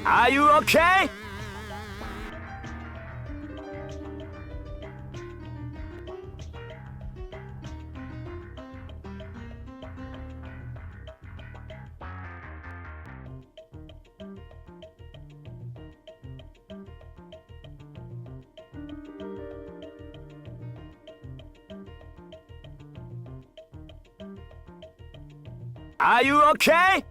Are you okay? Are you okay?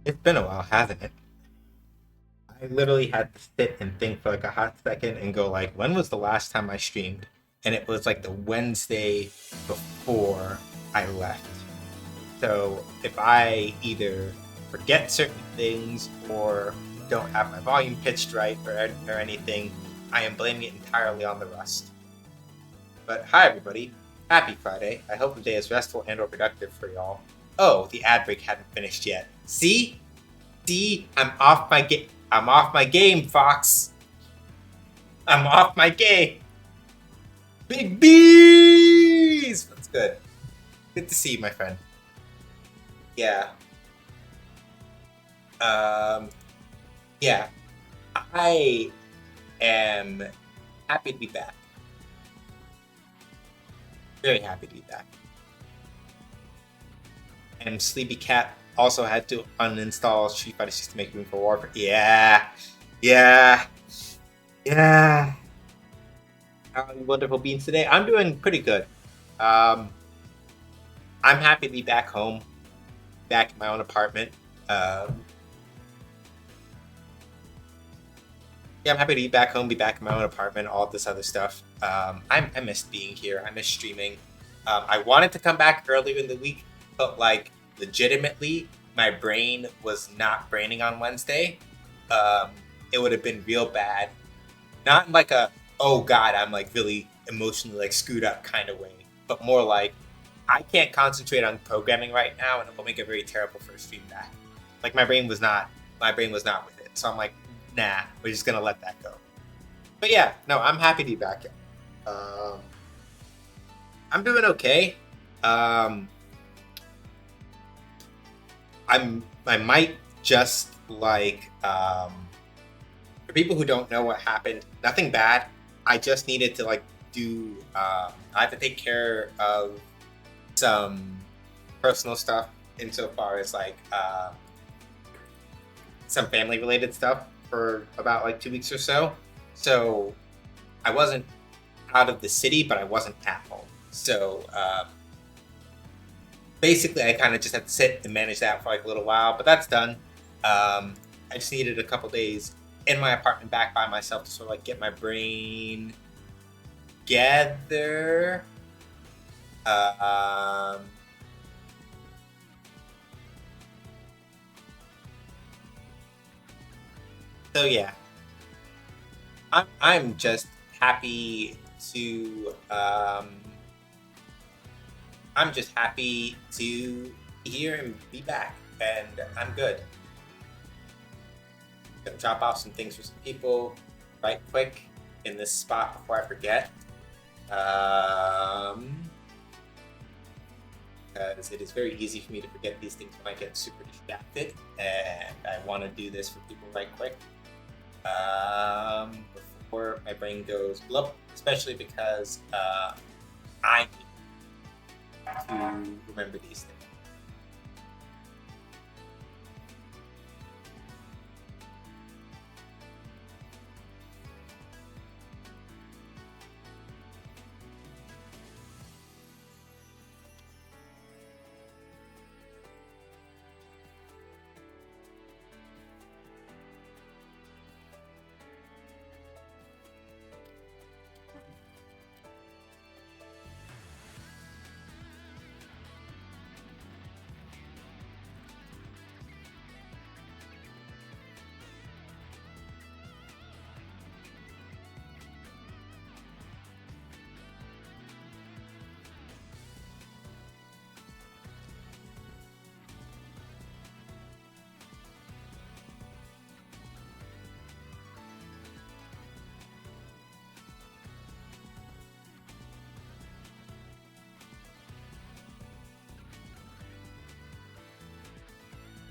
It's been a while, hasn't it? I literally had to sit and think for like a hot second and go like, when was the last time I streamed? And it was like the Wednesday before I left. So if I either forget certain things or don't have my volume pitched right or anything, I am blaming it entirely on the rust. But hi everybody, happy Friday. I hope the day is restful and or productive for y'all. Oh, the ad break hadn't finished yet. See, I'm off my game, Fox. I'm off my game. Big bees. That's good. Good to see you, my friend. Yeah. Yeah. I am happy to be back. Very happy to be back. And Sleepy Cat also had to uninstall Street Fighter 6 to make room for Warfare. Yeah. How are you wonderful beings today? I'm doing pretty good. I'm happy to be back home, back in my own apartment. I'm happy to be back home, be back in my own apartment, all this other stuff. I missed being here. I missed streaming. I wanted to come back earlier in the week, but like legitimately, my brain was not braining on Wednesday. It would have been real bad. Not in like a, oh God, I'm like really emotionally like screwed up kind of way, but more like I can't concentrate on programming right now, and it will make a very terrible first stream back. Like my brain was not with it. So I'm like, nah, we're just gonna let that go. But yeah, no, I'm happy to be back. I'm doing okay. I might just like for people who don't know what happened, nothing bad. I just needed to like do. I have to take care of some personal stuff insofar as like some family related stuff for about like 2 weeks or so. So I wasn't out of the city, but I wasn't at home. So basically I kind of just had to sit and manage that for like a little while, but that's done. I just needed a couple days in my apartment back by myself to sort of like get my brain together. So yeah, I'm just happy to be here and be back, and I'm good. Gonna drop off some things for some people right quick in this spot before I forget. Because it is very easy for me to forget these things when I get super distracted, and I want to do this for people right quick before my brain goes blup, especially because I need to remember these things.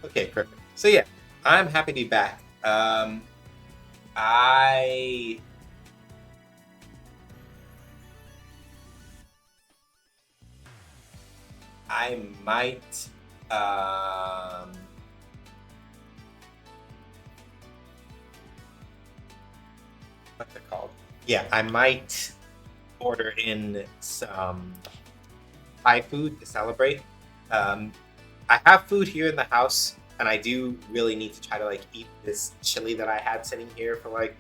Okay, perfect. So yeah, I'm happy to be back. I might what's it called? Yeah, I might order in some Thai food to celebrate. I have food here in the house. and I do really need to try to like eat this chili that I had sitting here for like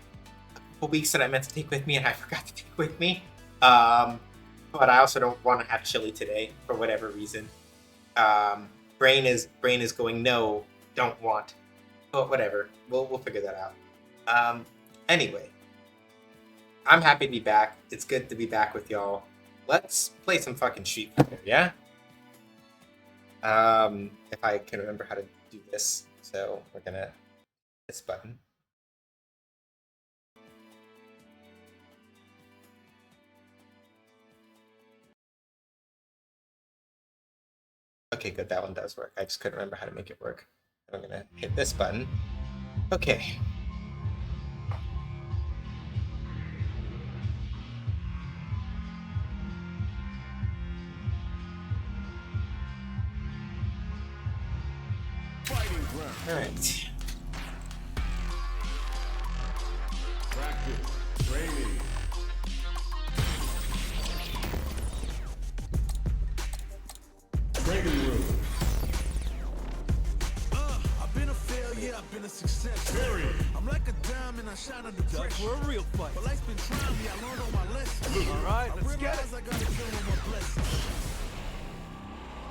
a couple weeks that I meant to take with me and I forgot to take with me. But I also don't want to have chili today for whatever reason. Brain is going no, don't want. But whatever, we'll figure that out. Anyway, I'm happy to be back. It's good to be back with y'all. Let's play some fucking Street Fighter, yeah? If I can remember how to do this. So we're gonna hit this button. Okay, good, that one does work. I just couldn't remember how to make it work. I'm gonna hit this button. Okay. Alright. Practice. Training. Training room. I've been a failure, I've been a success. Period. I'm like a diamond, I shine under pressure. For a real fight. But life's been trying me, I learned all my lessons. All right, I let's get realize I gotta deal with my blessings.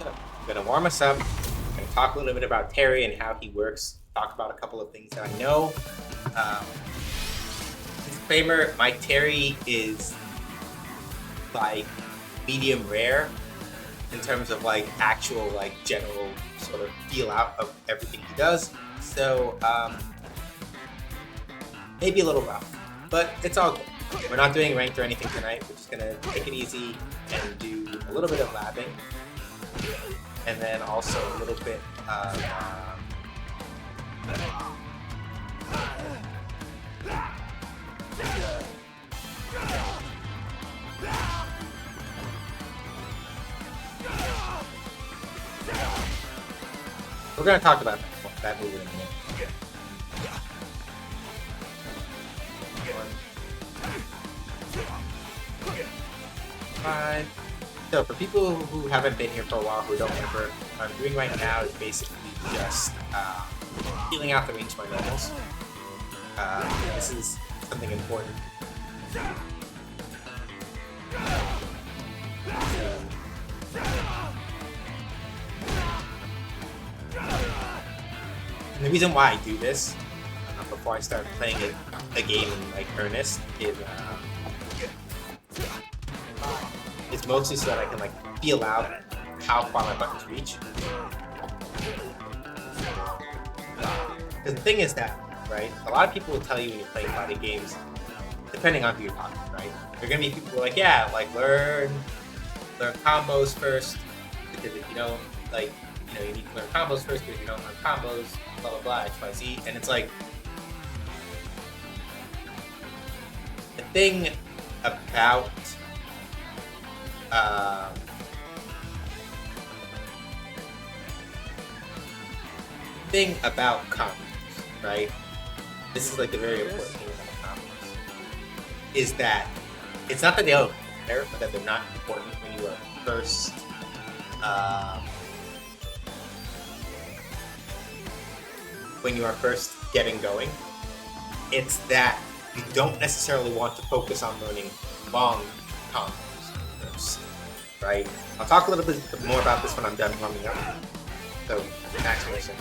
I'm gonna warm us up. I'm gonna talk a little bit about Terry and how he works. Talk about a couple of things that I know. Disclaimer: my Terry is like medium rare in terms of like actual like general sort of feel out of everything he does. So maybe a little rough, but it's all good. We're not doing ranked or anything tonight. We're just gonna take it easy and do a little bit of labbing. And then also a little bit of we're going to talk about that movie in a minute. Five. So for people who haven't been here for a while, who don't remember, what I'm doing right now is basically just healing out the range of my normals. This is something important. And the reason why I do this before I start playing a game in like earnest is it's mostly so that I can like feel out how far my buttons reach. Because the thing is that, right, a lot of people will tell you when you're playing fighting games, depending on who you're talking to, right? There are gonna be people who are like, yeah, like learn combos first, because if you don't, like, you know, you need to learn combos first, because if you don't learn combos, blah blah blah, X, Y, Z, and it's like the thing about combos, right? This is like the very important thing about combos, is that it's not that they don't matter, but that they're not important when you are first getting going. It's that you don't necessarily want to focus on learning long combos first, right? I'll talk a little bit more about this when I'm done warming up. So, next listen.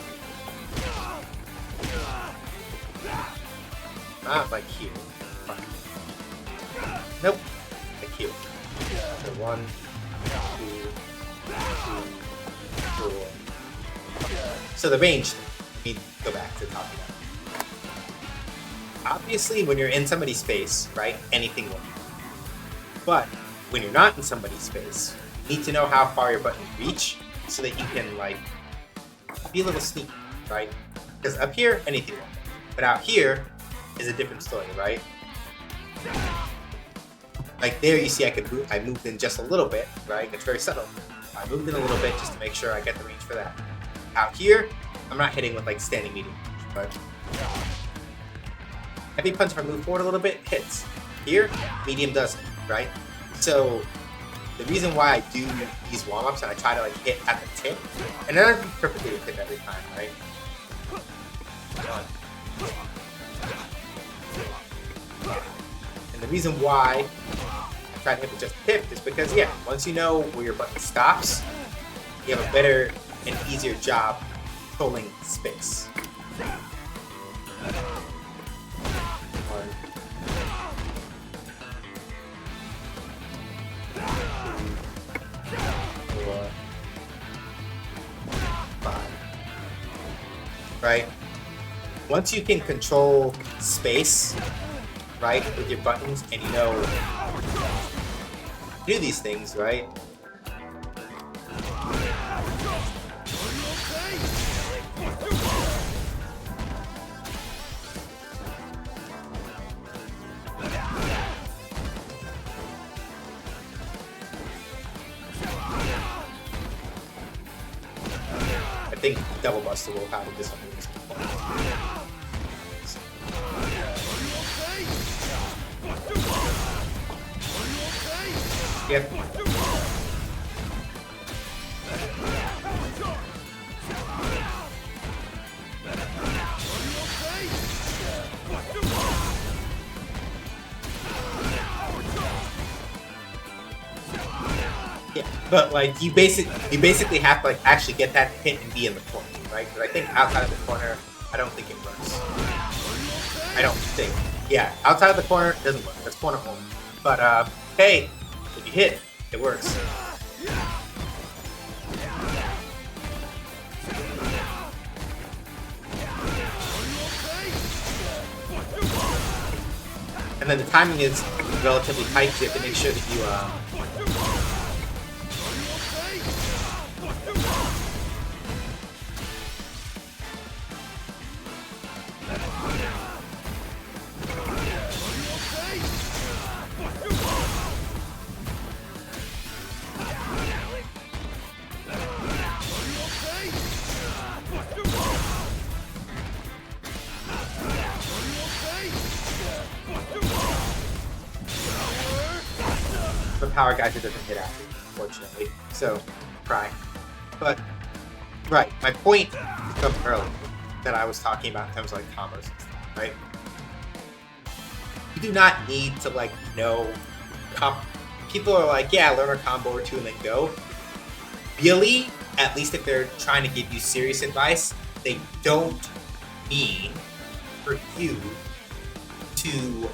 Not like Q. Fuck. Nope. Like Q. So 1, 2, 3, 4. So the range, let me go back to talking about it. Obviously, when you're in somebody's space, right, anything will. But when you're not in somebody's space, you need to know how far your buttons reach so that you can, like, be a little sneaky, right? Because up here, anything will. But out here is a different story, right? Like there, you see, I moved in just a little bit, right? It's very subtle. I moved in a little bit just to make sure I get the range for that. Out here, I'm not hitting with like standing medium punch, but heavy punch, if I move forward a little bit, hits. Here, medium doesn't, right? So the reason why I do these warm-ups and I try to like hit at the tip, and then I do perfectly the tip every time, right? And the reason why I try to hit with just a tip is because, yeah, once you know where your button stops, you have a better and easier job controlling space. 1, 2, 4, 5. Right? Once you can control space, right, with your buttons, and you know do these things, right? I think Double Buster will have this on this point. Yep. Yeah, but like you basically have to like actually get that hit and be in the corner, right? Because I think outside of the corner, I don't think it works. I don't think. Yeah, outside of the corner it doesn't work. That's corner only. But hey, if you hit, it works. And then the timing is relatively tight, so you have to make sure that you the power geyser doesn't hit after, unfortunately. So, cry. But, right, my point from earlier that I was talking about in terms of like combos and stuff, right? You do not need to like know people are like, yeah, learn a combo or two and then go. Really, at least if they're trying to give you serious advice, they don't mean for you to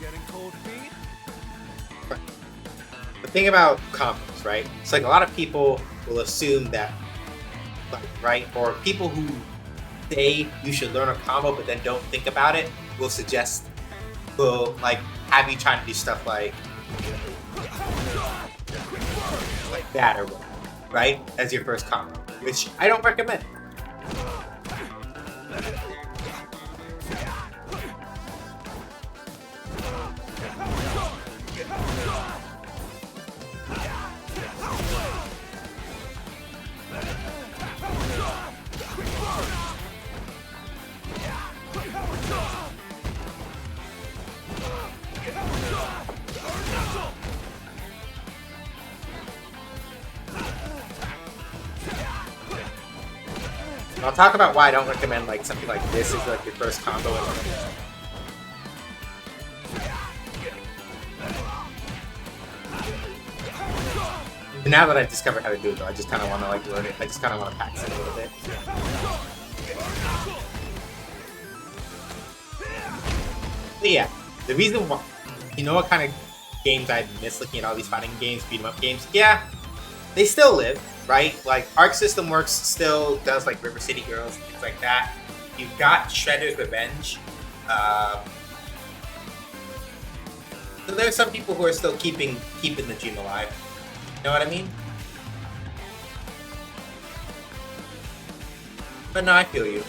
Getting cold feet? the thing about combos, right? It's like a lot of people will assume that, right? Or people who say you should learn a combo but then don't think about it will like have you trying to do stuff like that or whatever, right? As your first combo, which I don't recommend. And I'll talk about why I don't recommend like something like this as like your first combo. And now that I've discovered how to do it, though, I just kind of want to like learn it. I just kind of want to practice it a little bit. But yeah, the reason why, you know what kind of games I miss looking at all these fighting games, beat 'em up games? Yeah, they still live, right? Like Arc System Works still does like River City Girls and things like that. You've got Shredder's Revenge. So there's some people who are still keeping the dream alive. You know what I mean? But no, I feel you.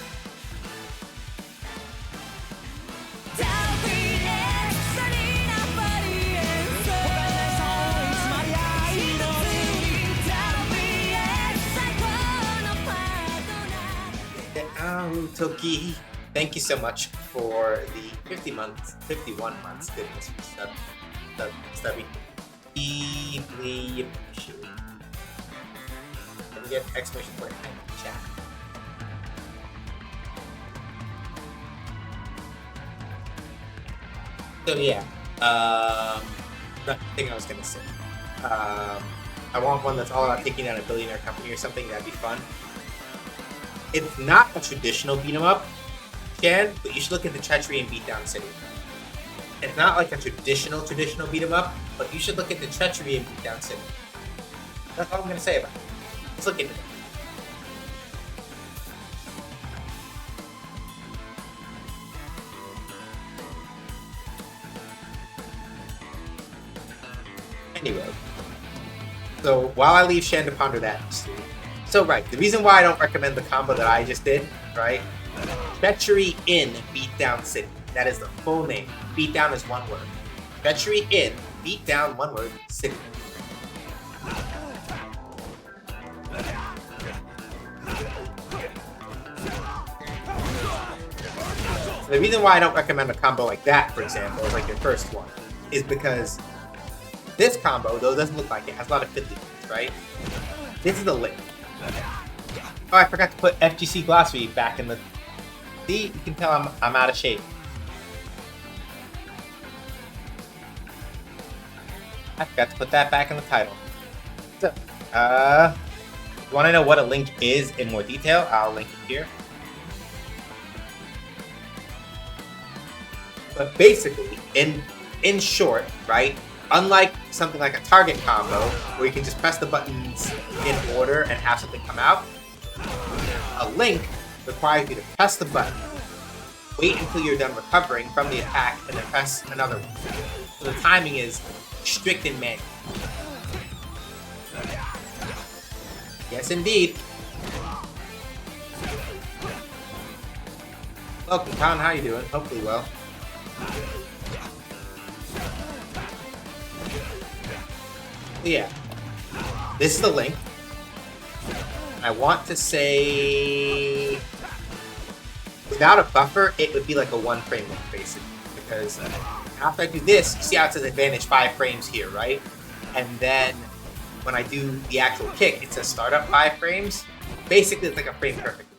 Toki thank you so much for the 51 months, goodness, stubby. Deeply appreciate. Let me get exclamation point in the chat. So yeah, the thing I was gonna say. I want one that's all about taking down a billionaire company or something. That'd be fun. It's not a traditional beat 'em up, Ken, but you should look at the Treachery and Beatdown City. It's not like a traditional beat 'em up, but you should look at the Treachery and Beatdown City. That's all I'm gonna say about it. Let's look into it. Anyway, so while I leave Shan to ponder that, so right, the reason why I don't recommend the combo that I just did, right? Treachery in Beatdown City. That is the full name. Beatdown is one word. Treachery in Beatdown, one word, City. So the reason why I don't recommend a combo like that, for example, like your first one, is because this combo, though it doesn't look like it, has a lot of fiddly things, right? This is the link. Oh, I forgot to put FGC glossary back in the... See, you can tell I'm out of shape. I forgot to put that back in the title. So, you want to know what a link is in more detail? I'll link it here. But basically, in short, right? Unlike something like a target combo, where you can just press the buttons in order and have something come out, a link requires you to press the button, wait until you're done recovering from the attack, and then press another one. So the timing is strict and manual. Yes, indeed. Welcome, Con. How you doing? Hopefully well. Yeah, this is the link. I want to say, without a buffer, it would be like a 1 frame link, basically. Because after I do this, you see how it says advantage 5 frames here, right? And then when I do the actual kick, it says startup 5 frames. Basically, it's like a frame perfect.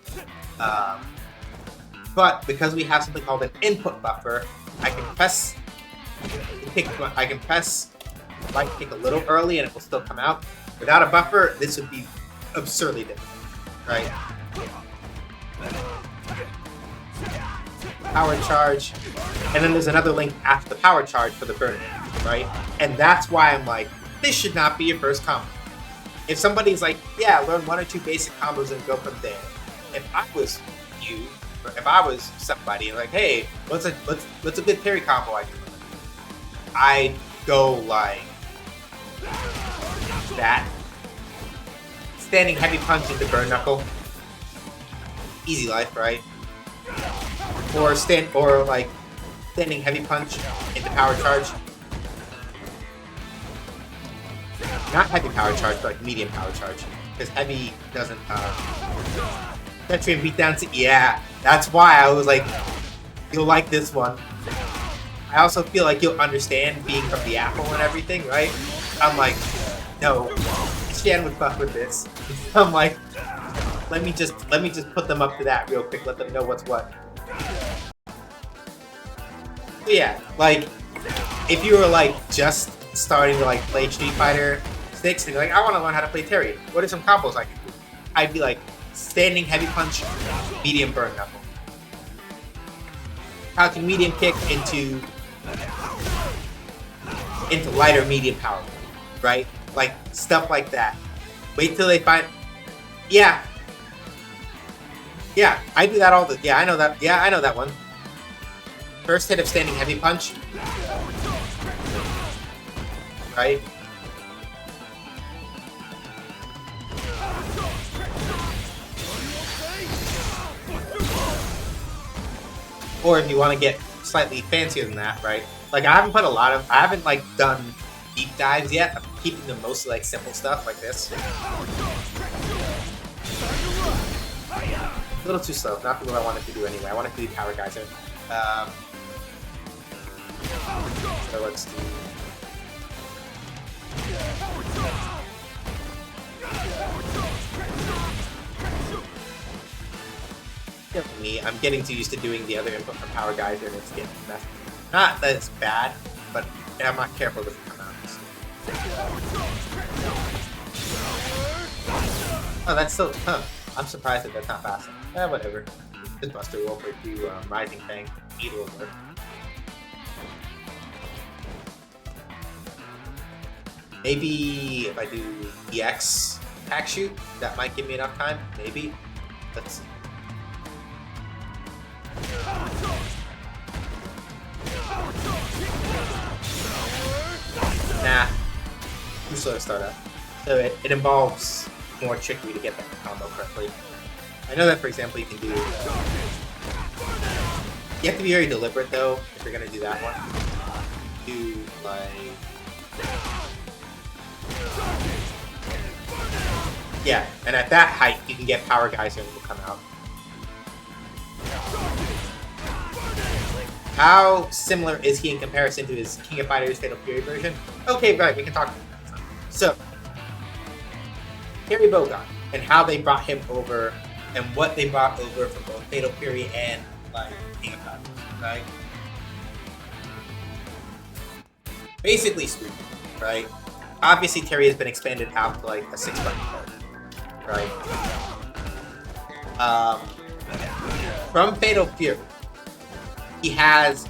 But because we have something called an input buffer, I can press right click a little early and it will still come out. Without a buffer, this would be absurdly difficult, right? Power charge, and then there's another link after the power charge for the burn, right? And that's why I'm like, this should not be your first combo. If somebody's like, yeah, learn 1 or 2 basic combos and go from there. If I was you, or if I was somebody like, hey, what's a good parry combo I can learn? I'd go like that. Standing heavy punch into burn knuckle. Easy life, right? Or standing heavy punch into power charge. Not heavy power charge, but like medium power charge. Because heavy doesn't Treachery and Beatdown. Yeah, that's why I was like, you'll like this one. I also feel like you'll understand being from the Apple and everything, right? I'm like, no, Shan would fuck with this. I'm like, let me just put them up to that real quick. Let them know what's what. So yeah, like, if you were like just starting to like play Street Fighter 6 and you're like, I want to learn how to play Terry. What are some combos I can do? I'd be like, standing heavy punch, medium burn knuckle. Crouching medium kick into lighter medium power, right? Like stuff like that. Wait till they find. Yeah, I do that all the. Yeah, I know that. Yeah, I know that one. First hit of standing heavy punch, right? Or if you want to get slightly fancier than that, right? Like I haven't like done deep dives yet. I'm keeping them mostly like simple stuff like this. little too slow. Not what I wanted to do anyway. I wanted to do Power Geyser. So let's do... Me, I'm getting too used to doing the other input from Power Geyser and it's getting messy. Not that it's bad, but I'm not careful to come out. Oh, that's still... Huh. I'm surprised that that's not fast enough. Whatever. This Buster will for do Rising Fang. Either will work. Maybe if I do EX Pack Shoot, that might give me enough time. Maybe. Let's see. Nah. Too slow to start up. So it involves more trickery to get that combo correctly. I know that, for example, you can do... You have to be very deliberate, though, if you're going to do that one. Do, like... Yeah, and at that height, you can get Power Geyser and it will come out. How similar is he in comparison to his King of Fighters Fatal Fury version? Okay, right, we can talk about that. So, Terry Bogard, and how they brought him over, and what they brought over from both Fatal Fury and like King of Fighters, right? Basically speaking, right? Obviously, Terry has been expanded out to like a 6-button card, right? From Fatal Fury, he has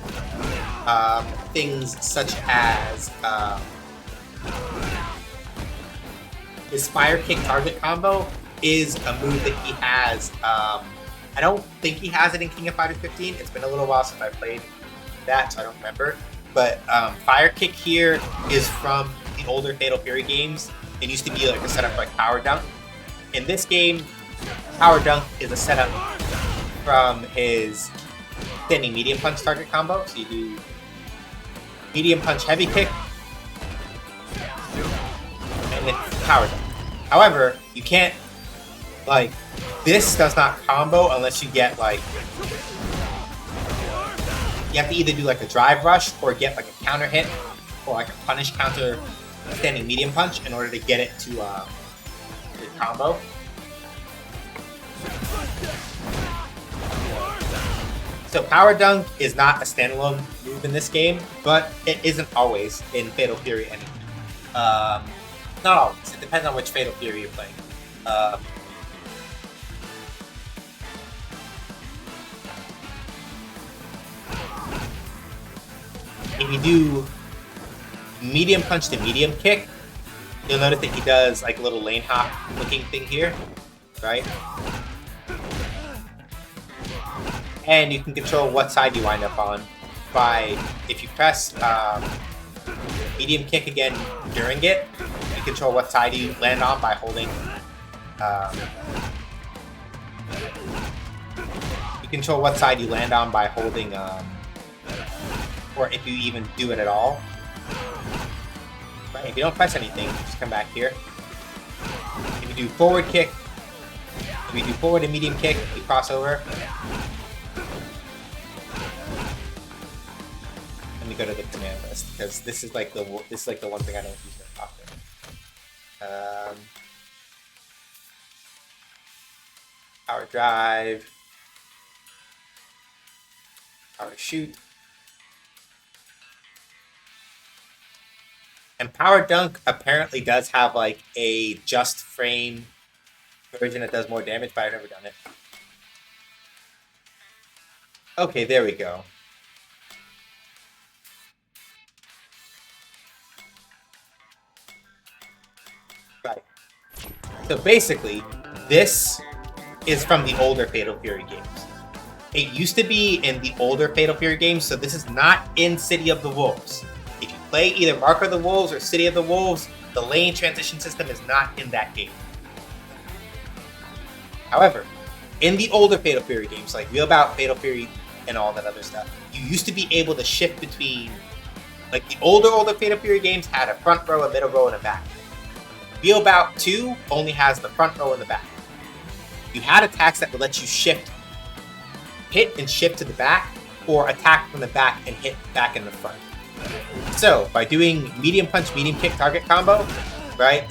things such as his Fire Kick target combo is a move that he has. I don't think he has it in King of Fighters 15. It's been a little while since I played that, so I don't remember. But Fire Kick here is from the older Fatal Fury games. It used to be like a setup like Power Dunk. In this game, Power Dunk is a setup from his standing medium punch target combo. So you do medium punch heavy kick, and it's Power Dunk. However, you can't, like, this does not combo unless you get, like, you have to either do, like, a drive rush or get, like, a counter hit or, like, a punish counter standing medium punch in order to get it to, the combo. So Power Dunk is not a standalone move in this game, but it isn't always in Fatal Fury anyway. Not always. It depends on which Fatal Fury you're playing. If you do medium punch to medium kick, you'll notice that he does like a little lane hop looking thing here, right? And you can control what side you wind up on by, if you press medium kick again during it, you control what side you land on by holding. You control what side you land on by holding, or if you even do it at all. Right, if you don't press anything, just come back here. If you do forward kick, if you do forward and medium kick, you cross over. Let me go to the command list because this is like the one thing I don't use very often. Power drive, power shoot, and Power Dunk apparently does have like a just frame version that does more damage, but I've never done it. Okay, there we go. Right. So basically, this is from the older Fatal Fury games. It used to be in the older Fatal Fury games, so this is not in City of the Wolves. If you play either Mark of the Wolves or City of the Wolves, the lane transition system is not in that game. However, in the older Fatal Fury games, like Real Bout, Fatal Fury, and all that other stuff, you used to be able to shift between, like the older Fatal Fury games had a front row, a middle row, and a back. Real Bout 2 only has the front row and the back. You had attacks that would let you shift hit and shift to the back, or attack from the back and hit back in the front. So by doing medium punch, medium kick target combo, right?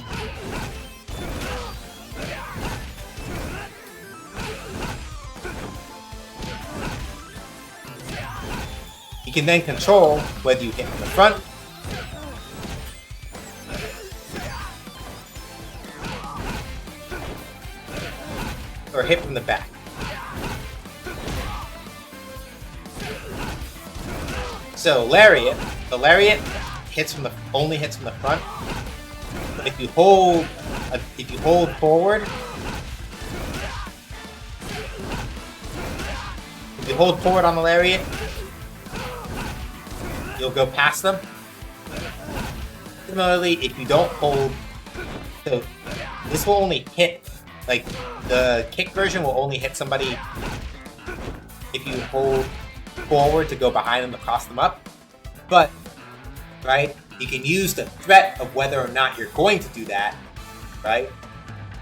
You can then control whether you hit from the front or hit from the back. So lariat, the lariat only hits from the front. But if you hold forward, on the lariat, you'll go past them. Similarly, if you don't hold, so this will only hit, like the kick version will only hit somebody if you hold forward to go behind them to cross them up. But, right, you can use the threat of whether or not you're going to do that, right?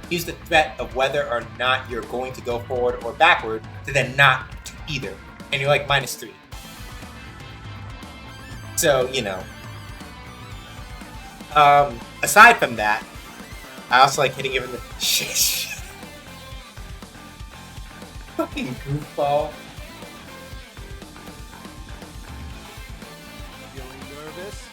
Use the threat of whether or not you're going to go forward or backward to then not do either. And you're like -3. So, you know. Aside from that, I also like hitting him in the shit. Fucking goofball. Feeling nervous?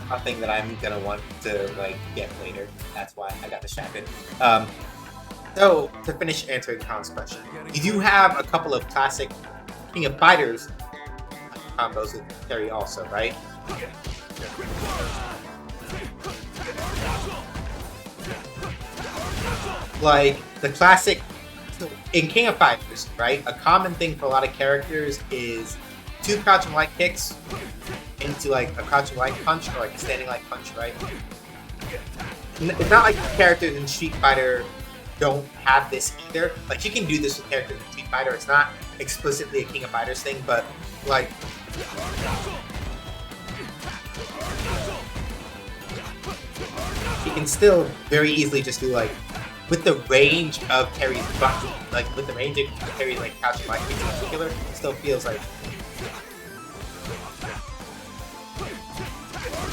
A thing that I'm gonna want to like get later. That's why I got distracted. So to finish answering Khan's question, you do have a couple of classic King of Fighters combos with Terry also, right? Like the classic in King of Fighters, right? A common thing for a lot of characters is 2 crouching light kicks into like a crouching light punch or like a standing light punch, right? It's not like characters in Street Fighter don't have this either. Like you can do this with characters in Street Fighter. It's not explicitly a King of Fighters thing, but like you can still very easily just do like with the range of Terry's button, like with the range of Terry's like crouching light kicks in particular, it still feels like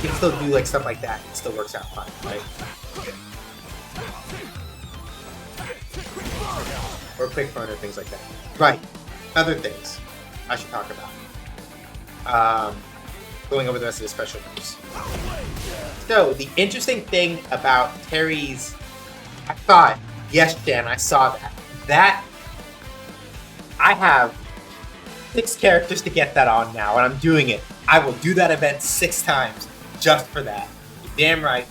you can still do like stuff like that. It still works out fine, right? Or quick front or things like that. Right. Other things I should talk about. Going over the rest of the special moves. So the interesting thing about Terry's, I thought, yes, Jan, I saw that. That I have 6 characters to get that on now, and I'm doing it. I will do that event 6 times. Just for that. You're damn right.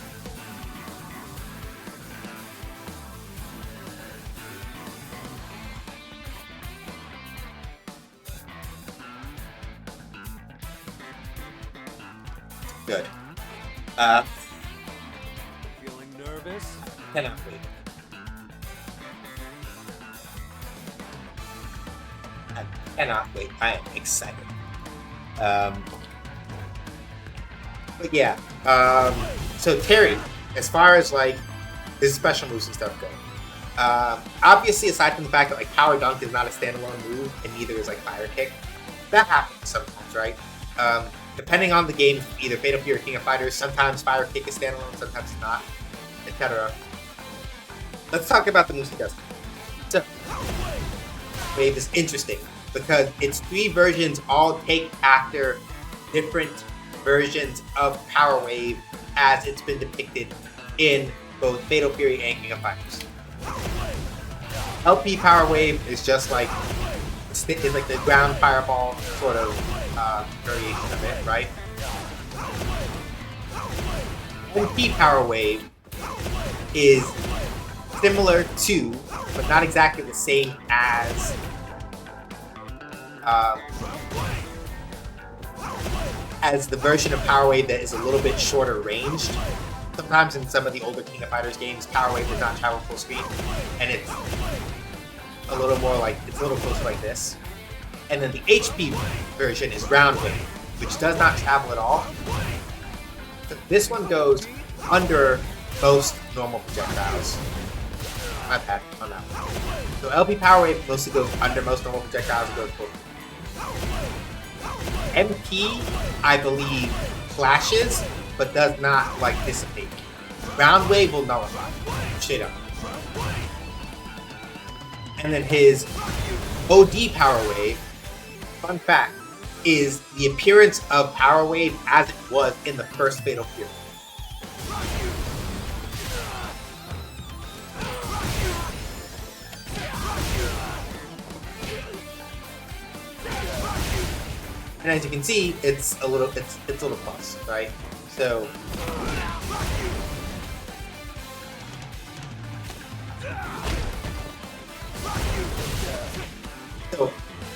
Good. Feeling nervous? I cannot wait. I cannot wait. I am excited. But yeah, so Terry, as far as like his special moves and stuff go, obviously aside from the fact that like Power Dunk is not a standalone move and neither is like Fire Kick, that happens sometimes, right? Depending on the game, either Fatal Fury or King of Fighters, sometimes Fire Kick is standalone, sometimes it's not, etc. Let's talk about the moves he does. So, Wave is interesting because its 3 versions all take after different versions of Power Wave as it's been depicted in both Fatal Fury and King of Fighters. LP Power Wave is just like it's like the ground fireball sort of variation of it, right? MP Power Wave is similar to, but not exactly the same has the version of Power Wave that is a little bit shorter ranged. Sometimes in some of the older King of Fighters games, Power Wave does not travel full speed, and it's a little more like, it's a little closer like this. And then the HP version is Ground Wave, which does not travel at all. So this one goes under most normal projectiles. My bad on that one. So LP Power Wave mostly goes under most normal projectiles and goes full. MP, I believe, flashes, but does not like dissipate. Ground Wave will nullify. Straight up. And then his OD Power Wave, fun fact, is the appearance of Power Wave as it was in the first Fatal Fury. And as you can see, it's a little plus, right? So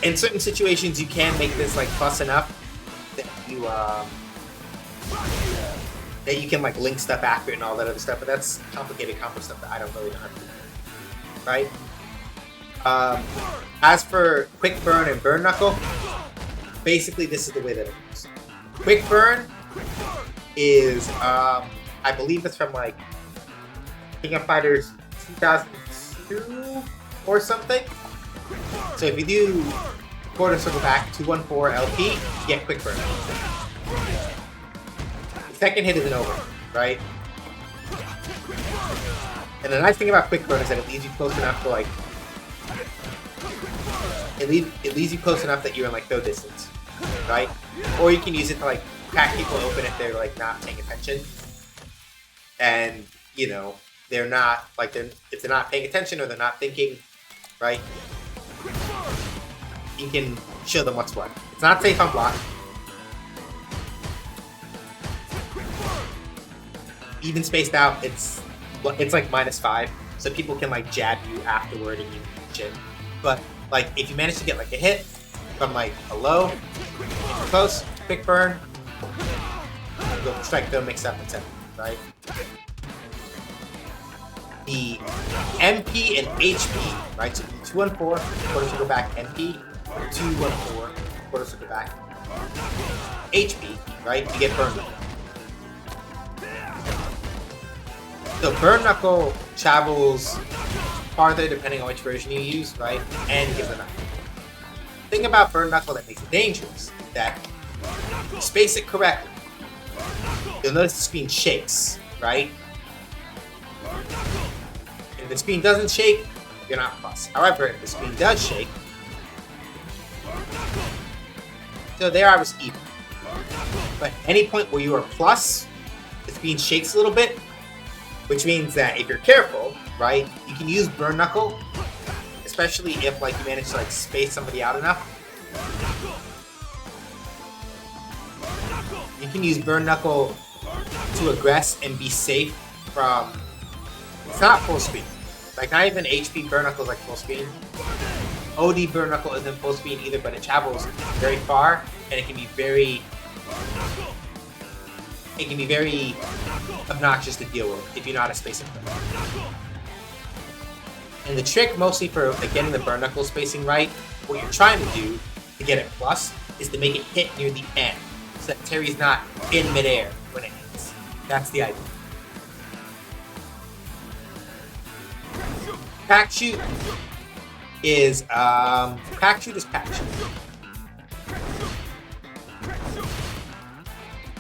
in certain situations, you can make this like plus enough that you can like link stuff after it and all that other stuff. But that's complicated combo stuff that I don't really know how to do, right? As for Quick Burn and Burn Knuckle, basically this is the way that it works. Quick Burn is, I believe it's from like King of Fighters 2002 or something. So if you do quarter circle back 214 LP, you get Quick Burn. The second hit isn't over, right? And the nice thing about Quick Burn is that it leaves you close enough to like, it leaves you close enough that you're in like throw distance, right? Or you can use it to like crack people open if they're like not paying attention, and you know they're not like if they're not paying attention or they're not thinking, right? You can show them what's what. It's not safe on block. Even spaced out, it's like -5, so people can like jab you afterward and you can shit. But like if you manage to get like a hit from like a low, close, Quick Burn, go strike, go mix up, etc. Right? The MP and HP, right? So 214, quarter circle back MP, 214, quarter circle back HP, right? You get Burn Knuckle. So Burn Knuckle travels farther depending on which version you use, right? And gives a knuckle. The thing about Burn Knuckle that makes it dangerous is that if you space it correctly, you'll notice the screen shakes, right? If the screen doesn't shake, you're not plus. However, if the screen does shake, so there I was even. But at any point where you are plus, the screen shakes a little bit, which means that if you're careful, right, you can use Burn Knuckle, especially if like you manage to like space somebody out enough. You can use Burn Knuckle to aggress and be safe from. It's not full speed. Like not even HP Burn Knuckle is like full speed. OD Burn Knuckle isn't full speed either, but it travels very far and it can be very obnoxious to deal with if you know how to space it correctly. And the trick mostly for like, getting the Burn Knuckle spacing right, what you're trying to do to get it plus is to make it hit near the end, so that Terry's not in midair when it hits. That's the idea. Pack shoot is pack shoot.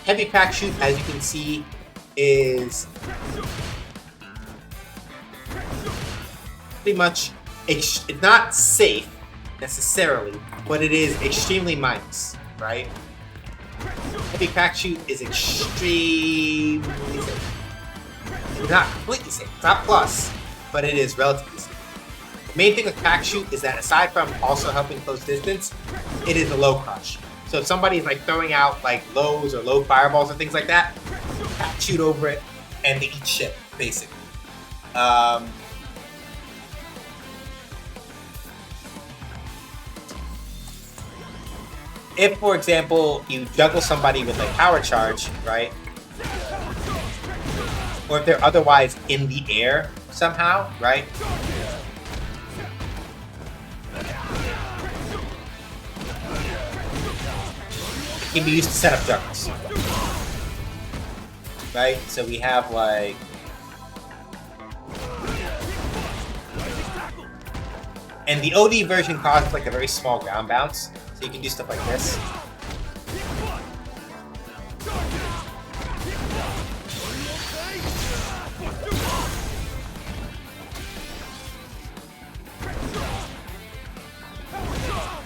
Heavy pack shoot, as you can see, is pretty much it's not safe necessarily, but it is extremely minus, right? Heavy pack shoot is extremely safe. It's not completely safe. It's not plus, but it is relatively safe. The main thing with pack shoot is that aside from also helping close distance, it is a low crush. So if somebody is like throwing out like lows or low fireballs and things like that, pack shoot over it and they eat shit, basically. if, for example, you juggle somebody with like power charge, right? Or if they're otherwise in the air somehow, right? It can be used to set up juggles. Right? So we have like... And the OD version causes like a very small ground bounce. So you can do stuff like this.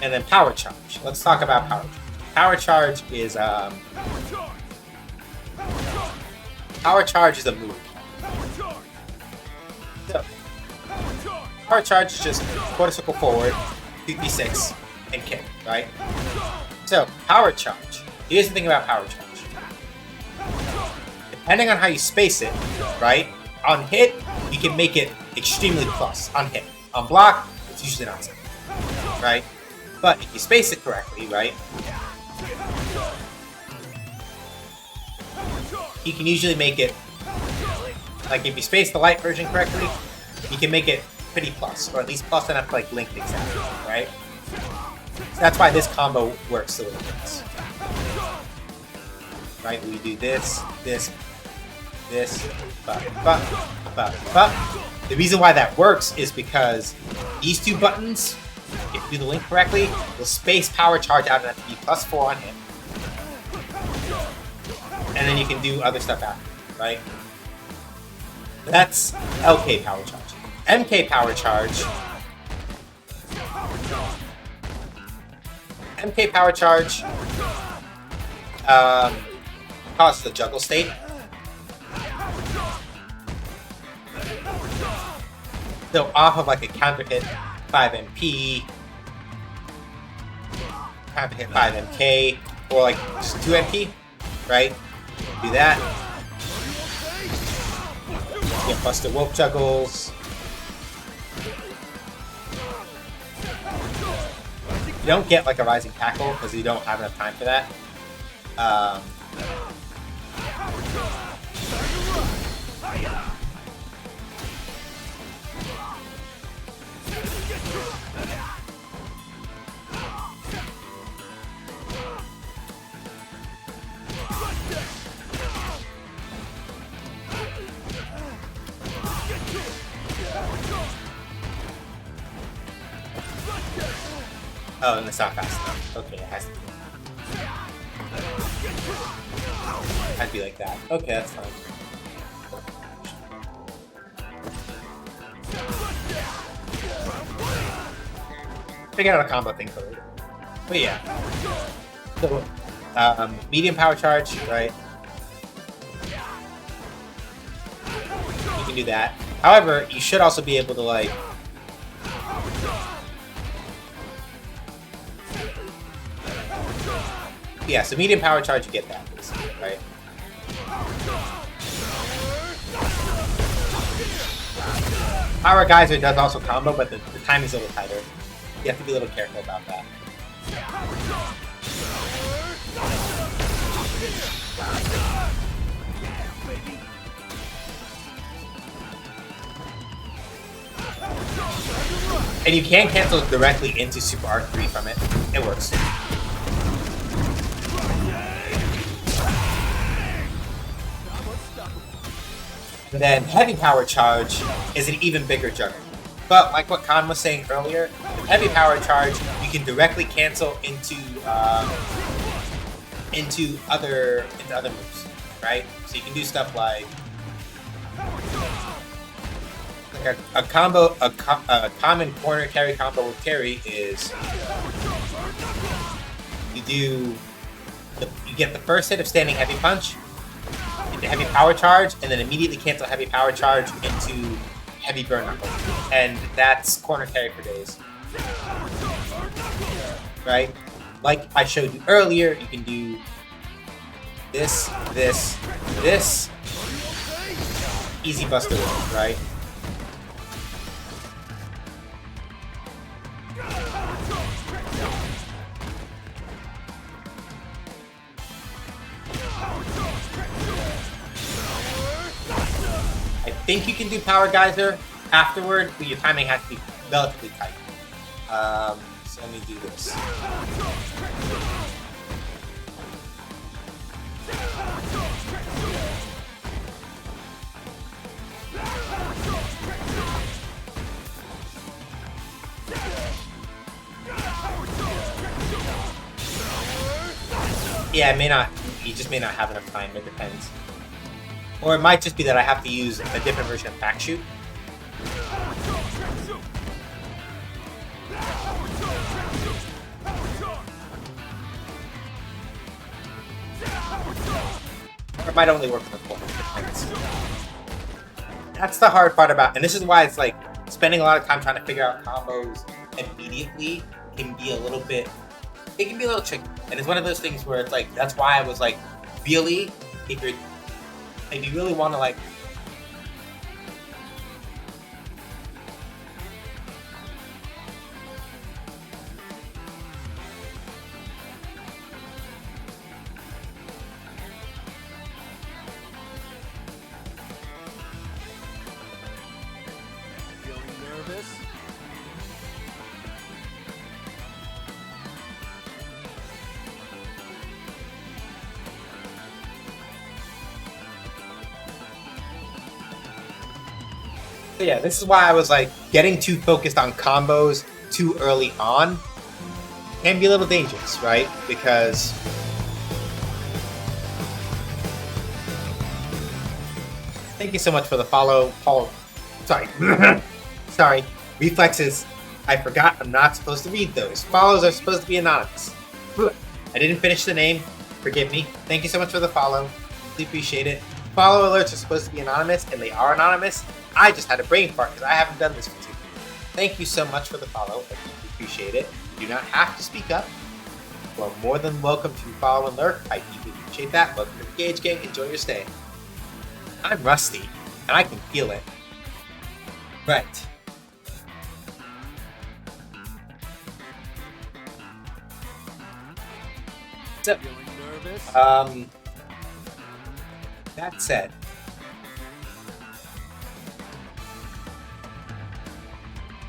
And then power charge. Let's talk about power charge. Power charge is power charge is a move. So, power charge is just quarter circle forward, 2d6, and kick, right? So, power charge. Here's the thing about power charge. Depending on how you space it, right? On hit, you can make it extremely plus on hit. On block, it's usually not so, right? But if you space it correctly, right? You can usually make it, like if you space the light version correctly, you can make it pretty plus, or at least plus enough to like link things out, right? So that's why this combo works the way it does. Right, we do this, this, The reason why that works is because these two buttons, if you do the link correctly, will space power charge out enough to be +4 on hit. And then you can do other stuff after, right? That's LK power charge. MK power charge. MK power charge causes the juggle state. So off of like a counter hit 5 MP, counter hit 5 MK, or like just 2 MP, right? Do that. Get Buster Wolf juggles. You don't get like a rising tackle because you don't have enough time for that. Oh, and it's not fast enough. Okay, it has to be. I'd be like that. Okay, that's fine. Figure out a combo thing for later. But yeah. So, medium power charge, right? You can do that. However, you should also be able to like yeah, so medium power charge, you get that, basically, right? Power Geyser does also combo, but the timing's a little tighter. You have to be a little careful about that. And you can cancel directly into Super R3 from it. It works. And then heavy power charge is an even bigger juggle. But like what Khan was saying earlier, with heavy power charge, you can directly cancel into other moves, right? So you can do stuff like a common corner carry combo with carry is you get the first hit of standing heavy punch, into heavy power charge, and then immediately cancel heavy power charge into heavy burn knuckle. And that's corner carry for days. Right? Like I showed you earlier, you can do this, this, this. Easy buster roll, right? think you can do Power Geyser afterward, but your timing has to be relatively tight. So let me do this. Yeah, it may not. You just may not have enough time. It depends. Or it might just be that I have to use a different version of Back Shoot. Or it might only work for the corner. That's the hard part about, and this is why it's like spending a lot of time trying to figure out combos immediately can be a little bit. It can be a little tricky, and it's one of those things where it's like that's why I was like, really, if you really want to like. Feeling nervous? So yeah, this is why I was like getting too focused on combos too early on can be a little dangerous, right? Because thank you so much for the follow, Paul. Sorry, sorry. Reflexes. I forgot. I'm not supposed to read those. Follows are supposed to be anonymous. I didn't finish the name. Forgive me. Thank you so much for the follow. Really appreciate it. Follow alerts are supposed to be anonymous, and they are anonymous. I just had a brain fart because I haven't done this for 2 years. Thank you so much for the follow. I really appreciate it. You do not have to speak up. You are more than welcome to follow and lurk. I deeply appreciate that. Welcome to the Gage Gang. Enjoy your stay. I'm rusty, and I can feel it. Right. So, Feeling nervous? that said,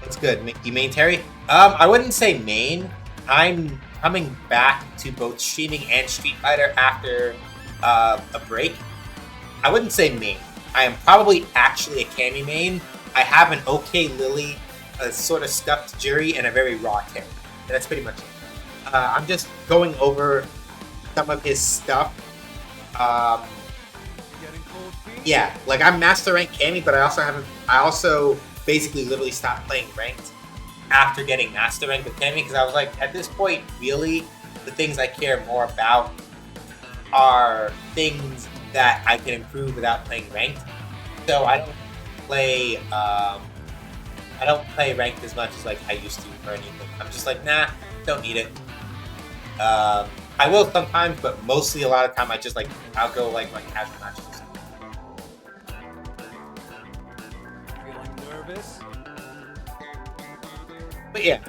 what's good? You main Terry? I wouldn't say main. I'm coming back to both streaming and Street Fighter after a break. I wouldn't say main. I am probably actually a Cammy main. I have an okay Lily, a sort of stuffed Jury, and a very raw Terry. And that's pretty much it. I'm just going over some of his stuff. Getting cold feet? Yeah, like I'm master rank Cammy, but I also basically literally stopped playing ranked after getting master rank with Cammy because I was like, at this point, really, the things I care more about are things that I can improve without playing ranked. So I don't play ranked as much as like I used to or anything. I'm just like, nah, don't need it. I will sometimes, but mostly a lot of time I'll go like casual matches or something. Feeling nervous? But yeah,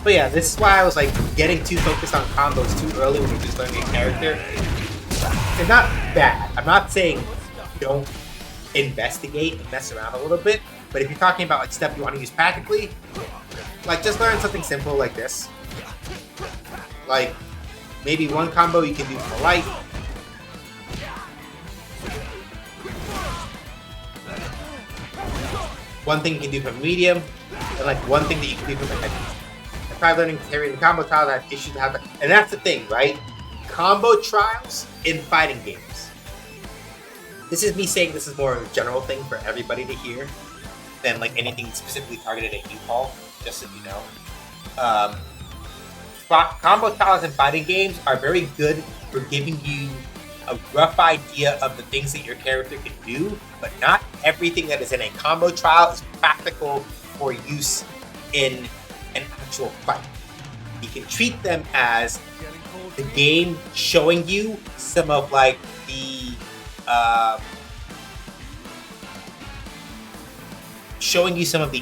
but yeah, this is why I was like getting too focused on combos too early when you're just learning a character. It's not bad. I'm not saying don't investigate and mess around a little bit, but if you're talking about like stuff you want to use practically, like just learn something simple like this. Like maybe one combo you can do for light. One thing you can do for medium, and like one thing that you can do for the heavy. I tried learning Terry in combo trials. I have issues to have, and that's the thing, right? Combo trials in fighting games. This is me saying this is more of a general thing for everybody to hear than like anything specifically targeted at you, Paul. Just so you know, combo trials in fighting games are very good for giving you a rough idea of the things that your character can do, but not everything that is in a combo trial is practical for use in an actual fight. You can treat them as Getting cold the feet? game showing you some of like the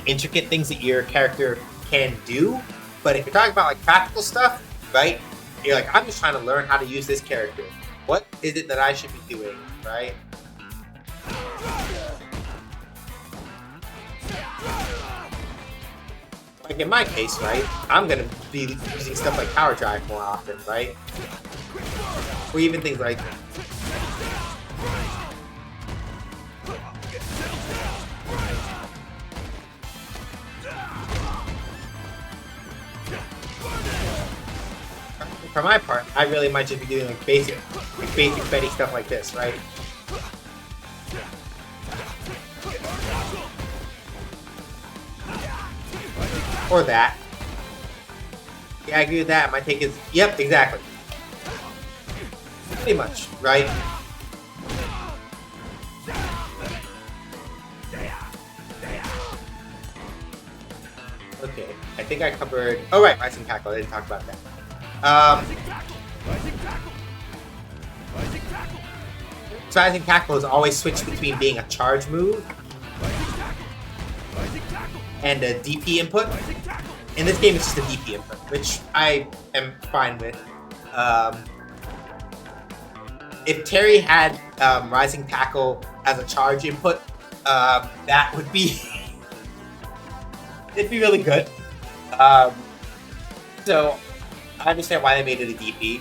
intricate things that your character can do. But if you're talking about like practical stuff, right? You're like, I'm just trying to learn how to use this character. What is it that I should be doing, right? Like in my case, right, I'm gonna be using stuff like Power Drive more often, right? Or even things like for my part, I really might just be doing like basic Betty stuff like this, right? Or that. Yeah, I agree with that. My take is, yep, exactly. Pretty much, right? Okay, I think I covered. Oh right, Rising Tackle. I didn't talk about that. So Rising Tackle is always switched between being a charge move and a DP input. In this game, it's just a DP input, which I am fine with. If Terry had Rising Tackle as a charge input, that would be it'd be really good. So I understand why they made it a DP.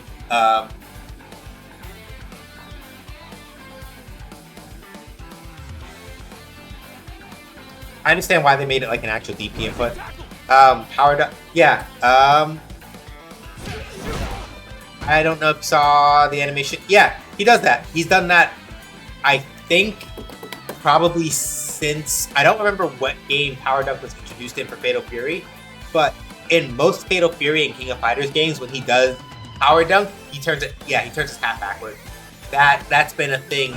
I understand why they made it like an actual DP input. Powered up, yeah. I don't know if you saw the animation. Yeah, he does that. He's done that, I think, probably since, I don't remember what game Power Dunk was introduced in for Fatal Fury, but in most Fatal Fury and King of Fighters games, when he does Power Dunk, he turns it, yeah, he turns his hat backward. That's been a thing,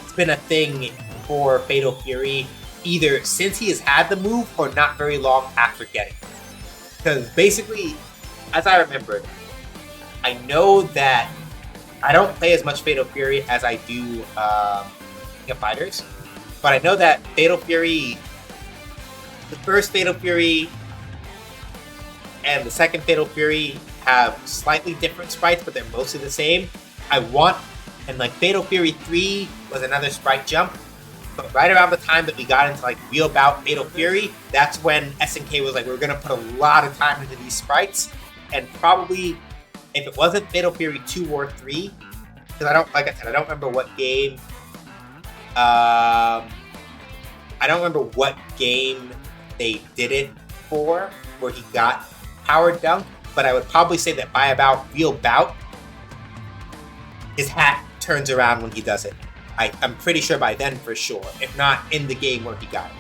it's been a thing for Fatal Fury, either since he has had the move or not very long after getting it. Because basically, as I remember, I know that I don't play as much Fatal Fury as I do King of Fighters, but I know that Fatal Fury, the first Fatal Fury and the second Fatal Fury have slightly different sprites, but they're mostly the same. And like Fatal Fury 3 was another sprite jump, but right around the time that we got into like Real Bout Fatal Fury, that's when SNK was like, we're gonna put a lot of time into these sprites, and probably if it wasn't Fatal Fury 2 or 3, because I don't remember what game. I don't remember what game they did it for, where he got Power Dunk, but I would probably say that by about Real Bout, his hat turns around when he does it. I'm pretty sure by then for sure, if not in the game where he got it.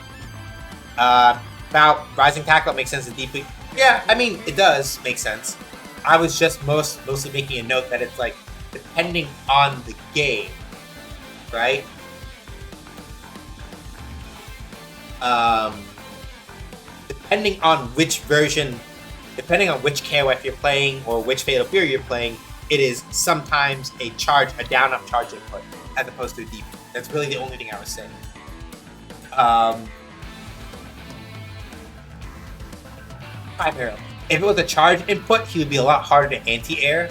About Rising Tackle, it makes sense to deeply. Yeah, I mean, it does make sense. I was just mostly making a note that it's like, depending on the game, right? Depending on which version, depending on which KOF you're playing or which Fatal Fury you're playing, it is sometimes a down-up charge input, as opposed to a DP. That's really the only thing I was saying. Primarily. If it was a charge input, he would be a lot harder to anti-air.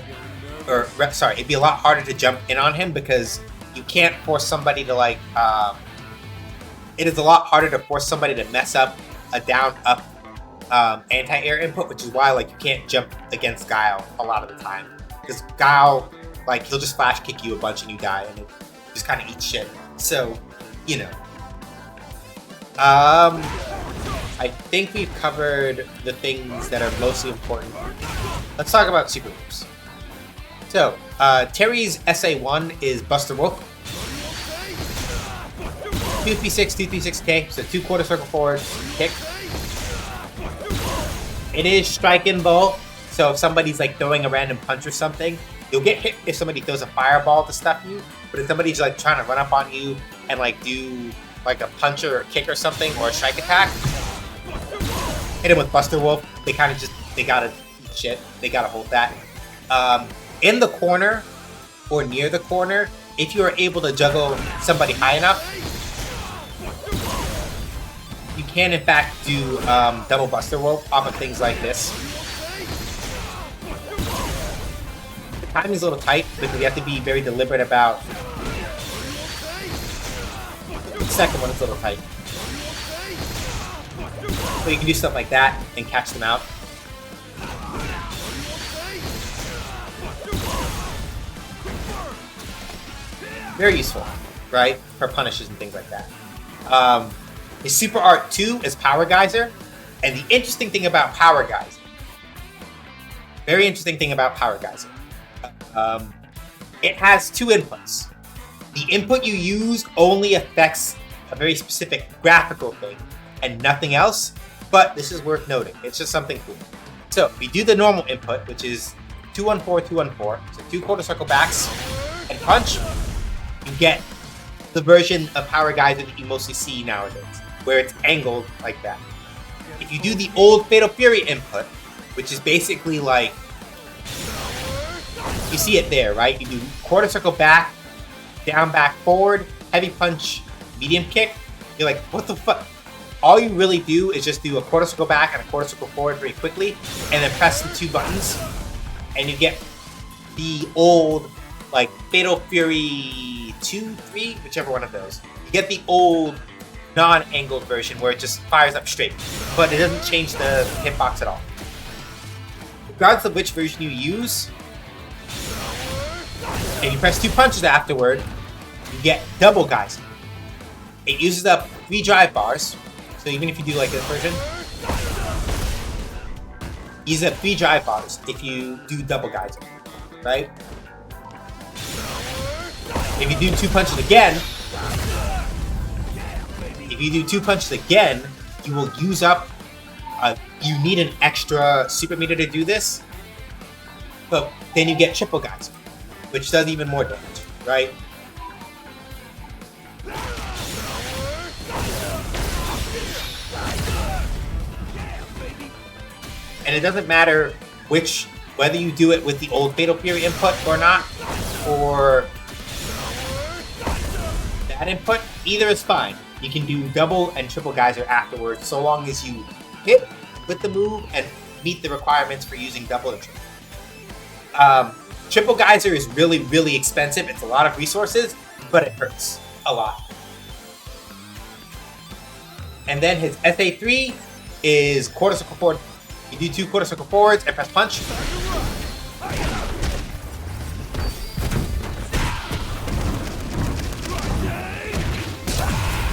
It'd be a lot harder to jump in on him, because you can't force somebody to like, it is a lot harder to force somebody to mess up a down-up anti-air input, which is why like you can't jump against Guile a lot of the time. Because Guile, like, he'll just flash kick you a bunch and you die, and it just kind of eats shit. So, you know. I think we've covered the things that are mostly important. Let's talk about super moves. So, Terry's SA1 is Buster Wolf. 236, 236K, so 2 quarter circle forward, kick. It is strike and bolt, so if somebody's like throwing a random punch or something, you'll get hit if somebody throws a fireball to stuff you, but if somebody's like trying to run up on you and like do like a punch or a kick or something, or a strike attack, hit him with Buster Wolf. They kind of just, they gotta eat shit. They gotta hold that. In the corner or near the corner, if you are able to juggle somebody high enough, you can in fact do double Buster Wolf off of things like this. timing's a little tight because you have to be very deliberate about the second one is a little tight. So you can do stuff like that and catch them out. Very useful, right? For punishes and things like that. His super art 2 is Power Geyser. And the interesting thing about Power Geyser, very interesting thing about Power Geyser, it has 2 inputs. The input you use only affects a very specific graphical thing and nothing else, but this is worth noting. It's just something cool. So we do the normal input, which is 214, 214, so 2 quarter circle backs and punch. You get the version of Power Geyser that you mostly see nowadays, where it's angled like that. If you do the old Fatal Fury input, which is basically like, you see it there, right? You do quarter circle back, down, back, forward, heavy punch, medium kick. You're like, what the fuck? All you really do is just do a quarter circle back and a quarter circle forward very quickly, and then press the 2 buttons, and you get the old, like, Fatal Fury 2, 3, whichever one of those. You get the old non-angled version where it just fires up straight, but it doesn't change the hitbox at all. Regardless of which version you use, and you press 2 punches afterward, you get double Geyser. It uses up 3 drive bars, so even if you do like this version, it uses up 3 drive bars if you do double Geyser, right? If you do 2 punches again, you will use up, you need an extra super meter to do this, but then you get triple Geyser, which does even more damage, right? And it doesn't matter whether you do it with the old Fatal Fury input or not, or that input, either is fine. You can do double and triple Geyser afterwards, so long as you hit with the move and meet the requirements for using double and triple. Triple Geyser is really, really expensive. It's a lot of resources, but it hurts a lot. And then his SA3 is quarter circle forward. You do 2 quarter circle forwards and press punch.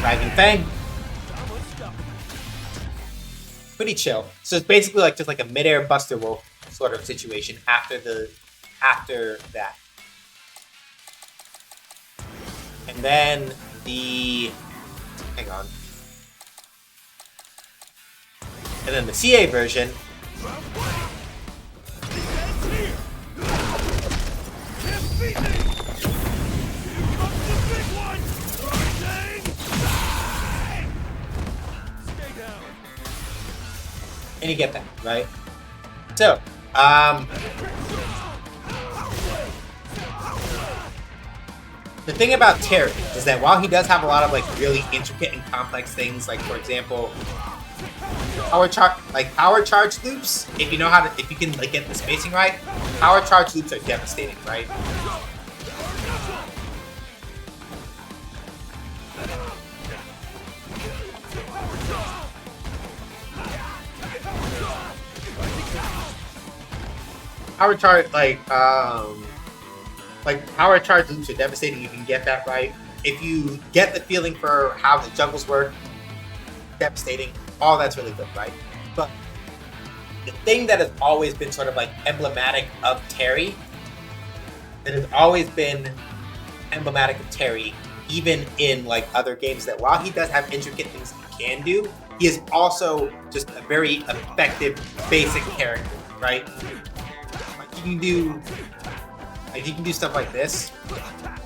Rising Fang. Pretty chill. So it's basically like just like a mid-air Buster Wolf sort of situation after that. And then and then the CA version and you get that, right? So, the thing about Terry is that while he does have a lot of like really intricate and complex things, like for example, power charge loops, if you can like get the spacing right, power charge loops are devastating, right? Power charge power charge loops are devastating. You can get that right. If you get the feeling for how the juggles work, devastating. All that's really good, right? But the thing that has always been sort of like emblematic of Terry, even in like other games, that while he does have intricate things he can do, he is also just a very effective basic character, right? You can do stuff like this.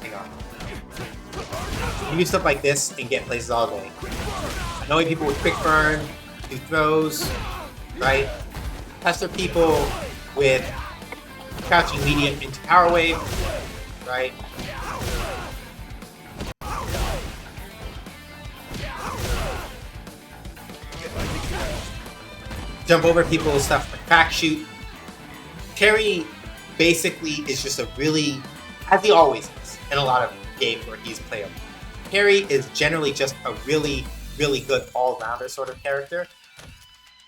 Hang on. You can do stuff like this and get places all day. Annoy people with quick burn, do throws, right? Pester people with crouching medium into power wave, right? Jump over people with stuff like crack shoot. Terry basically is just a really, as he always is in a lot of games where he's playable. Terry is generally just a really, really good all-rounder sort of character.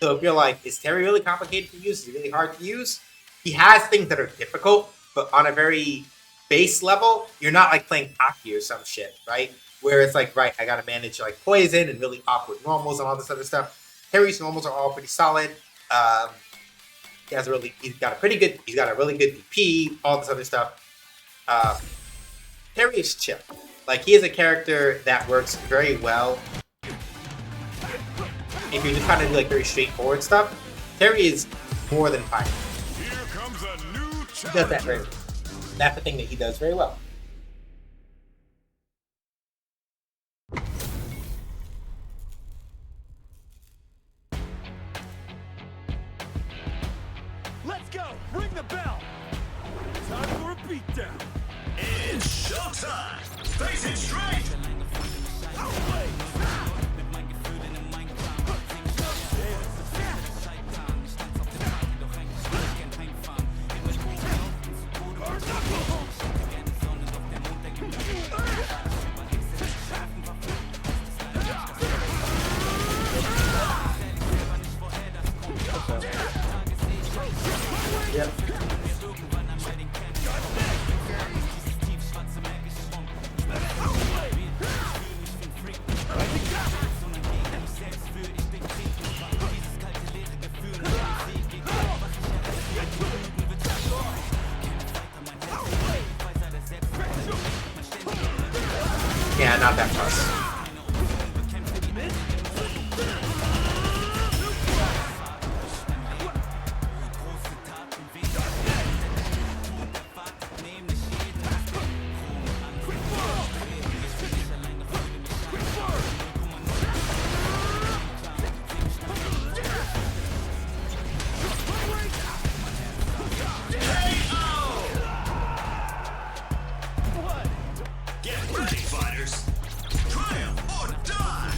So if you're like, is Terry really complicated to use? Is he really hard to use? He has things that are difficult, but on a very base level, you're not like playing Aki or some shit, right? Where it's like, right, I gotta manage like poison and really awkward normals and all this other stuff. Terry's normals are all pretty solid. He's got a really good DP, all this other stuff. Terry is chill. Like, he is a character that works very well. If you're just trying to do like very straightforward stuff, Terry is more than fine. Here comes a new He does that very well. That's the thing that he does very well. Let's go! Ring the bell! Time for a beatdown! It's showtime! Face it straight! Yep. Yeah, not that close. Get ready, fighters! Triumph or die!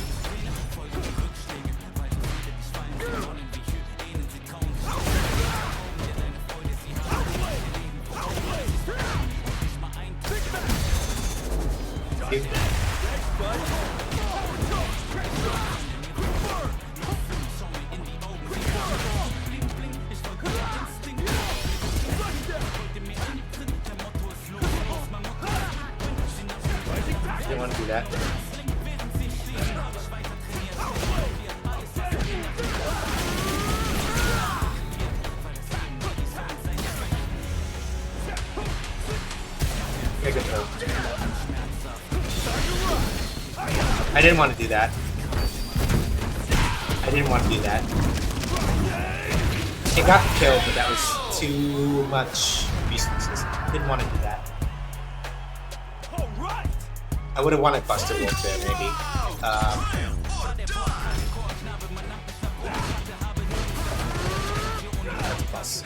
Didn't want to do that. Okay, good throw. I didn't want to do that. It got killed, but that was too much resources. Didn't want to do that. I would have wanted Buster Wolf there, maybe. That's a plus.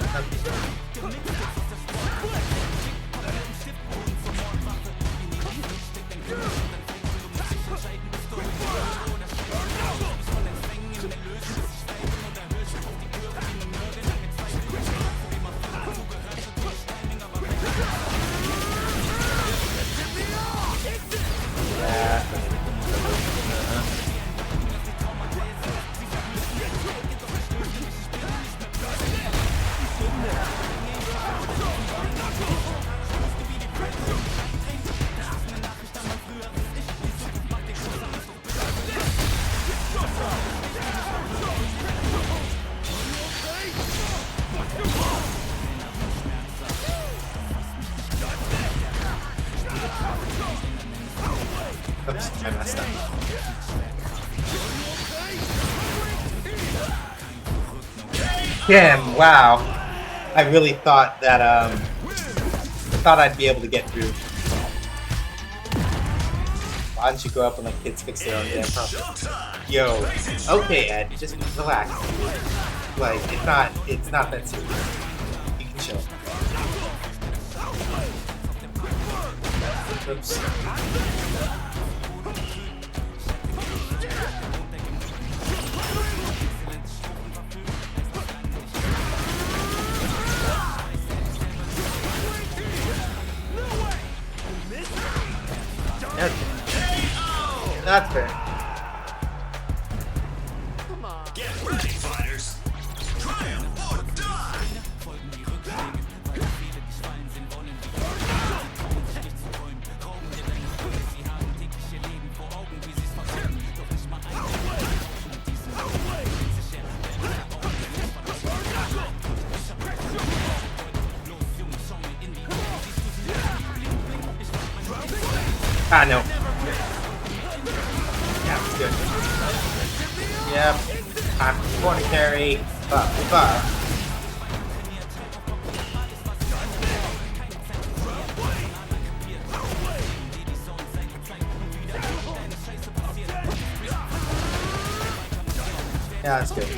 Oops, I messed up. Damn, wow. I really thought that, I'd be able to get through. Why don't you grow up and let kids fix their own damn problems? Yo, okay, Ed, just relax. Like, it's not that serious. You can chill. Oops. That's fair. Get ready, fighters. Triumph or die. Ah, no. Yeah, it's good. Yep. I'm going to carry. But. Yeah, that's good.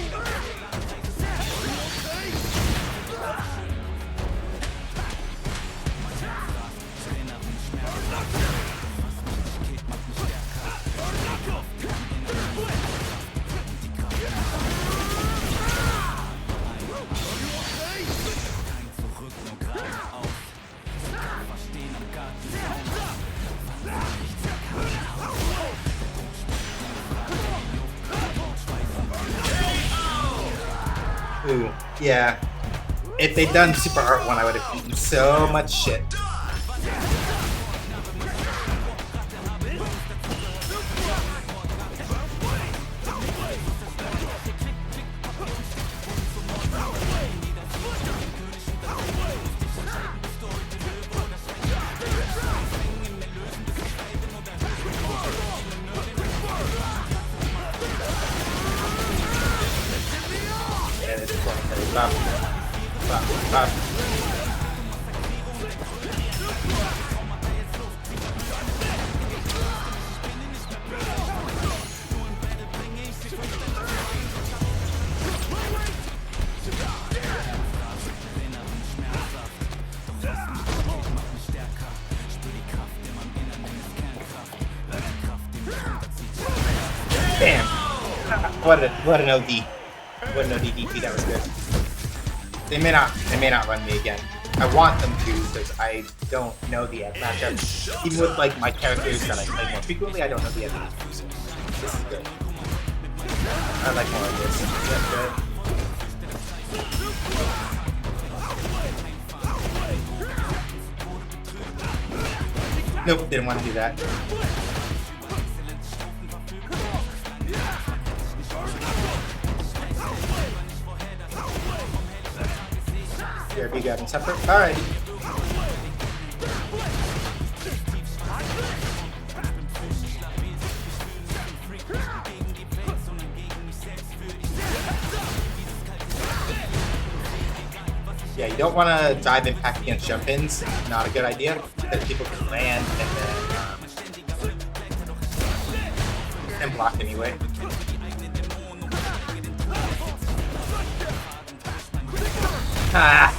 Ooh, yeah. If they'd done Super Art 1, I would have eaten so much shit. Bop. Damn. What an OD. What an OD DP, that was good. They may not run me again. I want them to because I don't know the ad matchup. Even with like my characters that I play more frequently, I don't know the ad matchup. So this is good. I like more of this. That's good. Nope, didn't want to do that. BRB got him separate. Alright. Yeah, you don't want to dive impact against jump-ins. Not a good idea. Because people can land and block anyway. Ah.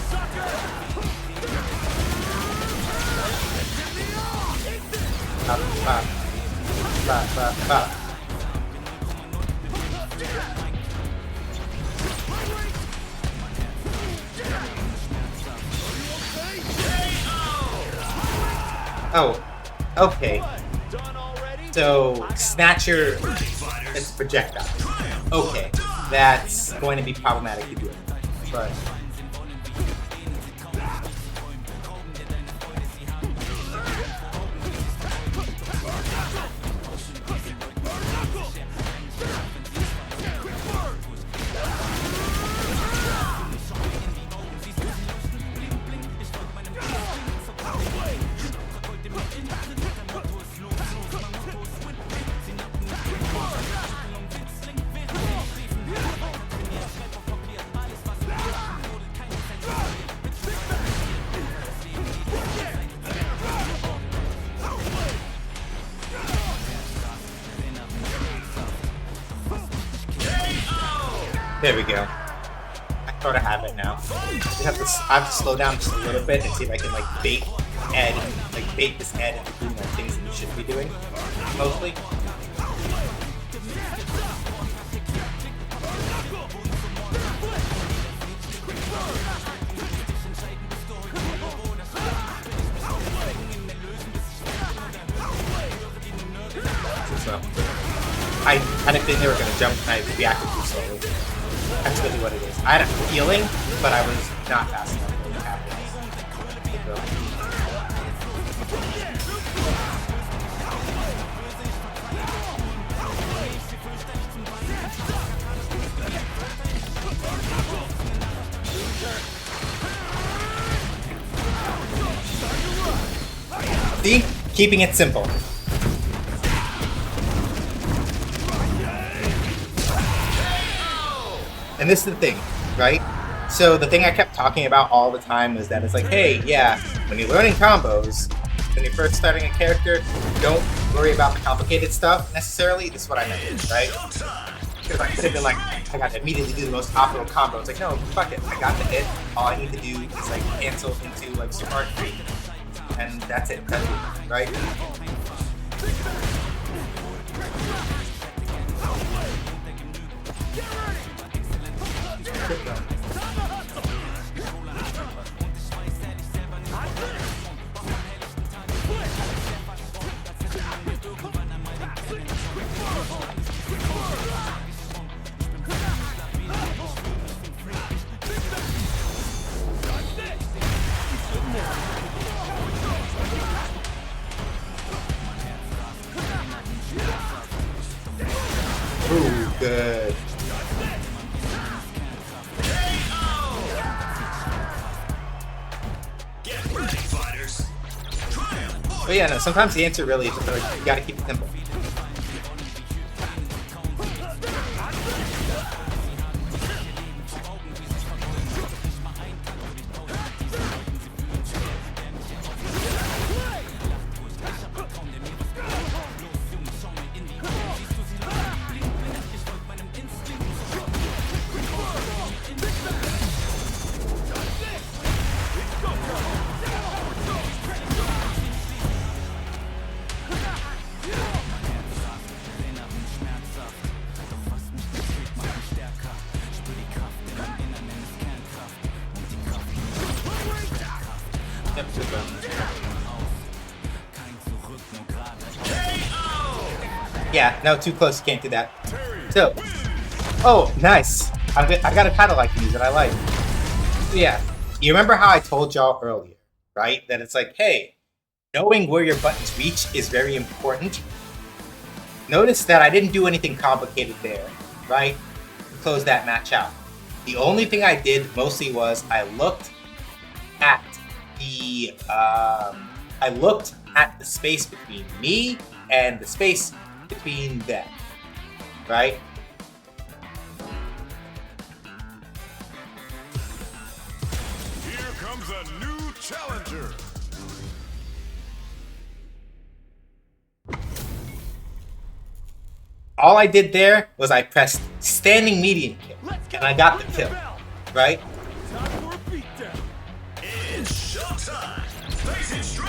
Ba. Oh, okay. So, Snatcher is projectile. Okay, that's going to be problematic to do it. But there we go. I sort of have it now. I have to slow down just a little bit and see if I can like bait this Ed into doing like things that you shouldn't be doing. Mostly. So. I didn't think they were gonna jump and I reacted too slowly. That's really what it is. I had a feeling, but I was not fast enough to capitalize. See? Keeping it simple. And this is the thing, right? So the thing I kept talking about all the time was that it's like, hey, yeah, when you're learning combos, when you're first starting a character, don't worry about the complicated stuff necessarily. This is what I meant, right? Because I could have been like, I got to immediately do the most optimal combo. It's like, no, fuck it. I got the hit. All I need to do is like cancel into like super hard 3. And that's it, right? Ooh, good. Get ready, fighters. But yeah, no, sometimes the answer really is just like, you gotta keep it simple. Yeah, no, too close, you can't do that. So, oh, nice. I got a title I can use that I like. So yeah, you remember how I told y'all earlier, right? That it's like, hey, knowing where your buttons reach is very important. Notice that I didn't do anything complicated there, right? To close that match out. The only thing I did mostly was I looked at the space between me and the space between them, right? Here comes a new challenger. All I did there was I pressed standing median kill, and I got the kill, right? Time for a beatdown. It's showtime. Face it straight.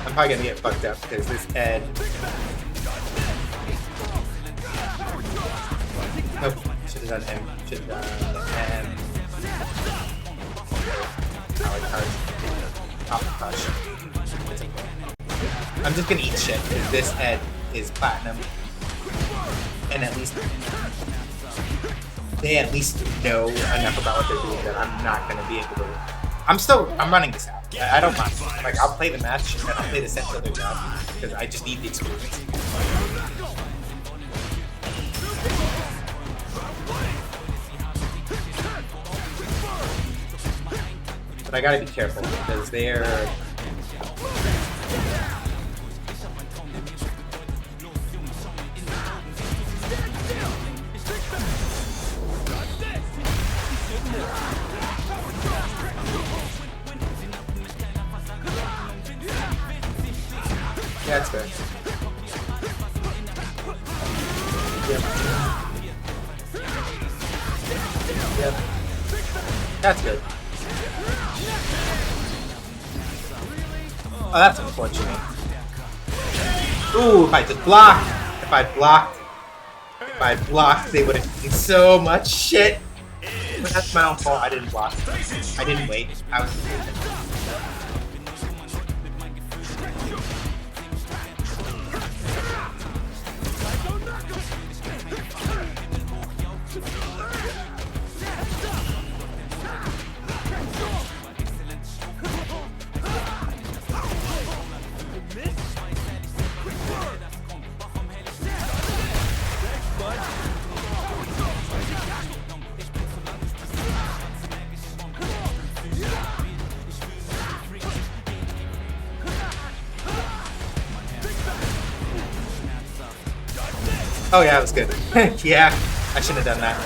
I'm probably gonna get fucked up because this head. Nope, should have done M. Should have done M. I'm just gonna eat shit because this head is platinum, and at least they know enough about what they're doing that I'm not gonna be able to. I'm running this out. I don't mind. Like, I'll play the match and I'll play the set till they're done because I just need the experience. But I gotta be careful because they're. Yeah, that's fair. Yep. Yep. That's good. Oh, that's unfortunate. Ooh, if I just blocked. If I blocked, they would have seen so much shit. but that's my own fault. I didn't block. I didn't wait. I was. Oh yeah, it was good. Yeah, I shouldn't have done that.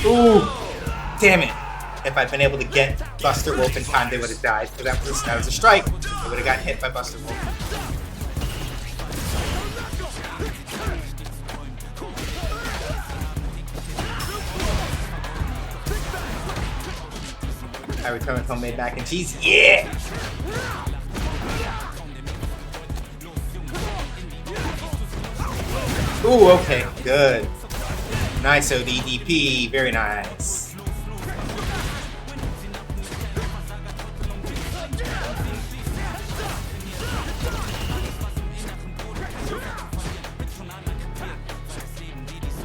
Ooh, damn it! If I'd been able to get Buster Wolf in time, they would have died. Because that was a strike. They would have gotten hit by Buster Wolf. I return with homemade mac and cheese. Yeah! Ooh, okay, good. Nice ODDP, very nice.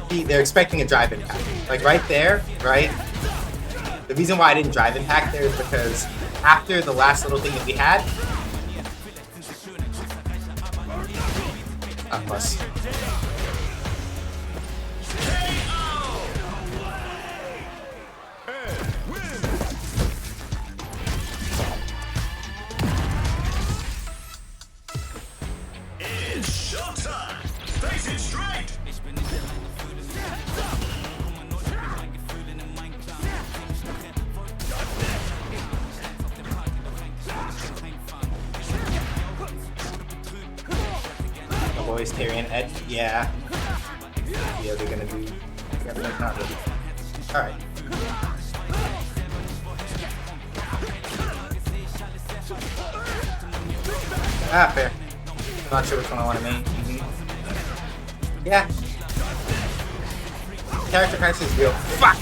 See, they're expecting a drive impact. Like right there, right? The reason why I didn't drive impact there is because after the last little thing that we had, plus. It's showtime. Face it straight. Boys, Terry and Ed. Yeah. Yeah, they're gonna do. Yeah, but not really. Alright. Ah, fair. I'm not sure which one I want to main. Yeah. Character price is real. Fuck!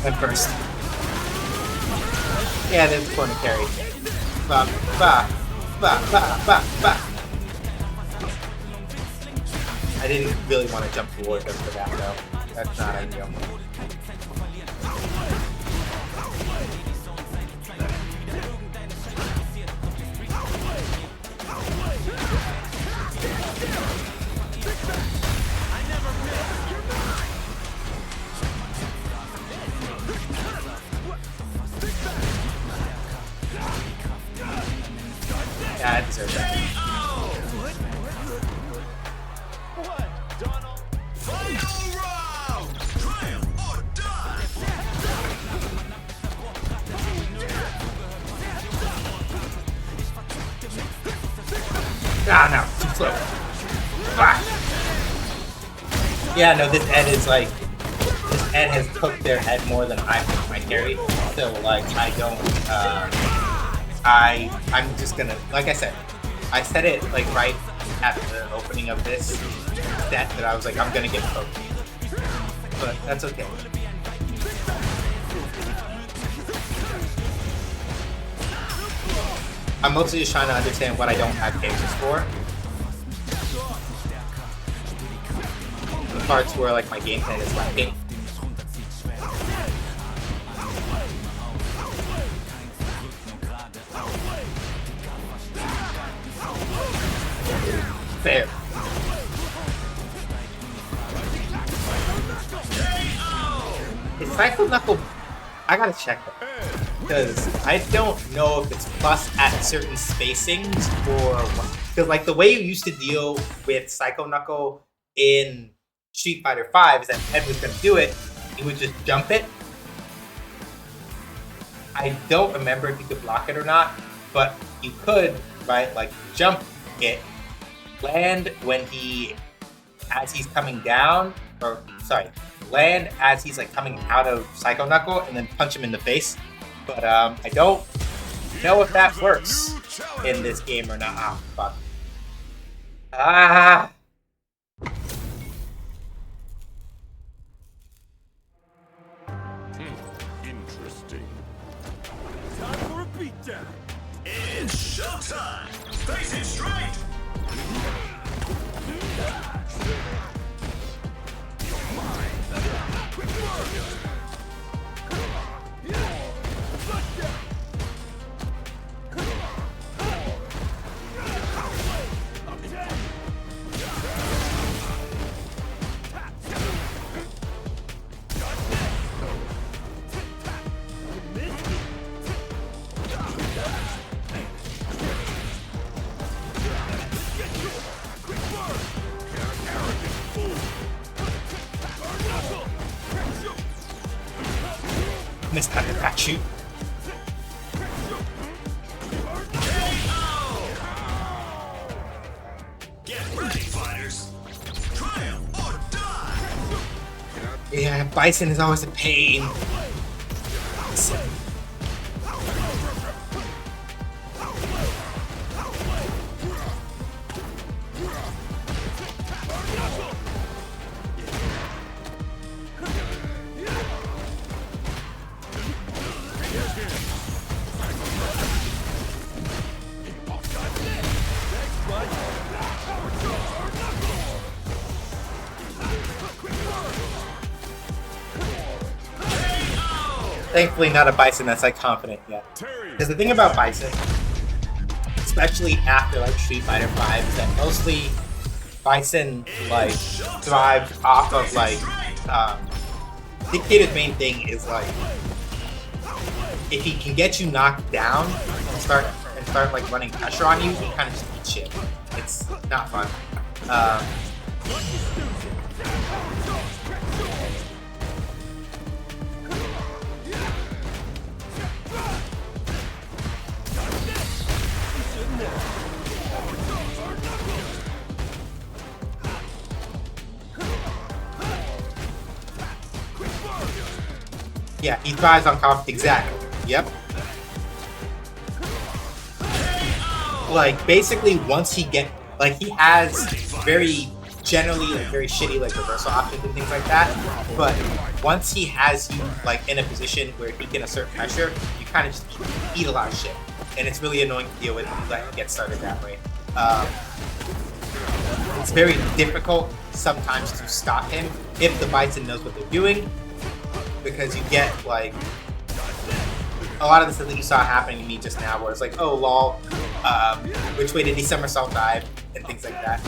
Went first. Yeah, there's the corner carry. Ba ba ba ba ba ba. I didn't really want to jump forward just for that though. That's not ideal. Yeah, I deserve that. Ah, no, too slow. Ah. Yeah, no, this Ed is like, this Ed has cooked their head more than I cooked my carry. So, like, I don't, I'm just gonna, like I said it like right at the opening of this set that I was like, I'm gonna get cooked. But that's okay. I'm mostly just trying to understand what I don't have cases for. The parts where like my game plan is lacking. Fair. Psycho Knuckle, I gotta check that. Because I don't know if it's plus at certain spacings or what. Because like the way you used to deal with Psycho Knuckle in Street Fighter V is that Ed was gonna do it, he would just jump it. I don't remember if you could block it or not, but you could, right, like jump it, land when as he's coming down, or sorry, land as he's like coming out of Psycho Knuckle and then punch him in the face. But I don't know if that works in this game or not. Oh, fuck. Ah! Interesting. Time for a beatdown. It's showtime. Face it straight. Quick work. Missed that attack shoot. Get ready, fighters. Triumph or die. Yeah, Bison is always a pain. Thankfully, not a Bison that's like confident yet. Because the thing about Bison, especially after like Street Fighter V, is that mostly Bison like thrives off of like Dictator's main thing is like if he can get you knocked down and start like running pressure on you, he kind of just eat shit. It's not fun. Yeah, he thrives on conflict. Exactly. Yep. Like basically, once he has very generally like very shitty like reversal options and things like that. But once he has you like in a position where he can assert pressure, you kind of just eat a lot of shit, and it's really annoying to deal with if you like get started that way. It's very difficult sometimes to stop him if the Bison knows what they're doing. Because you get like a lot of the stuff that you saw happening to me just now, where it's like, oh lol, which way did he somersault dive and things like that.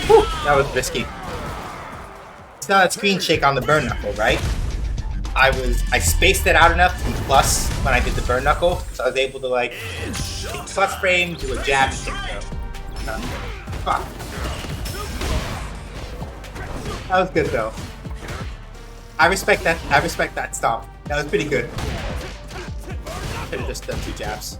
Whew, that was risky. It's not a screen shake on the burn knuckle, right? I spaced it out enough to be plus when I did the burn knuckle, so I was able to like take plus frame, do a jab, and kick throw. Fuck. That was good though. I respect that. I respect that stomp. That was pretty good. Could have just done 2 jabs.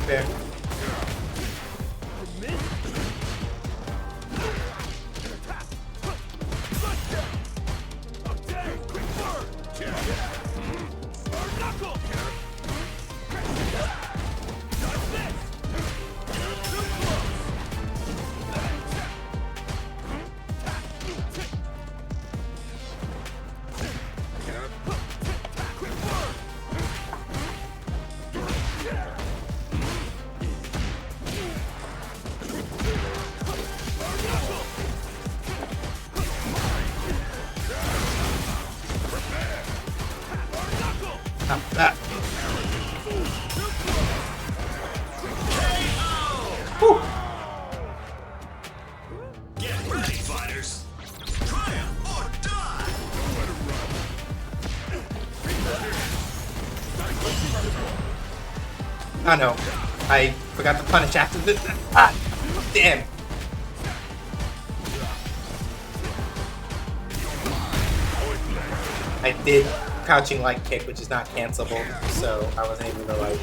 Fair. Oh no, I forgot to punish after this. Ah, damn. I did crouching light kick, which is not cancelable, so I wasn't able to like.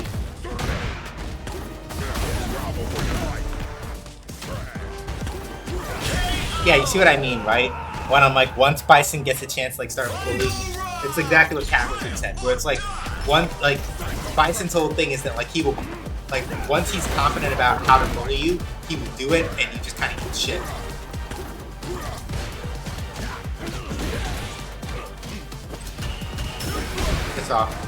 Yeah, you see what I mean, right? When I'm like, once Bison gets a chance to like start bullying, it's exactly what Cat was said, where it's like, Bison's whole thing is that like he will, like once he's confident about how to bully you, he will do it, and you just kind of get shit. Piss off.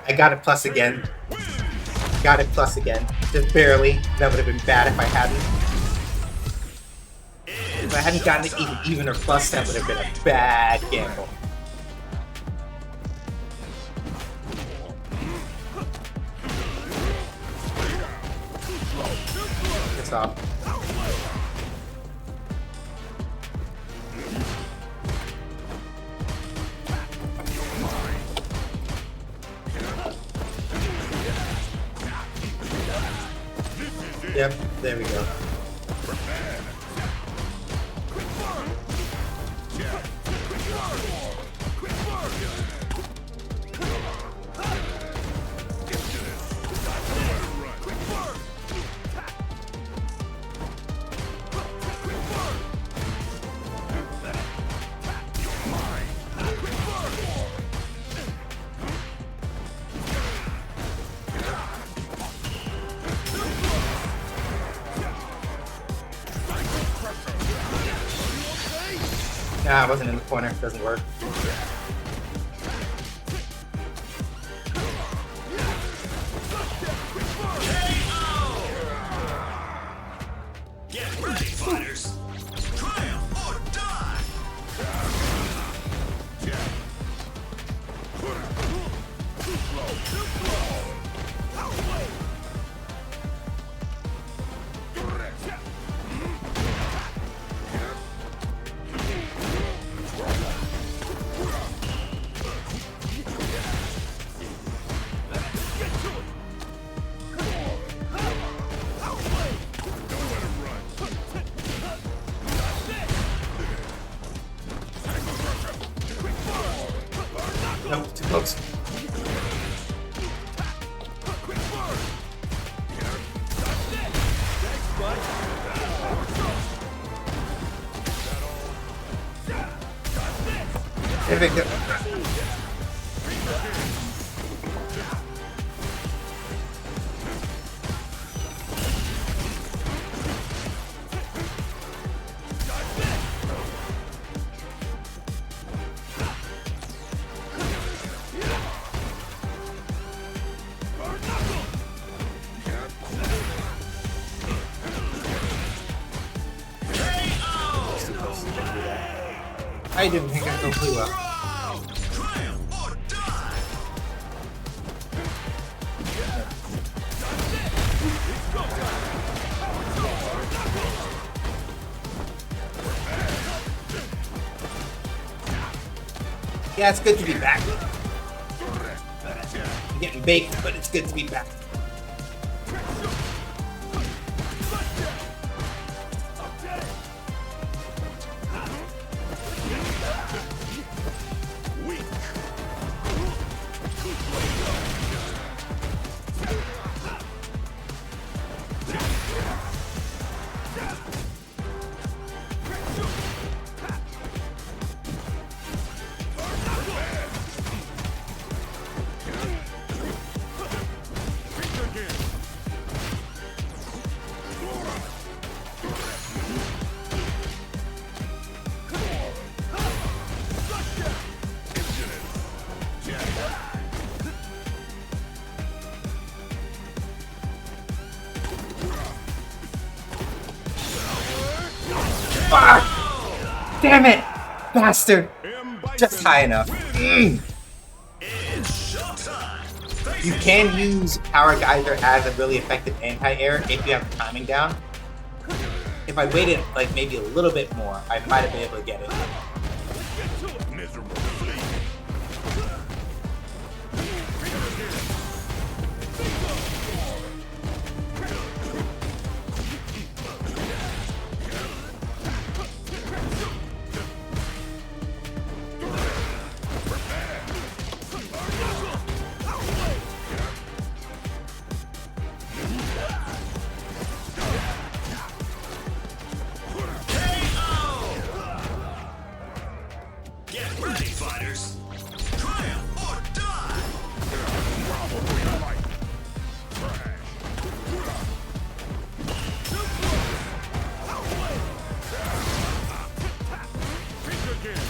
I got it plus again. Got it plus again. Just barely. That would have been bad if I hadn't. If I hadn't gotten it even or plus, that would have been a bad gamble. Piss off. Yep, there we go. Nah, I wasn't in the corner. It doesn't work. Get ready, fighters. Triumph or die. Nope, too close. There we go. I didn't think I'd go pretty well. Triumph or die. Yeah, it's good to be back. I'm getting baked, but it's good to be back. Weak. Fuck! Damn it! Bastard! M. Bison Just high enough. wins. It's showtime. You can use Power Geyser as a really effective anti-air if you have the timing down. If I waited like maybe a little bit more, I might have been able to get it. Miserable flea. Get ready, fighters. Triumph or die. Probably like trash. Think again.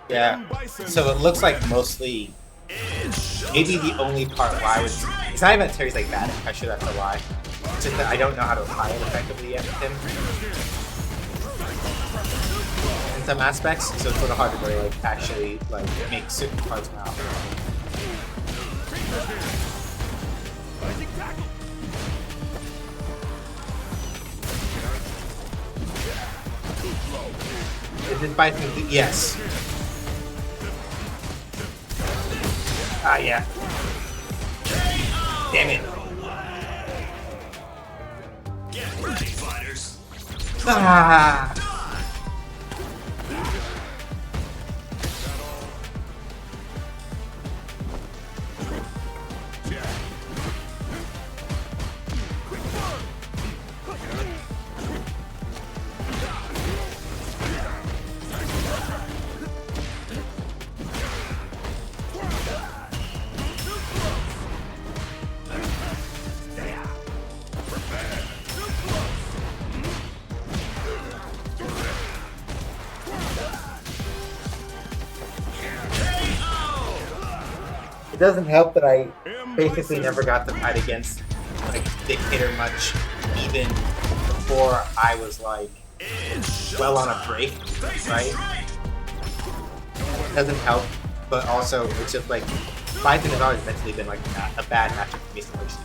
Yeah. So it looks like mostly, maybe the only part where I was, it's not even that Terry's like bad at pressure, that's a lie. It's just that I don't know how to apply it effectively yet with him. In some aspects, so it's a little hard to really like actually like make certain parts out. Is it Bison? Yes. Ah, yeah. Damn it. Get ready, fighters. Ah. It doesn't help that I basically never got to fight against like Dictator much, even before I was like well on a break, right? It doesn't help, but also it's just like Bison has always mentally been like a bad matchup for me, so it's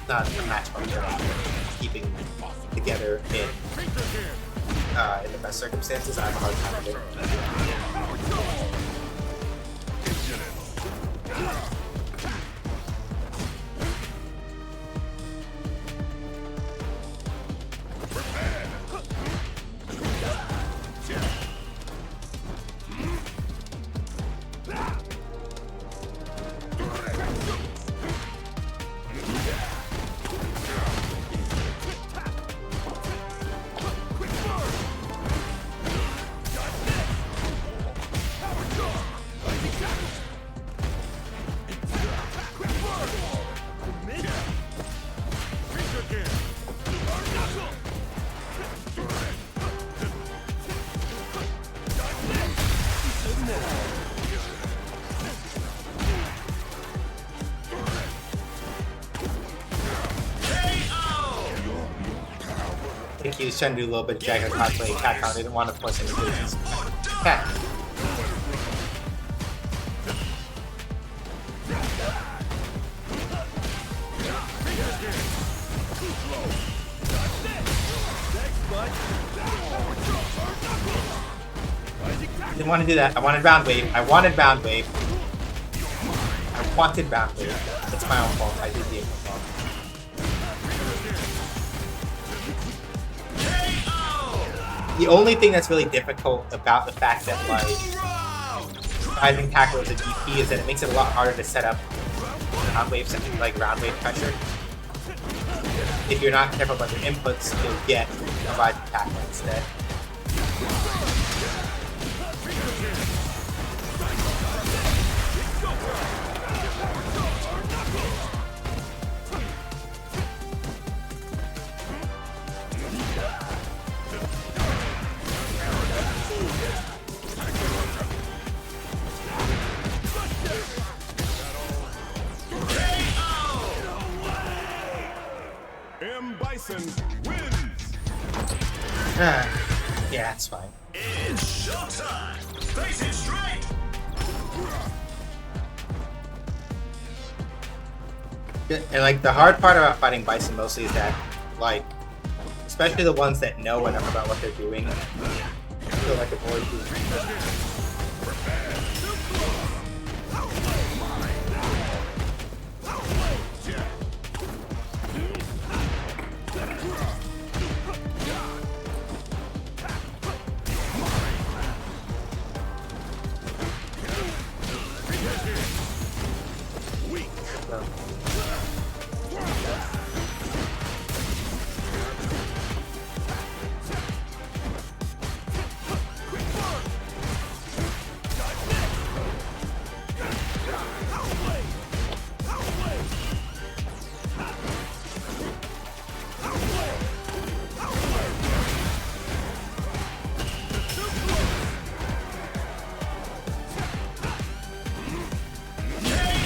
not a matchup that I'm keeping together in the best circumstances. I have a hard time with it. I think he was trying to do a little bit of Jagger cosplay cat count. They didn't want to force any illusions. Cat. Didn't want to do that. I wanted round wave. I wanted round wave. I wanted round wave. It's my own fault. I did the input wrong. The only thing that's really difficult about the fact that like rising tackle is a DP is that it makes it a lot harder to set up round wave, like round wave pressure. If you're not careful about your inputs, you'll get a rising tackle instead. Bison wins. Yeah, that's fine. It's showtime. Face it straight. And like the hard part about fighting Bison mostly is that, like, especially the ones that know enough about what they're doing, feel like avoid the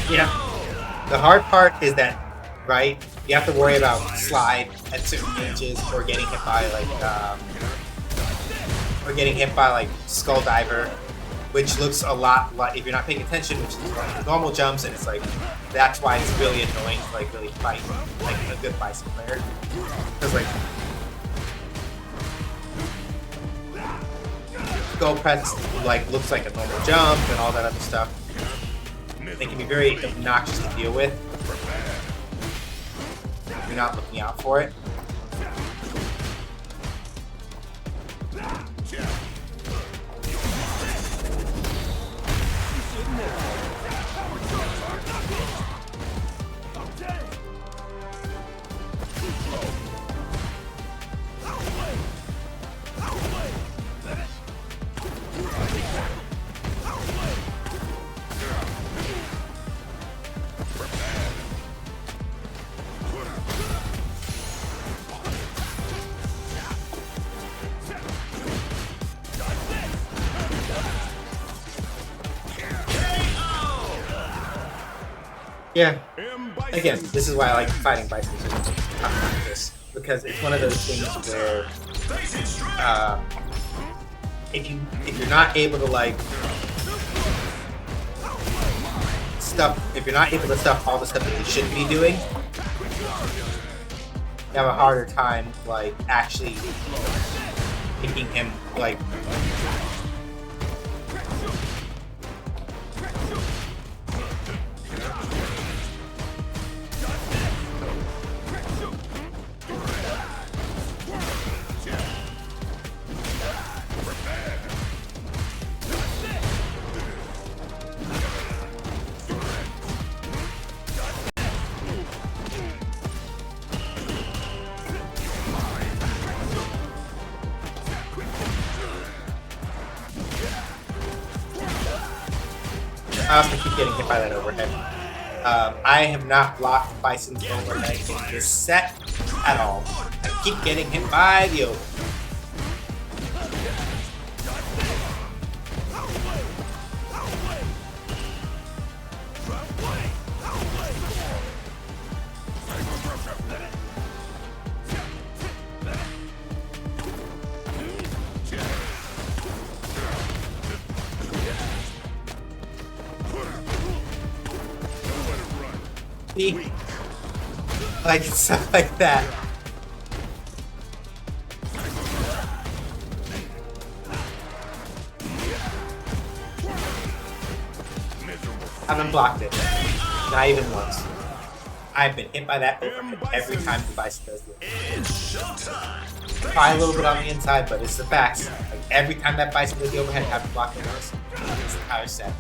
Yeah. The hard part is that, right, you have to worry about slide at certain ranges or getting hit by like Skull Diver, which looks a lot like, if you're not paying attention, which is like normal jumps, and it's like, that's why it's really annoying to like really fight like a good Bison player. Because like Skull Press like looks like a normal jump and all that other stuff. They can be very obnoxious to deal with if you're not looking out for it. Yeah. Again, this is why I like fighting Bison like this, because it's one of those things where if you're not able to like if you're not able to stuff all the stuff that you should be doing, you have a harder time like actually making him like. I also keep getting hit by that overhead. I have not blocked Bison's overhead in this set at all. I keep getting hit by the overhead. Like stuff like that. I haven't blocked it. Not even once. I've been hit by that overhead every time the bison does it. It's showtime. Try a little bit on the inside, but it's the facts. Like every time that bison does the overhead, have to block the nose. It's the entire set.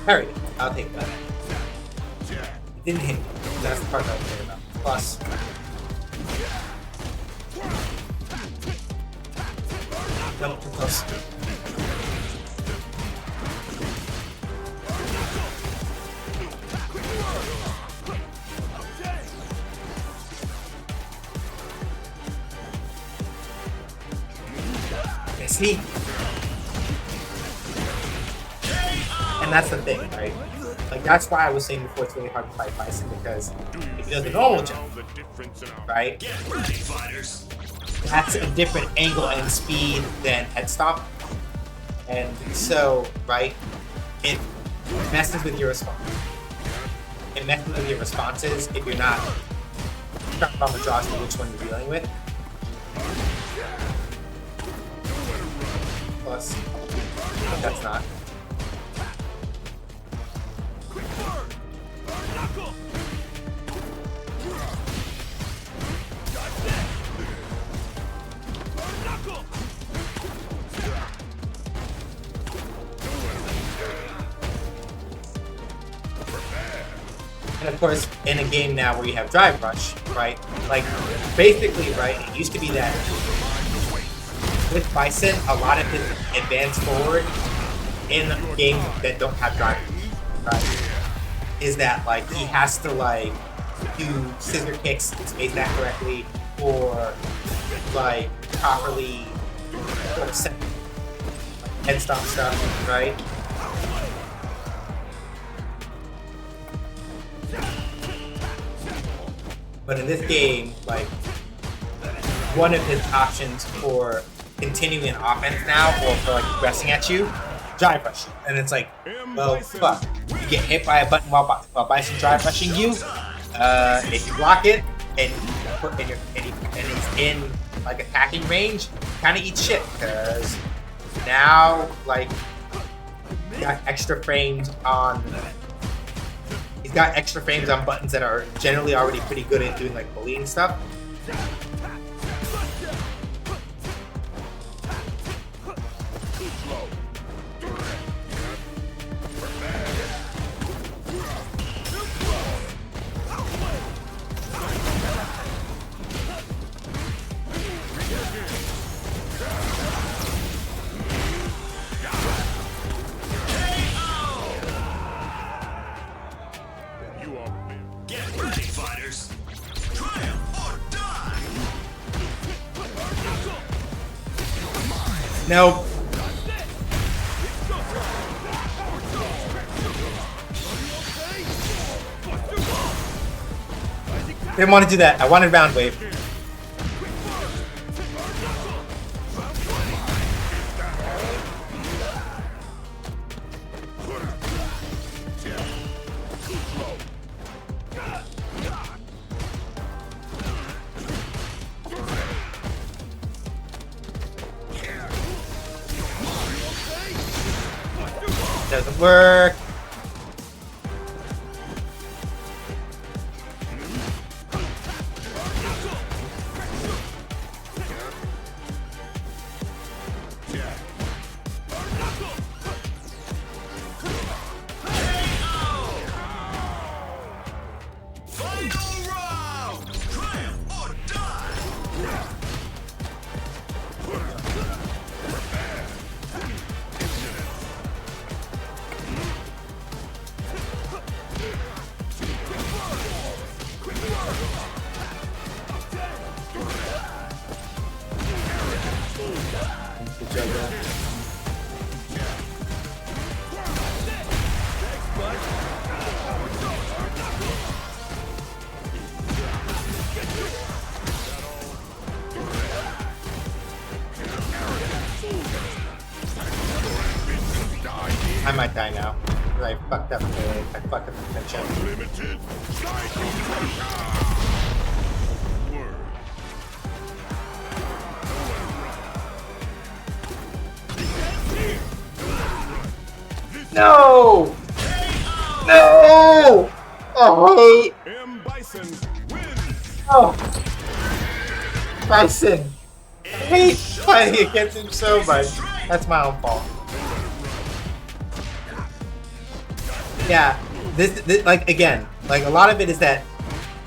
Parry. I'll take that. It didn't hit. That's the part that I care about. Plus. Nope, too close. Yeah, see? And that's the thing, right? Like, that's why I was saying before it's really hard to fight Bison, because if he does a normal jump, right? Get ready, fighters. That's a different angle and speed than head stomp. And so, right, it messes with your response. It messes with your responses if you're not sharp on the jaws to which one you're dealing with. Plus, that's not. And of course, in a game now where you have Drive Rush, right? Like, basically, right, it used to be that with Bison, a lot of his advance forward in games that don't have Drive Rush, right, is that, like, he has to, like, do scissor kicks and space that correctly, or, like, properly sort of set head stomp stuff, right? But in this game, like, one of his options for continuing an offense now, or for, like, progressing at you, Drive Rush. And it's like, well, fuck. You get hit by a button while Bison Drive Rushing you. If you block it, and he's in, like, attacking range, kind of eats shit. Because now, like, you got extra frames on... He's got extra frames on buttons that are generally already pretty good at doing, like, bullying stuff. Get ready, fighters. Triumph or die. Nope. Didn't want to do that. I wanted round wave. Doesn't work. Final round. Triumph or die. Good job, bro. I'm might die now. I fucked up the convention. Unlimited psycho word. No! No! Oh, M. Bison wins. oh. Bison. I hate fighting against him so much. That's my own fault. Yeah, this like again, like a lot of it is that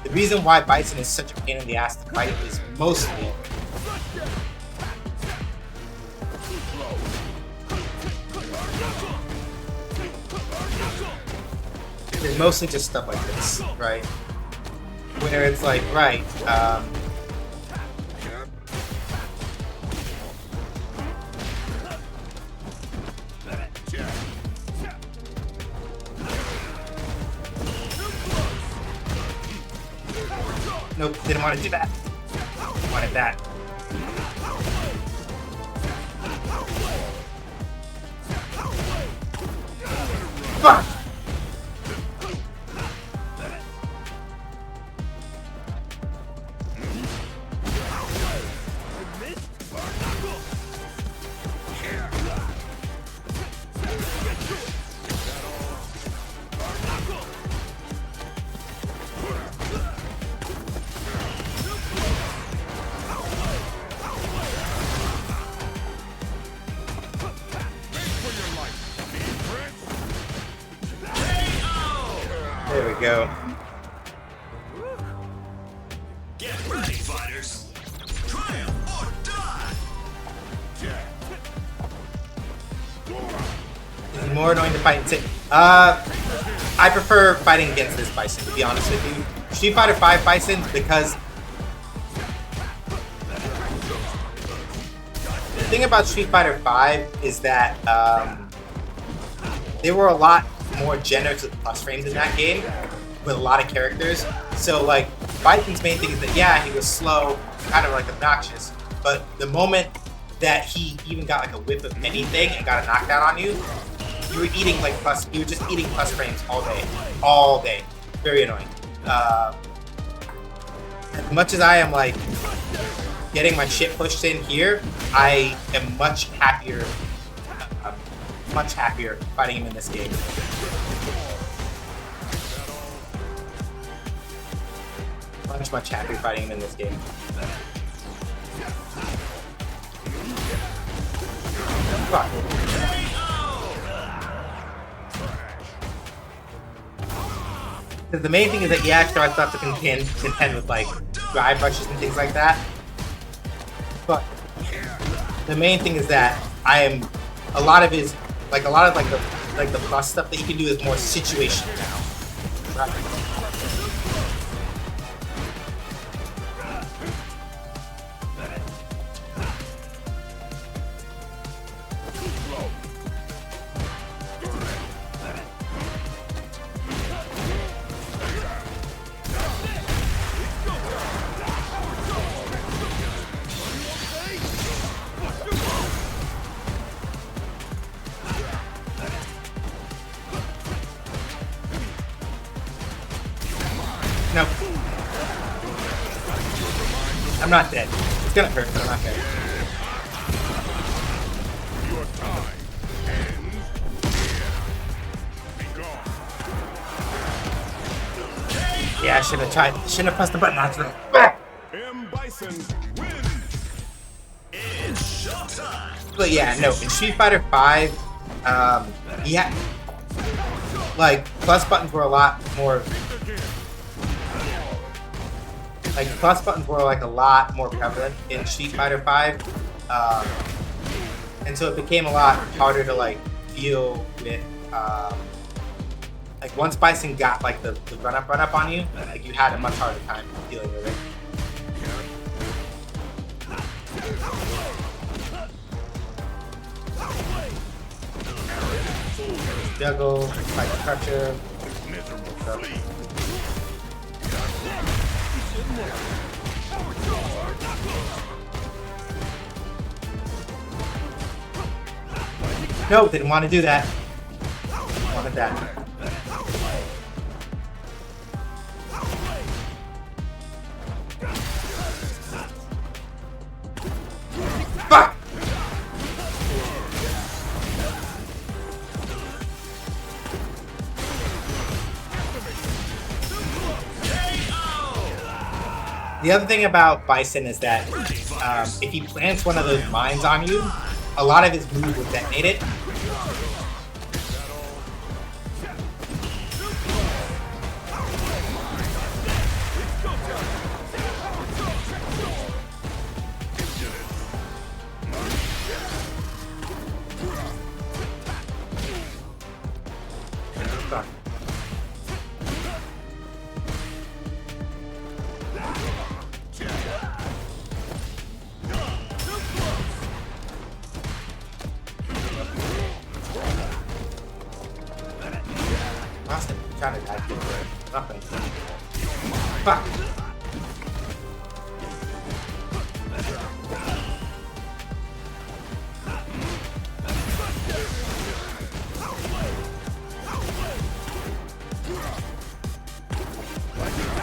the reason why Bison is such a pain in the ass to fight is mostly just stuff like this, right? Where it's like, right, nope, didn't want to do that. Wanted that. Fuck! There we go. Get ready, fighters. Triumph or die. Is he more annoying to fight? I prefer fighting against this Bison, to be honest with you. Street Fighter V Bison, because the thing about Street Fighter V is that there were a lot more generous with plus frames in that game with a lot of characters. So like Bison's main thing is that yeah, he was slow, kind of like obnoxious, but the moment that he even got like a whiff of anything and got a knockdown on you, you were eating like you were just eating plus frames all day. Very annoying. As much as I am like getting my shit pushed in here, I am much happier fighting him in this game. Much happier fighting him in this game. Fuck. Because the main thing is that yeah, sure, I still have to contend with like drive rushes and things like that. But the main thing is that a lot of the plus stuff that you can do is more situational now. Right? Nope. I'm not dead. It's gonna hurt, but I'm not dead. Your time ends here. Be gone. Yeah, I should have tried. Shouldn't have pressed the button. M. Bison wins. It's showtime. But yeah, no. In Street Fighter V, yeah, like plus buttons were a lot more. Like plus buttons were like a lot more prevalent in Street Fighter V, and so it became a lot harder to like deal with. Like once Bison got like the run up on you, like you had a much harder time dealing with it. Juggle, fight the pressure. No, didn't want to do that. Wanted that. Fuck! The other thing about Bison is that if he plants one of those mines on you, a lot of his moves will detonate it. Fuck. Austin, I'm trying to die for it. Nothing. Fuck.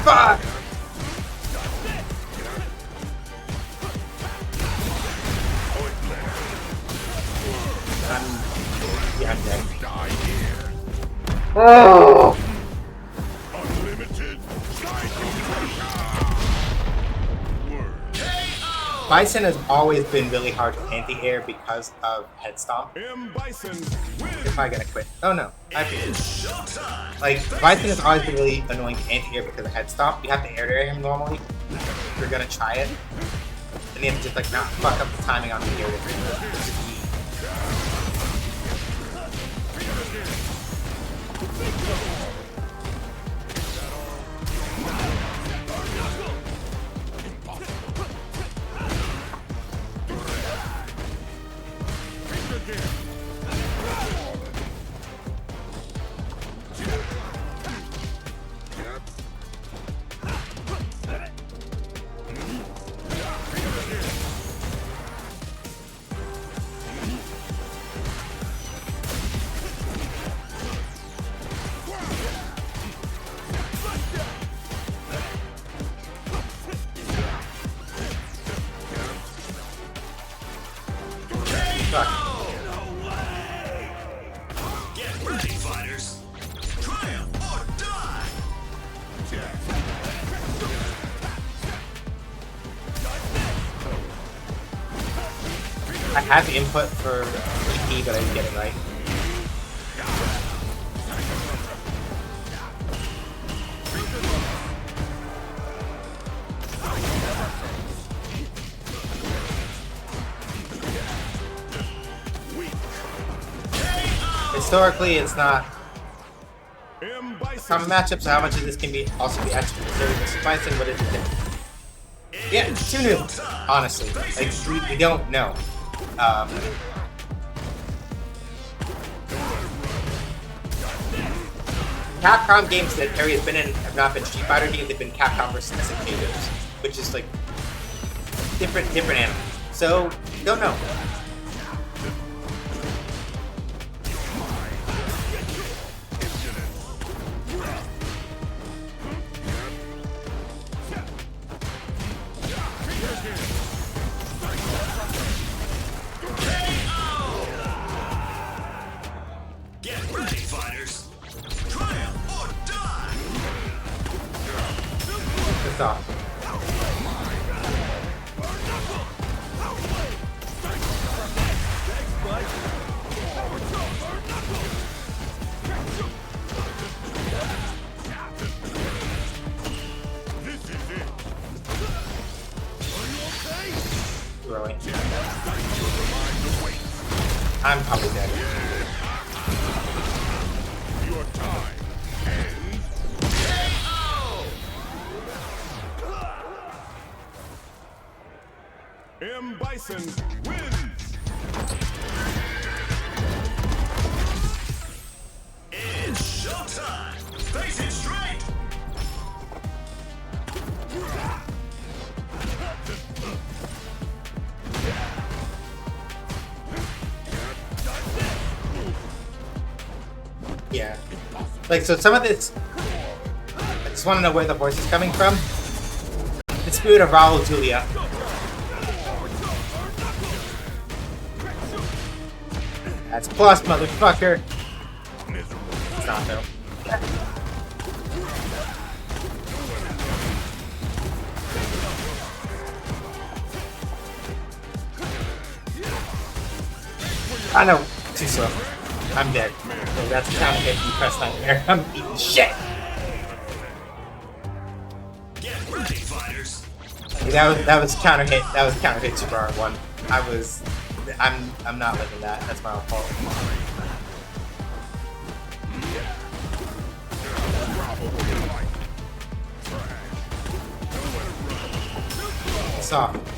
Fuck! Yeah, I'm dead. Oh! Unlimited. Bison has always been really hard to anti-air because of head stomp. M. Bison wins. If I gonna quit. Oh no, I figured. Showtime. Like, Bison has always been really annoying to anti-air because of head stomp. You have to air to air him normally if you're gonna try it. And you have to just like not fuck up the timing on the air to air. Fuck. Get ready, fighters. Triumph or die. I have input for EP, but I didn't get it right. Historically, it's not M. Bison. common matchups, so how much of this can be also be actually considered as Bison, but it's yeah, it's too new, honestly. Like, we don't know. Capcom games that Harry has been in have not been Street Fighter games, they've been Capcom versus SNK games, which is like different animals. So, don't know. Get ready, fighters. Triumph or die. It's off. Throwing. I'm probably dead. Your time ends. M. Bison wins. It's showtime. Face it straight. Yeah. Like, so some of this, I just want to know where the voice is coming from. The spirit of Raul Julia. That's plus, motherfucker. It's not though. I know. Too slow. I'm dead. So that's the counter hit you press nightmare. I'm eating shit. Get ready, fighters. That was counter hit. That was counter hit Super R1. I'm not living that. That's my own fault. Soft.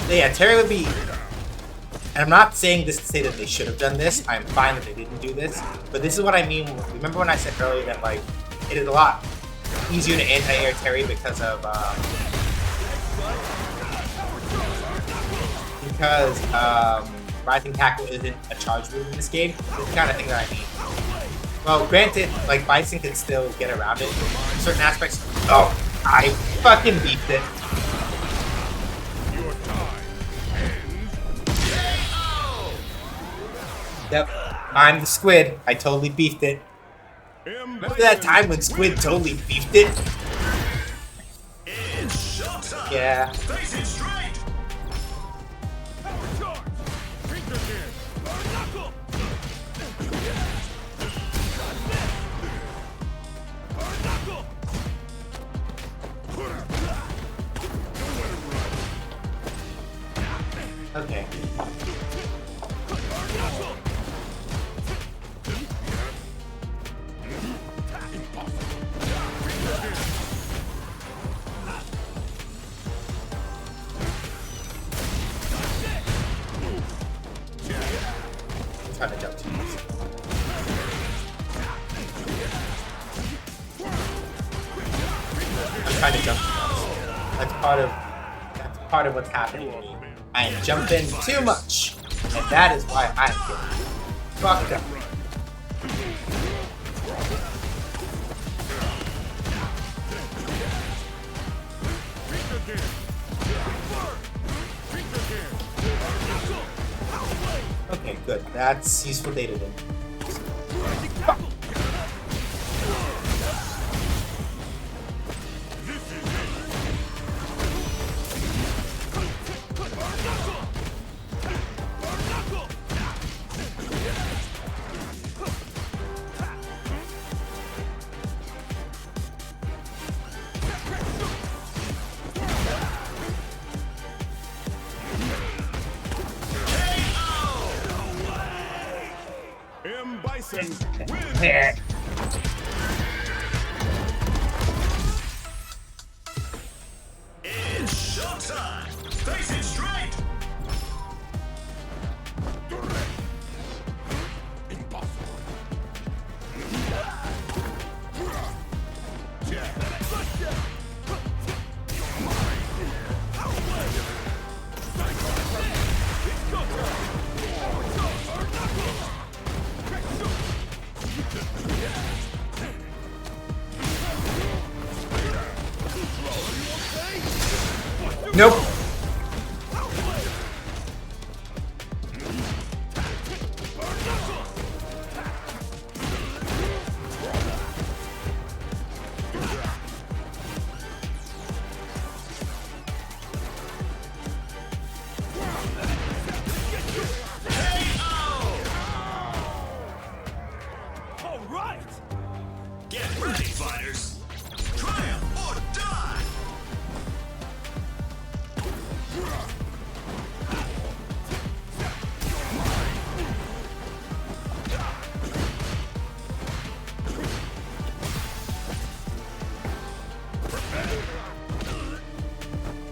Yeah, Terry would be, and I'm not saying this to say that they should have done this. I'm fine that they didn't do this, but this is what I mean. Remember when I said earlier that like it is a lot easier to anti-air Terry because Rising Tackle isn't a charge move in this game. It's the kind of thing that I mean. Well, granted, like Bison can still get around it in certain aspects. Oh, I fucking beefed it. Yep, I'm the squid. I totally beefed it. Remember that time when Squid totally beefed it? It's showtime. Yeah. Face it straight. Okay. I'm trying to jump too much. I'm trying to jump too much. That's part of what's happening to me. I am jumping too much, and that is why I'm getting fucked up. Okay, good. That's useful data then. Bison wins. It's showtime. Face it straight. Nope. All right. Get ready, fighters. Triumph or die.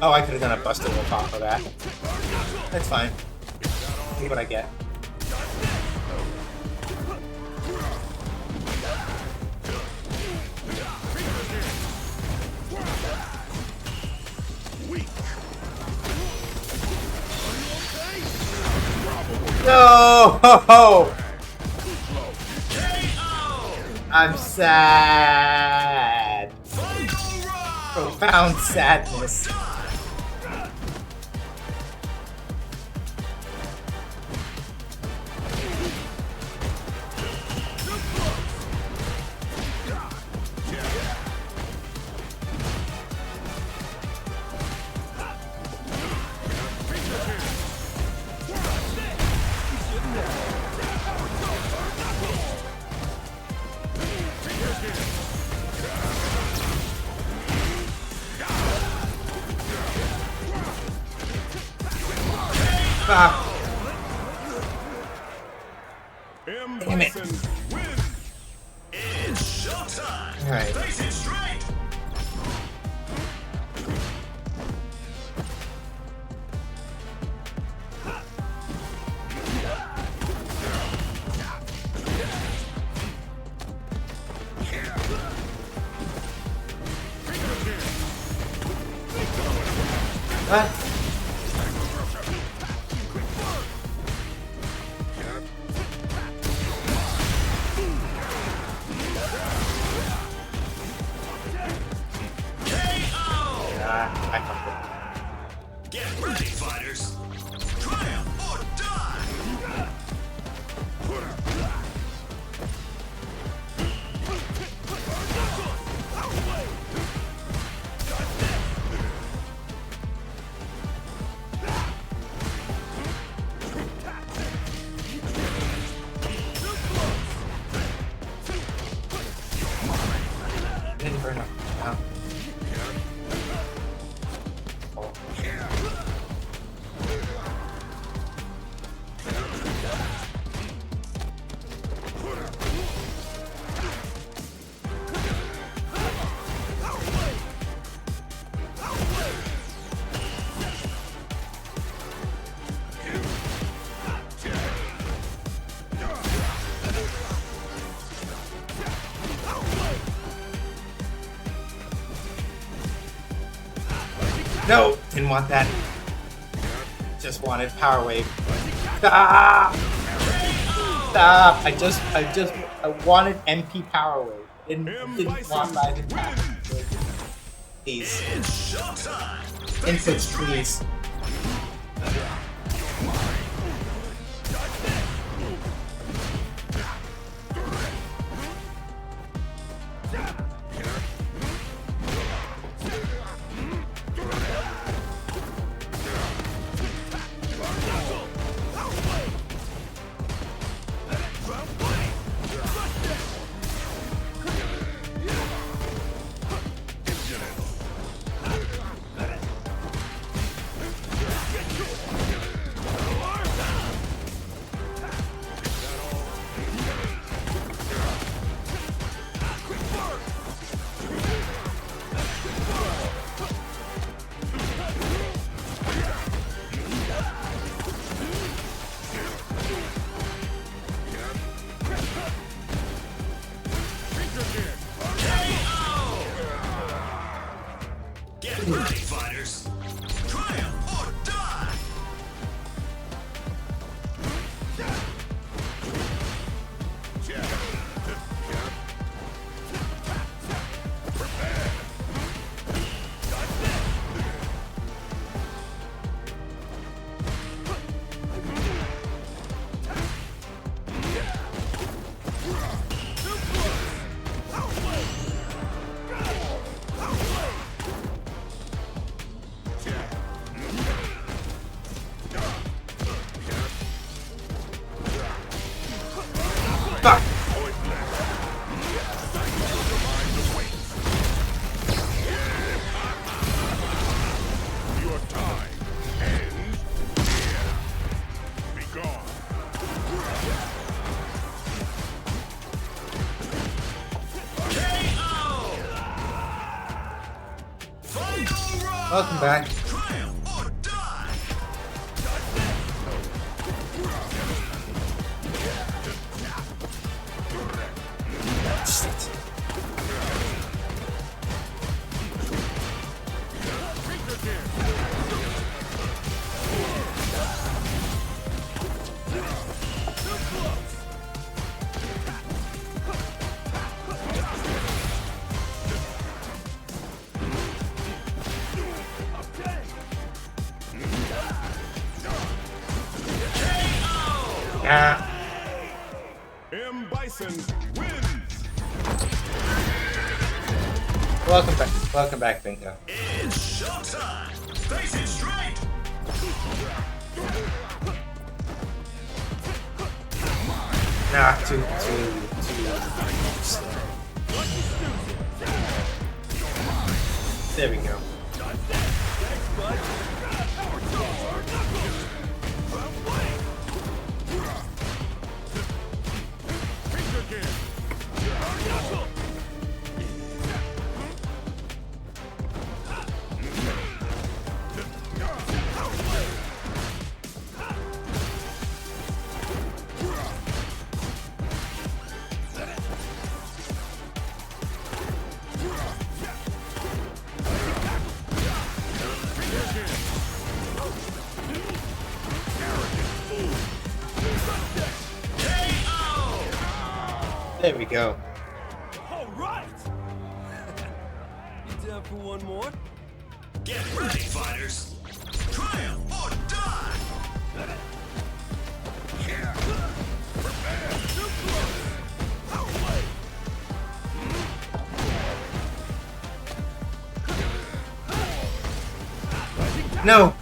Oh, I could have done a Buster Wolf off of that. That's fine. See what I get. Oh, KO. I'm sad. Final round. Profound sadness. Ah, M. Damn it. Bison win. It's showtime. all right. Face it straight. What? I fucked it. Get ready, fighters. Triumph or die. Didn't burn up. No. Oh. No, didn't want that. Just wanted power wave. Stop! Stop! I wanted MP power wave. Didn't want rising power. Please, It's showtime. inputs, please. Get ready, fighters. Triumph or die. Fuck! Your time ends here. Be gone. KO. Final round. Welcome back. Triumph or die. Shit. Bison wins. Welcome back, Bingo. It's showtime. Face it straight. Nah, too. There we go. There we go. All right. You down for one more? Get ready, fighters. Triumph or die. No.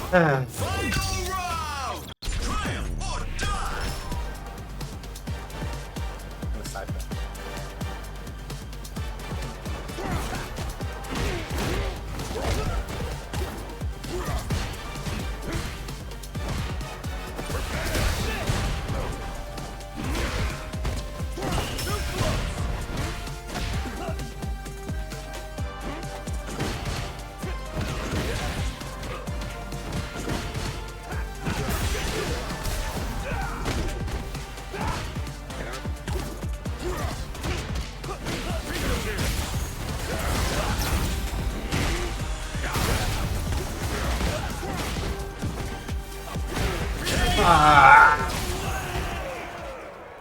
Final round. Triumph or die.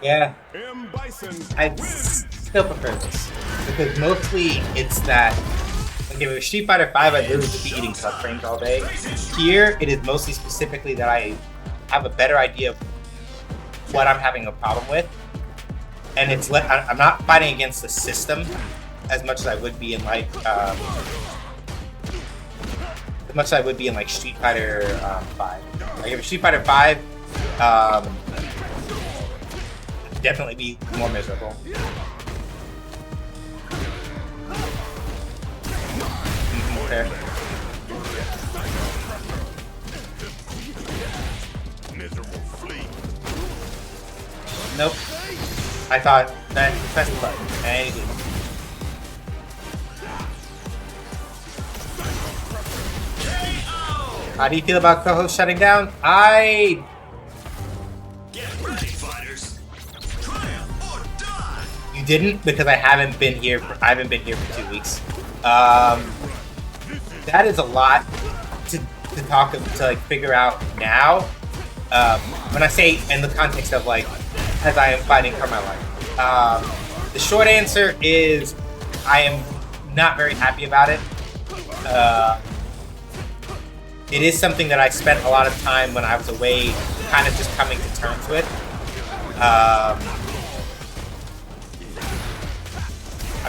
Yeah, M. Bison I still prefer this because mostly it's that. Like if it was Street Fighter 5, I'd literally just be eating subframes all day. Here, it is mostly specifically that I have a better idea of what I'm having a problem with, and it's I'm not fighting against the system as much as I would be in like Street Fighter 5. Like if Street Fighter 5, definitely be more miserable. Fair. Miserable flea. Nope. I thought that press the button. And it didn't. How do you feel about co-host shutting down? Get ready, fighters. Triumph or die. You didn't because I haven't been here for 2 weeks. That is a lot to like figure out now. When I say in the context of like as I am fighting for my life. The short answer is I am not very happy about it. It is something that I spent a lot of time when I was away kind of just coming to terms with. I'm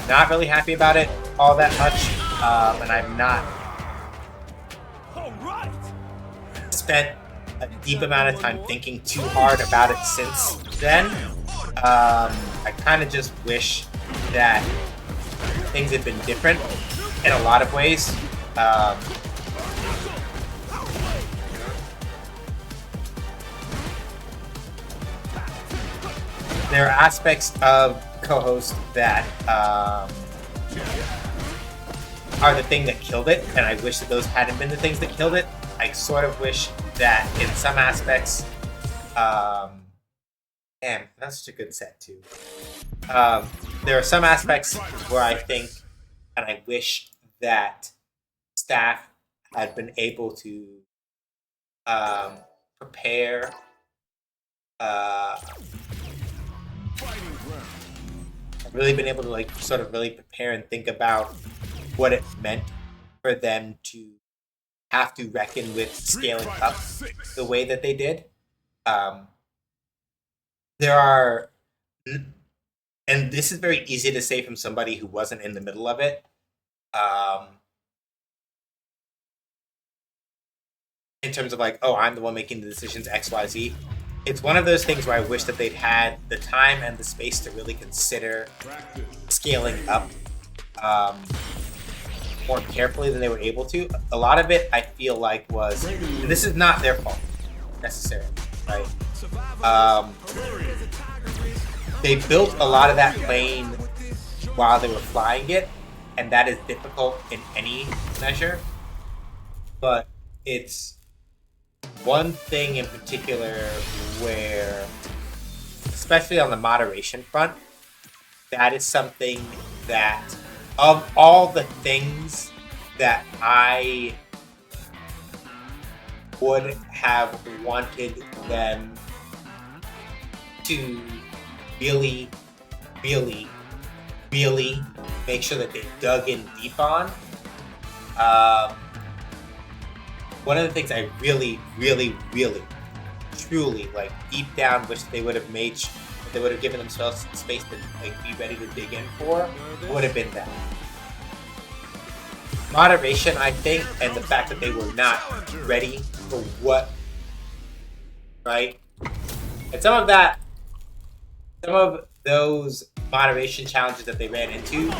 not really happy about it all that much, and I'm not spent a deep amount of time thinking too hard about it since then. I kind of just wish that things had been different in a lot of ways. There are aspects of co-host that are the thing that killed it, and I wish that those hadn't been the things that killed it. I sort of wish that in some aspects, damn, that's such a good set too. There are some aspects where I think, and I wish that staff had been able to prepare really been able to like sort of really prepare and think about what it meant for them to have to reckon with scaling up the way that they did. There are, and this is very easy to say from somebody who wasn't in the middle of it. In terms of like, oh, I'm the one making the decisions, X, Y, Z. It's one of those things where I wish that they'd had the time and the space to really consider scaling up more carefully than they were able to. A lot of it, I feel like, was, and this is not their fault necessarily, right? They built a lot of that plane while they were flying it, and that is difficult in any measure. But it's one thing in particular where, especially on the moderation front, that is something that, of all the things that I would have wanted them to really, really, really make sure that they dug in deep on, one of the things I really, really, really, truly, like, deep down wish they would have made, they would have given themselves space to like be ready to dig in for, would have been that. Moderation, I think, and the fact that they were not ready for what, right? And some of those moderation challenges that they ran into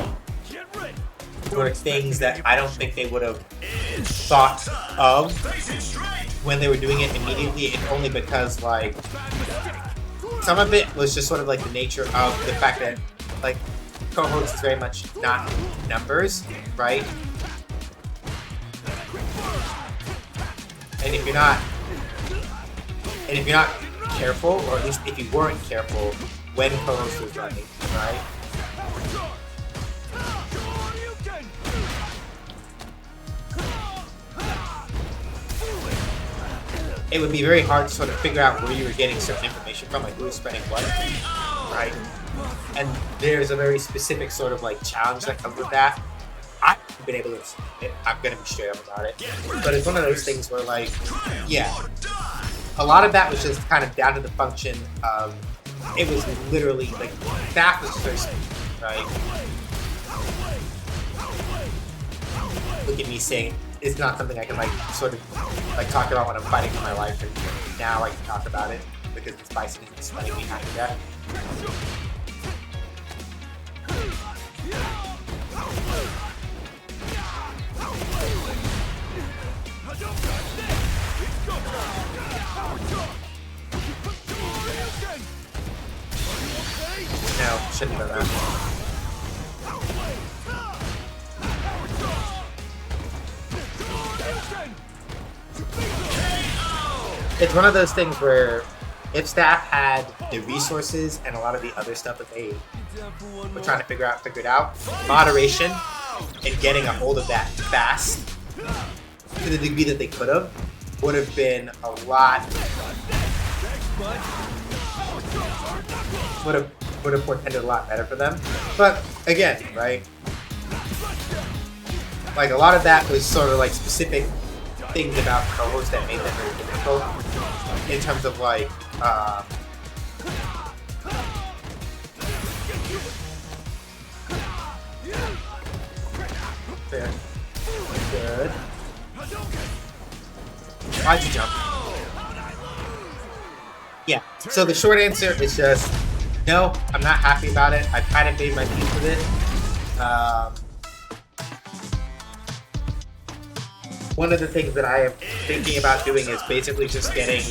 were things that I don't think they would have thought of when they were doing it immediately, and only because, like, some of it was just sort of like the nature of the fact that, like, co-host is very much not numbers, right? And if you're not careful, or at least if you weren't careful when co-host was running, right? It would be very hard to sort of figure out where you were getting certain information from, like who was spreading what, right? And there's a very specific sort of like challenge that comes with that. I've been able to explain it. I'm gonna be straight up about it. But it's one of those things where, like, yeah, a lot of that was just kind of down to the function of, it was literally like staff was very smooth, right? Look at me saying it's not something I can like sort of like talk about when I'm fighting for my life, and now I can talk about it because this bison is stunning me half to death. No, shouldn't have done that. It's one of those things where if staff had the resources and a lot of the other stuff that they were trying to figure it out, moderation and getting a hold of that fast to the degree that they could have would have been a lot, would have portended a lot better for them. But again, right, like a lot of that was sort of like specific things about co-hosts that made them very difficult in terms of like fair. Good. Why'd you jump? Yeah. So the short answer is just no. I'm not happy about it. I've kind of made my peace with it. One of the things that I am thinking about doing is basically just getting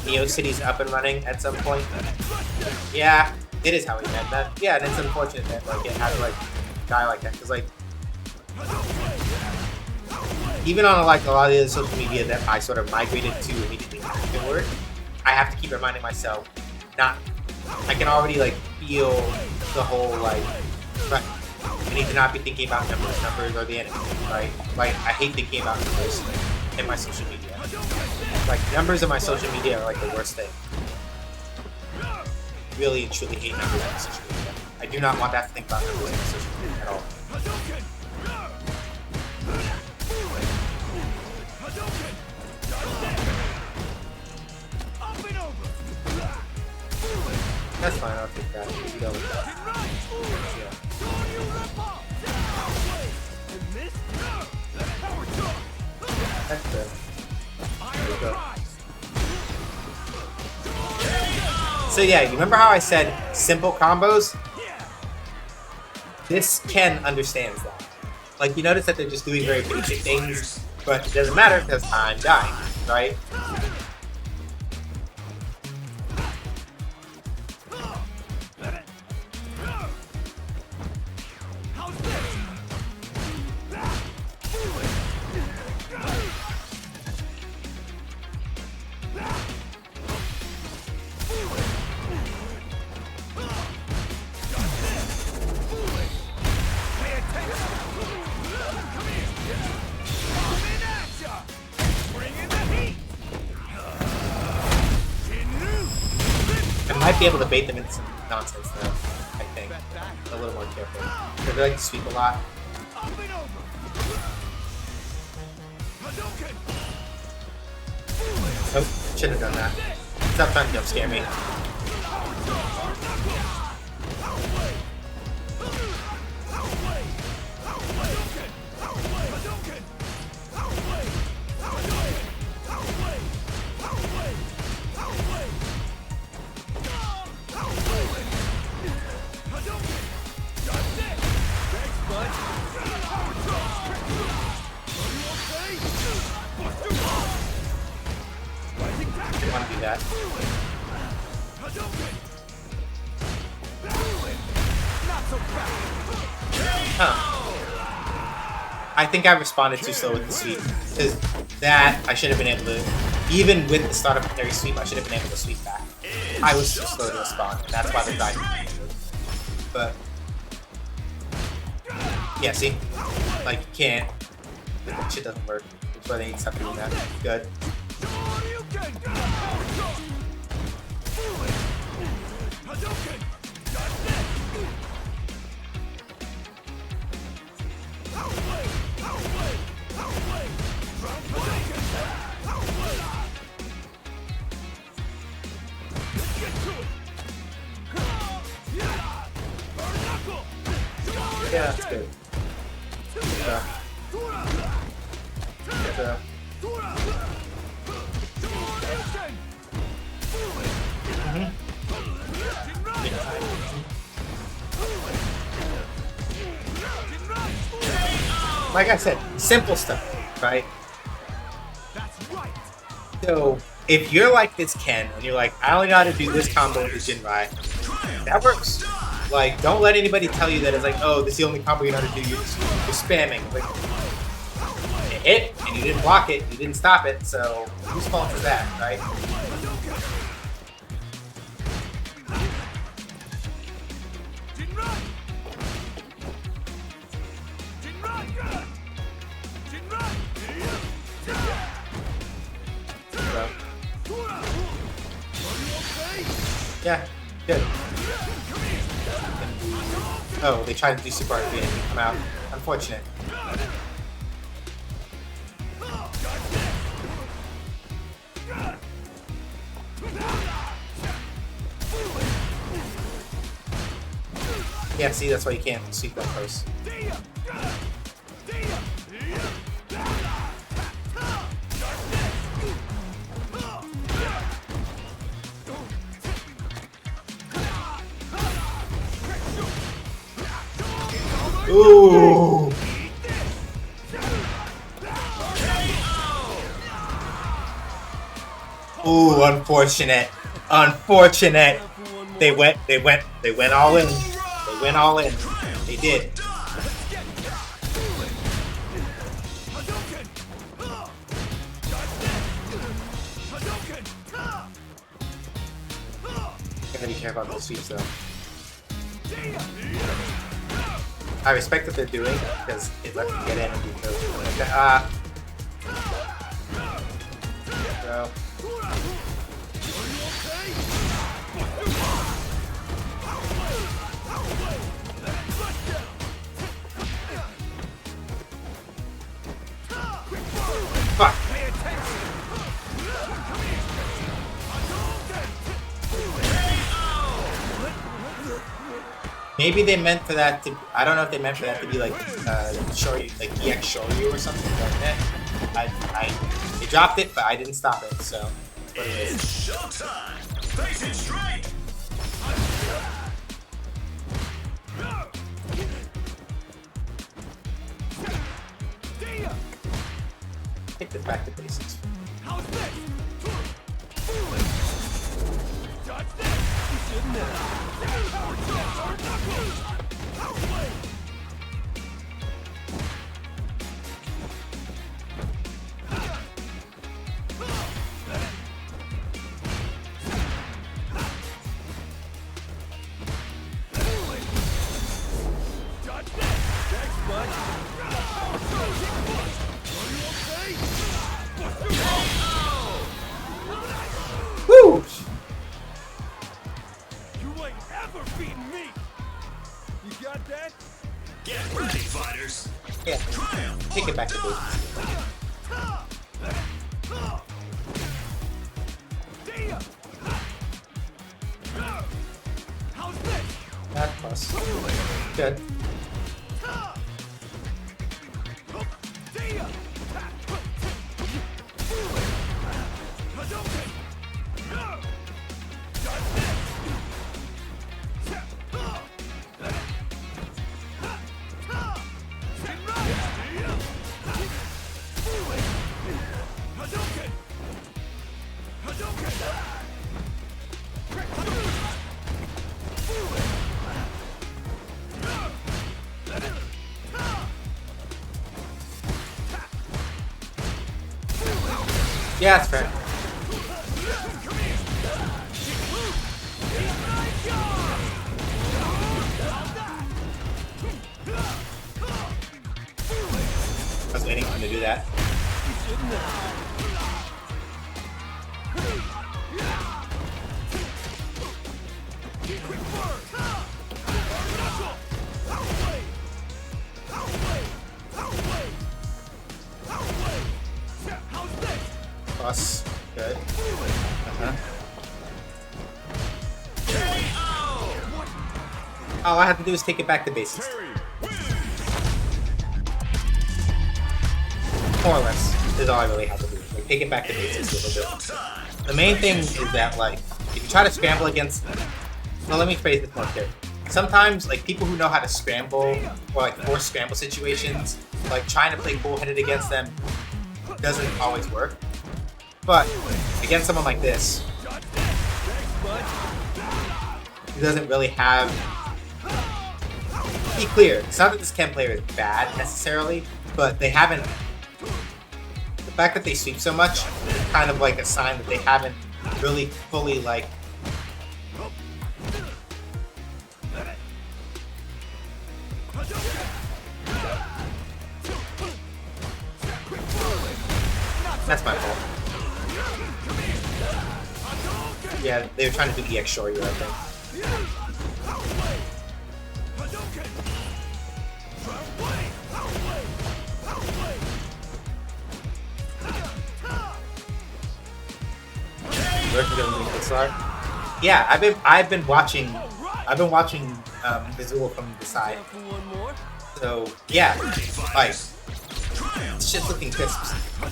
NeoCities up and running at some point. Yeah, it is how we met that. Yeah, and it's unfortunate that like it had to like die like that because like even on like a lot of the other social media that I sort of migrated to immediately afterward, I have to keep reminding myself not. I can already like feel the whole like. I need to not be thinking about numbers or the enemy, right? Like, I hate thinking about numbers in my social media. Like, numbers in my social media are like the worst thing. Really and truly hate numbers in my social media. I do not want to have to think about numbers in my social media at all. That's fine, I'll take that. You go with that. Yeah. That's good. There we go. So yeah, you remember how I said simple combos? This Ken understands that. Like, you notice that they're just doing very basic things, but it doesn't matter because I'm dying, right? I might be able to bait them into some nonsense though, I think. A little more careful. They like to sweep a lot. Oh, shouldn't have done that. Stop trying to jump scare me. I want to do that. Huh. I think I responded too slow with the sweep. Because that, I should have been able to, even with the start of parry sweep, I should have been able to sweep back. I was too slow to respond, and that's why they died. But, yeah, see? Like, you can't. That shit doesn't work. That's why they need to stop doing that. Good. Yeah, that's good. Like I said, simple stuff, right? So, if you're like this Ken, and you're like, I only know how to do this combo with the Jinrai, that works. Like, don't let anybody tell you that it's like, oh, this is the only combo you know how to do, you're spamming. Like, it hit, and you didn't block it, you didn't stop it, so whose fault is that, right? Yeah, good. Oh, they tried to do super RP and come out. Unfortunate. Yeah, see, that's why you can't sweep that close. Ooh. Ooh, unfortunate. Unfortunate. They went all in. They went all in. They did. Gotta be careful about those sweeps though. I respect what they're doing because it lets me get in and do those. Bro. Fuck. Maybe they meant for that to. I don't know if they meant for that to be like Shoryu, like EX Shoryu or something like that. They dropped it, but I didn't stop it. So. But it is. It's showtime. Face it straight. Take this back to basics. How's this? Dodge this! You shouldn't have. Dodge this! Thanks, bud. Woo! You ain't ever beaten me! You got that? Get ready, fighters. Yeah. Triumph. Take it back to basics. How's this? That plus. Good. Yeah, that's fair. I was waiting for him to do that. Plus, good. All I have to do is take it back to basics. More or less is all I really have to do. Like, take it back to basics a little bit. The main thing is that, like, if you try to scramble against... Well, let me phrase this more clearly. Sometimes, like, people who know how to scramble, or, like, force scramble situations, like, trying to play cool-headed against them doesn't always work. But, against someone like this, he doesn't really have... To be clear, it's not that this Ken player is bad, necessarily, but they haven't... The fact that they sweep so much is kind of like a sign that they haven't really fully, like... That's my fault. Yeah, they were trying to do EX Shoryu, I think. Yeah, I've been watching Visual from the side. So yeah, like it's just looking crisp,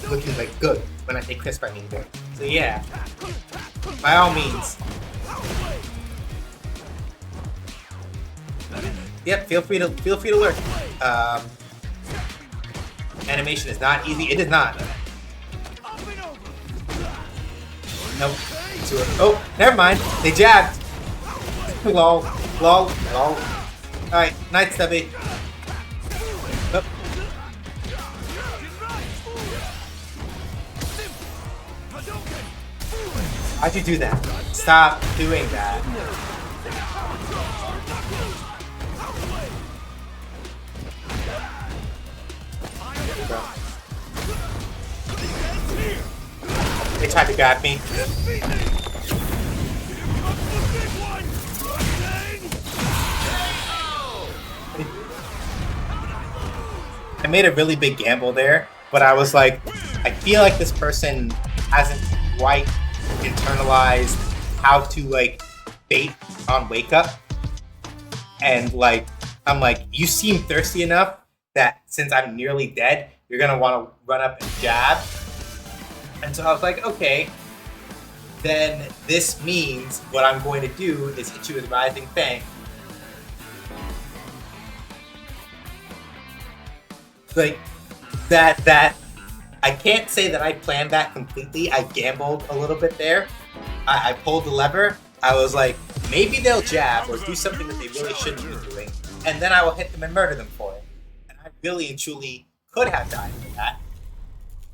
looking like good. When I say crisp, I mean good. So yeah, by all means. Yep, feel free to lurk. Animation is not easy. It is not. Nope. Oh, never mind. They jabbed. Lol. Lol. Lol. Alright, night, Stubby. Oh. Why'd you do that? Stop doing that. They tried to grab me. I made a really big gamble there, but I was like, I feel like this person hasn't quite internalized how to like bait on wake up. And like, I'm like, you seem thirsty enough that since I'm nearly dead, you're gonna want to run up and jab. And so I was like, okay, then this means what I'm going to do is hit you with Rising Fang. Like, that, I can't say that I planned that completely. I gambled a little bit there. I pulled the lever. I was like, maybe they'll jab or do something that they really shouldn't be doing, and then I will hit them and murder them for it. And I really and truly could have died for that.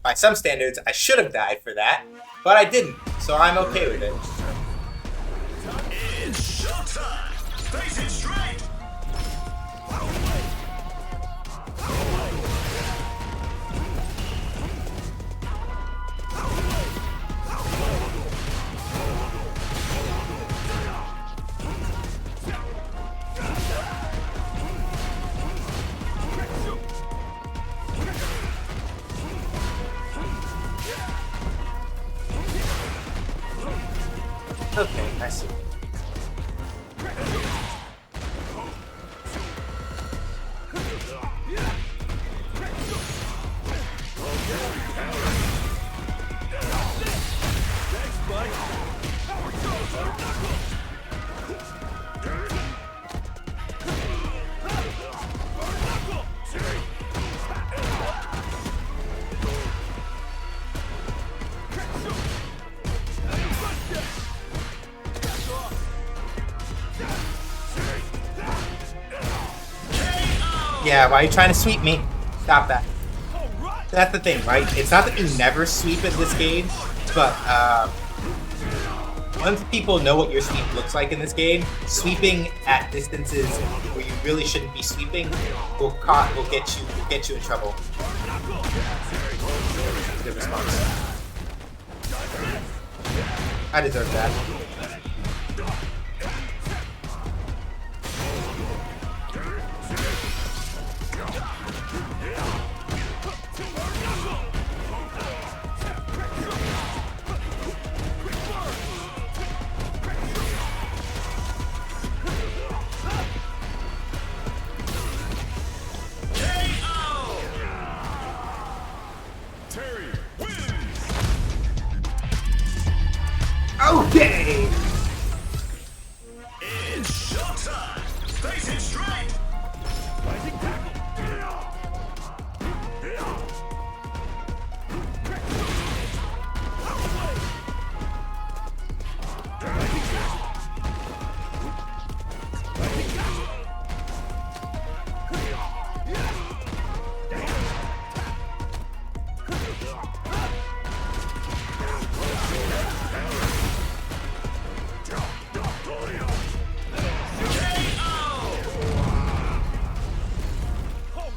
By some standards, I should have died for that, but I didn't, so I'm okay with it. It's showtime! Face it straight! Okay, I see. Yeah, why are you trying to sweep me? Stop that. That's the thing, right? It's not that you never sweep in this game, but once people know what your sweep looks like in this game, sweeping at distances where you really shouldn't be sweeping will get you in trouble. Good response. I deserve that. Okay! It's showtime! Face it straight! Rising tackle.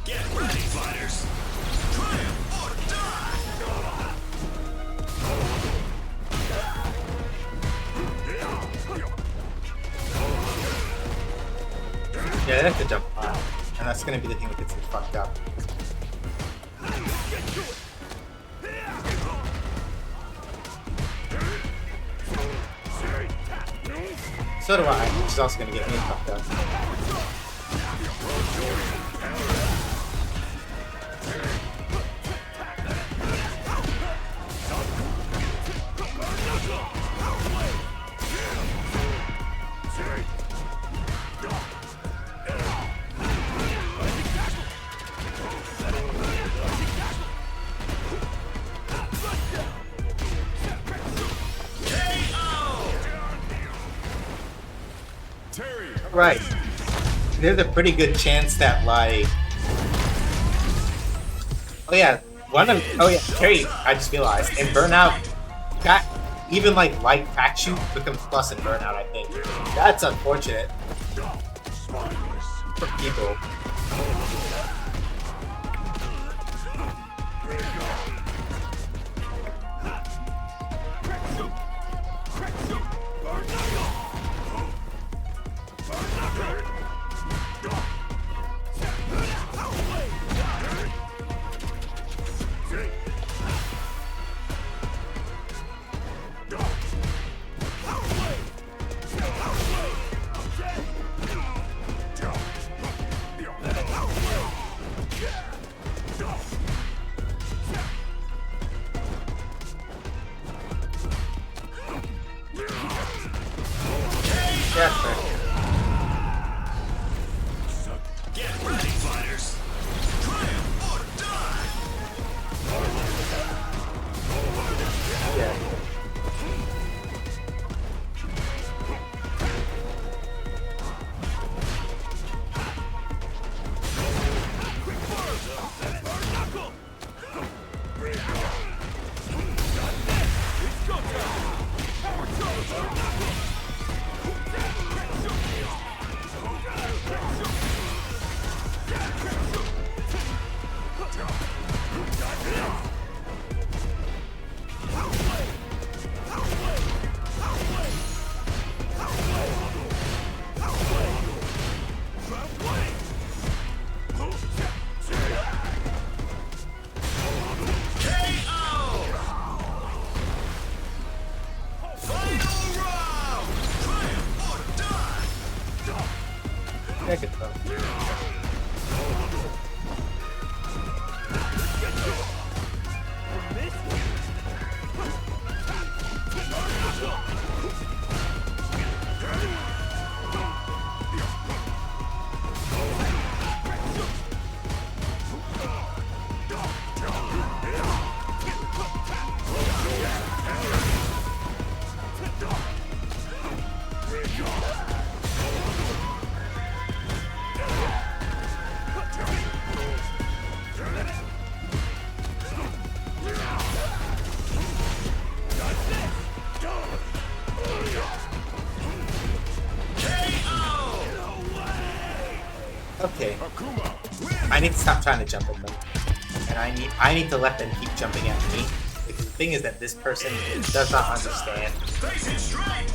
Get ready, fighters! Triumph or die! Yeah, they have to jump high. And that's gonna be the thing that gets me fucked up. So do I, which is also gonna get me fucked up. Terry. Right. There's a pretty good chance that like. Oh yeah, Terry. I just realized in Burnout, that even like light fact shoot becomes plus in Burnout. I think that's unfortunate for people. Get ready, fighters. Triumph or die. Yeah. Yeah, good stuff. Okay. I need to stop trying to jump at them. And I need to let them keep jumping at me. Because the thing is that this person does not understand. Face it straight.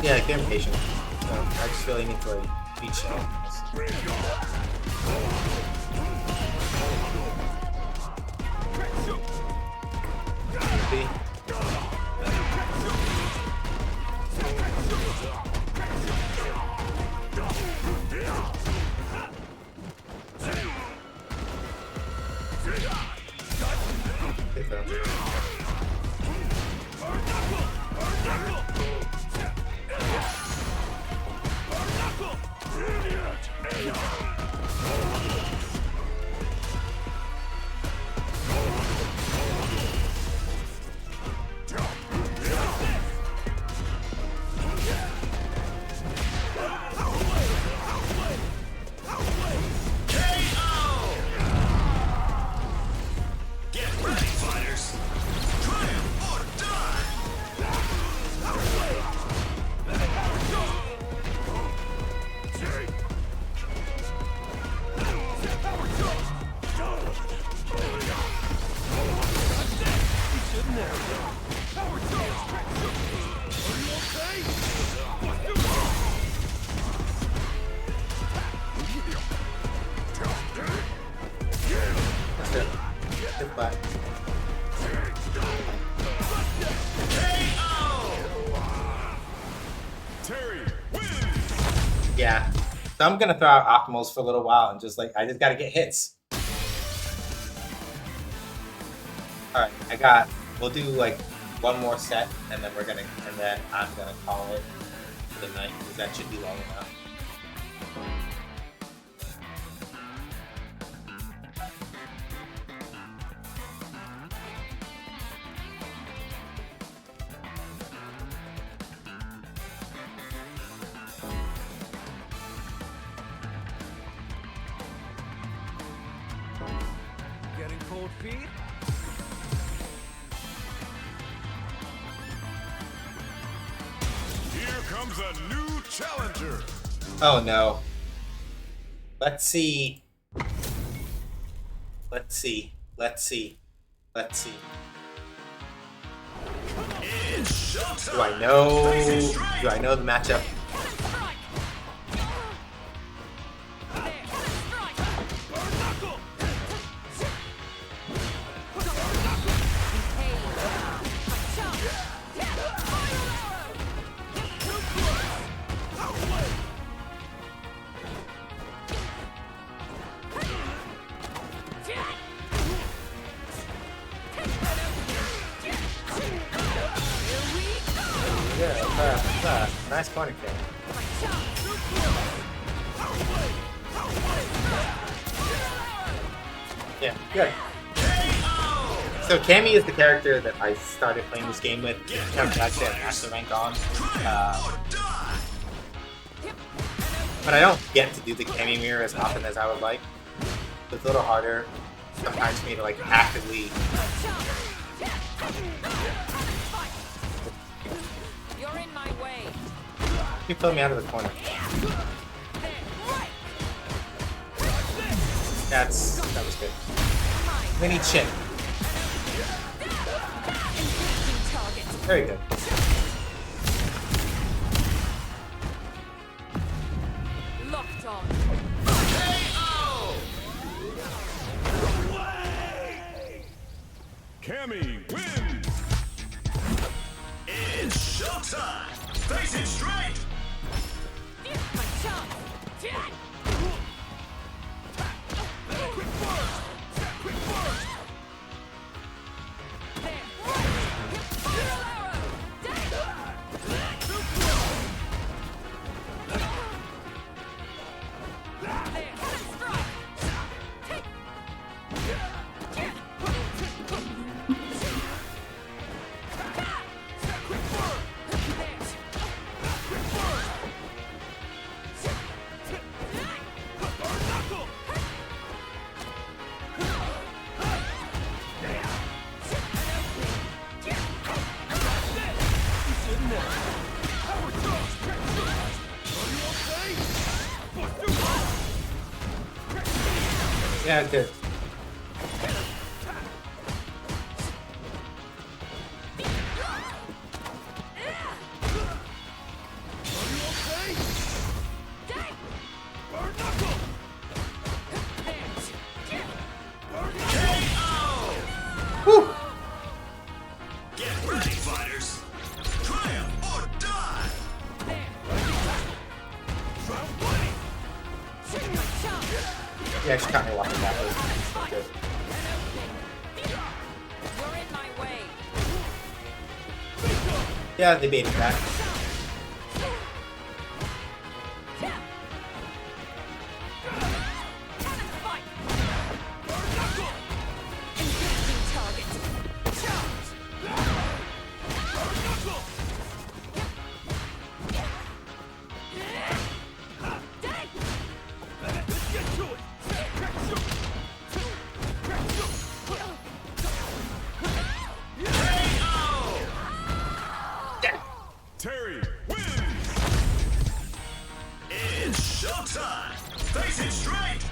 Yeah, like, they're impatient. So I just really need to like reach out. See? But yeah, so I'm gonna throw out optimals for a little while and just like I just gotta get hits. All right, we'll do like one more set and then I'm gonna call it for the night because that should be long enough. Getting cold feet? Here comes a new challenger. Oh no. Let's see. Let's see. Let's see. Let's see. It's showtime. Do I know? Face it straight. Do I know the matchup? Yeah, nice corner kick. Yeah, good. So Cammy is the character that I started playing this game with. Actually, I have master rank on. But I don't get to do the Cammy mirror as often as I would like. So it's a little harder sometimes for me to like actively. You're in my way. You pull me out of the corner. That was good. Mini chin. Very good. Locked on. Cammy wins. It's showtime. Face it straight. My chance. Yeah, good. Whew. Get ready, fighters. Triumph or die. Yeah, she caught me walking backwards. Good. You're in my way. Yeah, they baited that. Engaging target. Let's get to it! Terry wins. It's showtime. Face it straight.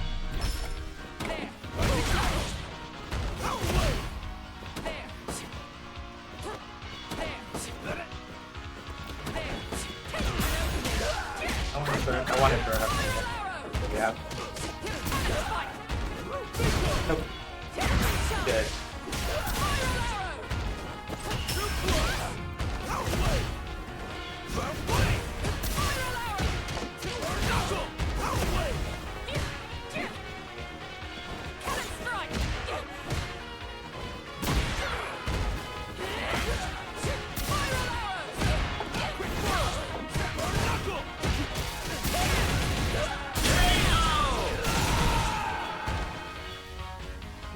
I want to burn up. Yeah. Nope. Good.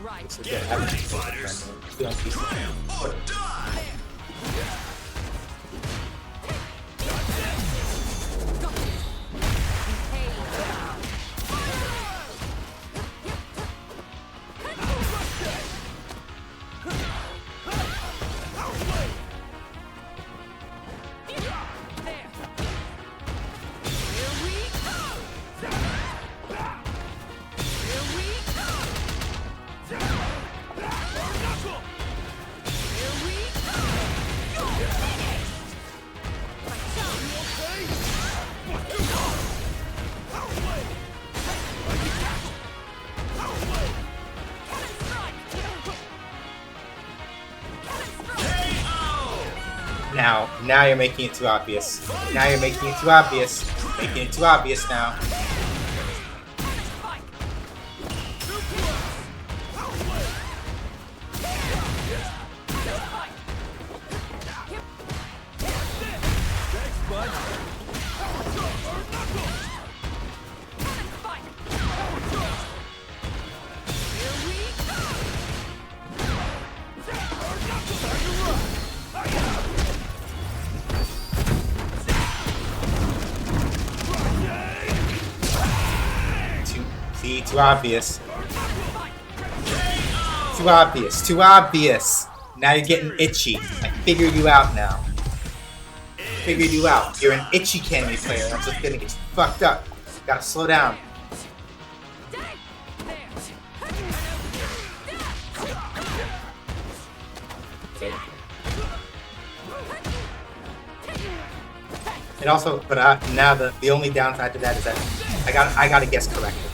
Right. So Get good. ready, fighters. Triumph or die. Now you're making it too obvious. Now you're making it too obvious. Making it too obvious now. Too obvious. Too obvious. Too obvious. Now you're getting itchy. I figured you out now. Figured you out. You're an itchy candy player. That's what's gonna get you fucked up. Gotta slow down. It also, but now the only downside to that is that I gotta guess correctly.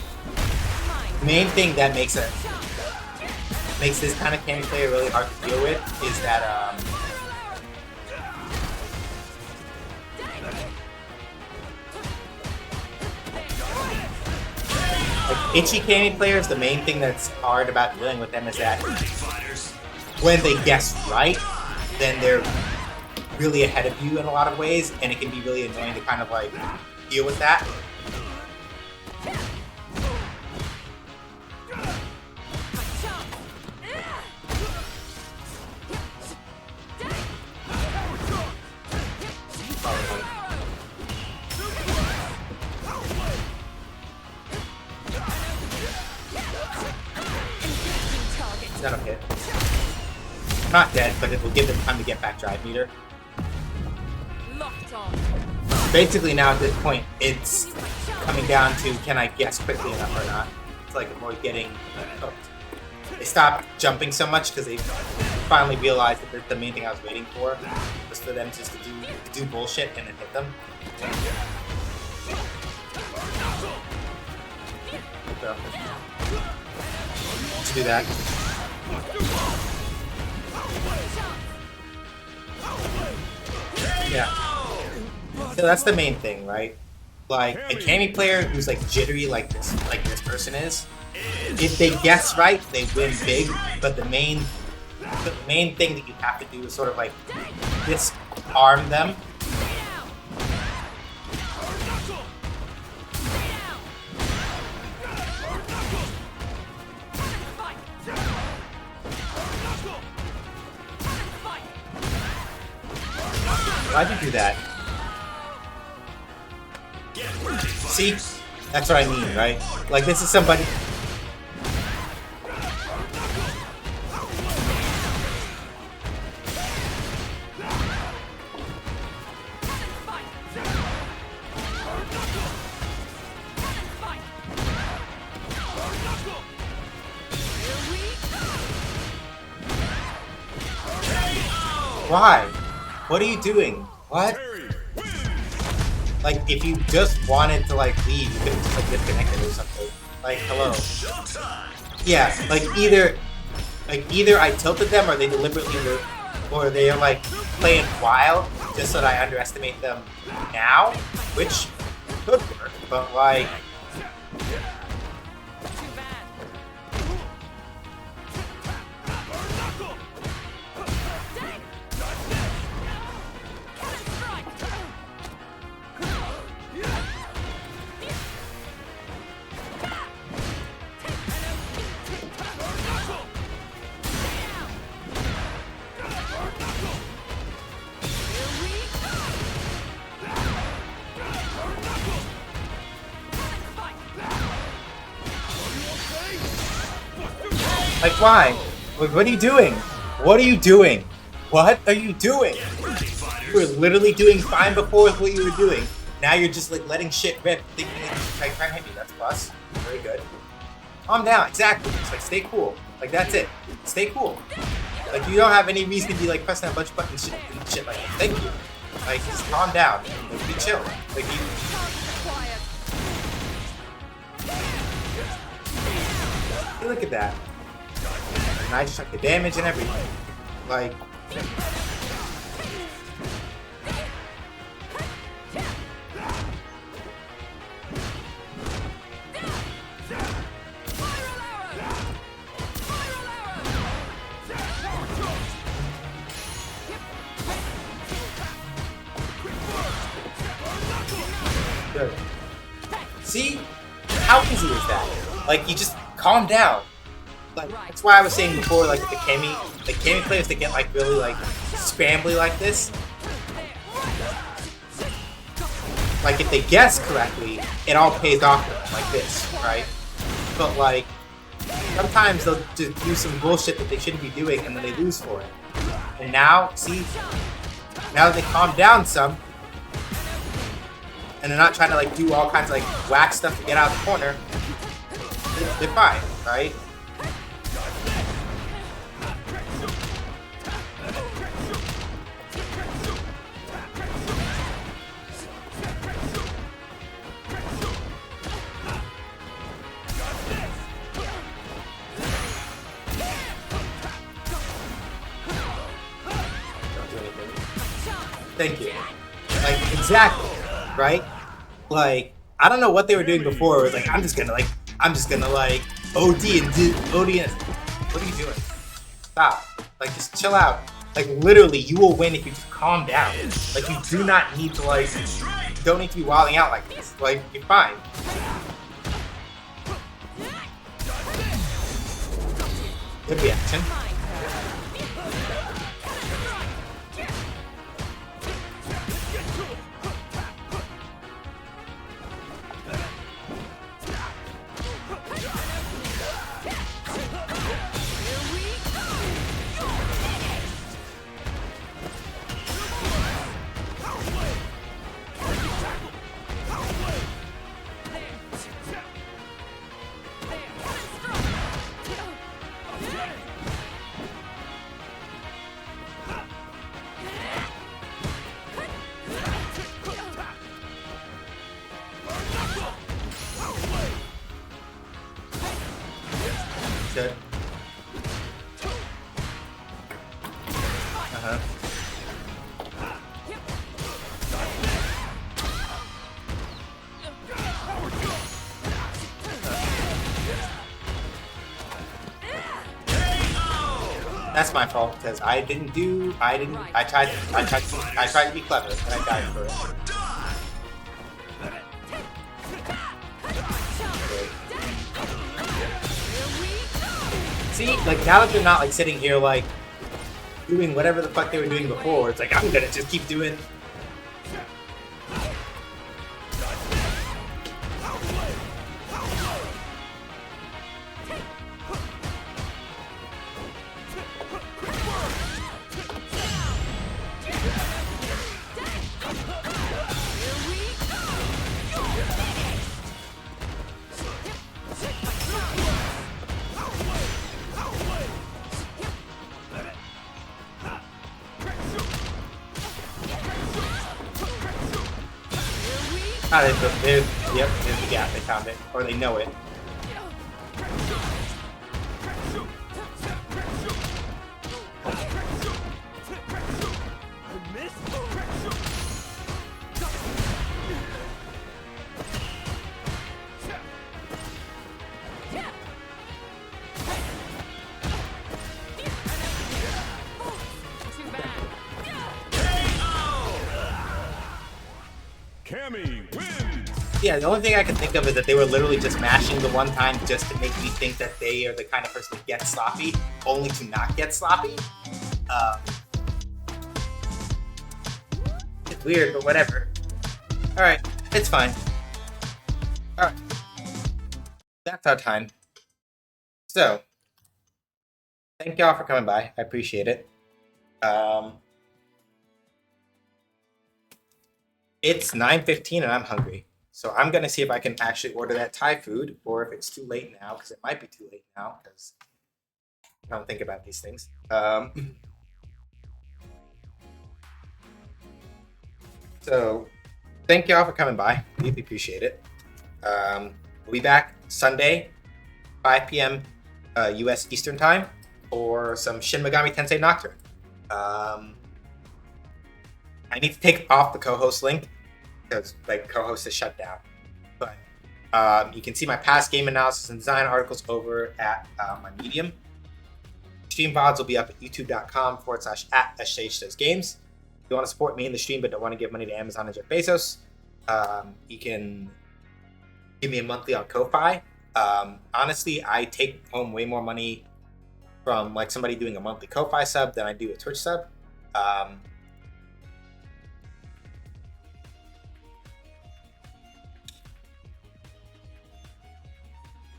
The main thing that makes this kind of candy player really hard to deal with is that like itchy candy players, the main thing that's hard about dealing with them is that when they guess right, then they're really ahead of you in a lot of ways, and it can be really annoying to kind of like deal with that. That'll hit. Not dead, but it will give them time to get back drive meter. Basically now at this point, it's coming down to can I guess quickly enough or not. It's like avoid getting hooked. They stopped jumping so much because they finally realized that the main thing I was waiting for was for them just to do bullshit and then hit them. So, let's do that. Yeah. So that's the main thing, right? Like a candy player who's like jittery like this person is, if they guess right, they win big, but the main thing that you have to do is sort of like disarm them. Why'd you do that? See? That's what I mean, right? Like, this is somebody... Why? What are you doing? What? Like, if you just wanted to, like, leave, you could have just, like, disconnected or something. Like, hello. Yeah, like, either I tilted them, or they deliberately were, or they are, like, playing wild, just so that I underestimate them now, which could work, but, like... Like, why? Like, what are you doing? What are you doing? What are you doing? You were literally doing fine before with what you were doing. Now you're just, like, letting shit rip, thinking that you can try and hit me. That's plus. Very good. Calm down. Exactly. Just, like, stay cool. Like, that's it. Stay cool. Like, you don't have any reason to be, like, pressing a bunch of buttons and shit like that. Thank you. Like, just calm down. Like, be chill. Like, you... Hey, look at that. And I just took the damage and everything. Like... Like, you just calm down. Like, that's why I was saying before, like, the Kami players that get, like, really, like, scrambly like this, like, if they guess correctly, it all pays off like this, right? But, like, sometimes they'll just do some bullshit that they shouldn't be doing, and then they lose for it. And now, see, now that they calm down some, and they're not trying to, like, do all kinds of, like, whack stuff to get out of the corner, they're fine, right? Thank you. Like, exactly, right? Like, I don't know what they were doing before. It was like, I'm just gonna like OD and do OD and what are you doing? Stop. Like, just chill out. Like, literally, you will win if you just calm down. Like, you do not need to, like, you don't need to be wilding out like this. Like, you're fine. Good reaction. Good. That's my fault because I tried to be clever and I died for it. See, like, now that they're not, like, sitting here, like, doing whatever the fuck they were doing before, it's like, I'm gonna just keep doing... Ah, yep, there's the gap, they found it. Or they know it. Kami wins! Yeah, the only thing I can think of is that they were literally just mashing the one time just to make me think that they are the kind of person that gets sloppy, only to not get sloppy. It's weird, but whatever. Alright, it's fine. Alright. That's our time. So, thank y'all for coming by. I appreciate it. It's 9:15 and I'm hungry. So I'm going to see if I can actually order that Thai food or if it's too late now, because it might be too late now because I don't think about these things. So thank y'all for coming by. Really appreciate it. We'll be back Sunday, 5 p.m. US Eastern Time for some Shin Megami Tensei Nocturne. I need to take off the co-host link because like co-host is shut down. But you can see my past game analysis and design articles over at my Medium. Stream VODs will be up at youtube.com/@SJHDoesGames. If you want to support me in the stream but don't want to give money to Amazon and Jeff Bezos, you can give me a monthly on Ko-Fi. Honestly, I take home way more money from like somebody doing a monthly Ko-Fi sub than I do a Twitch sub.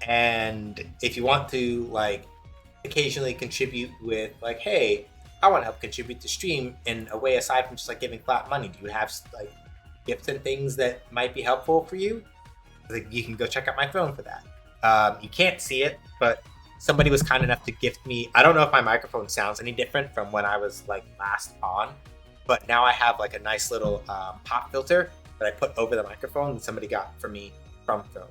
And if you want to like occasionally contribute with like, hey, I want to help contribute to stream in a way aside from just like giving flat money. Do you have like gifts and things that might be helpful for you? Like, you can go check out my phone for that. You can't see it, but somebody was kind enough to gift me. I don't know if my microphone sounds any different from when I was like last on, but now I have like a nice little pop filter that I put over the microphone that somebody got for me from phone.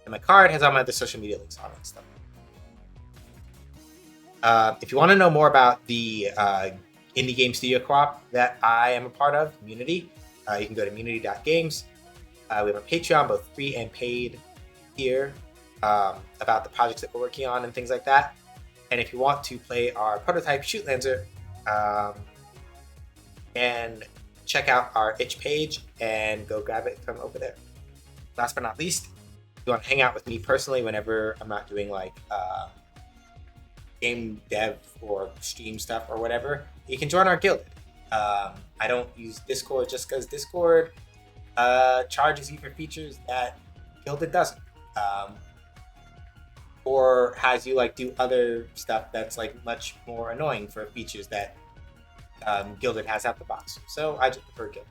And my card has all my other social media links on it and stuff. If you want to know more about the indie game studio co-op that I am a part of, Munity, you can go to munity.games. We have a Patreon, both free and paid here, about the projects that we're working on and things like that. And if you want to play our prototype Shoot Lancer, and check out our itch page and go grab it from over there. Last but not least, if you want to hang out with me personally whenever I'm not doing like game dev or stream stuff or whatever, you can join our guild. I don't use Discord just because Discord charges you for features that Gilded doesn't, or has you like do other stuff that's like much more annoying for features that Gilded has out the box. So I just prefer Gilded.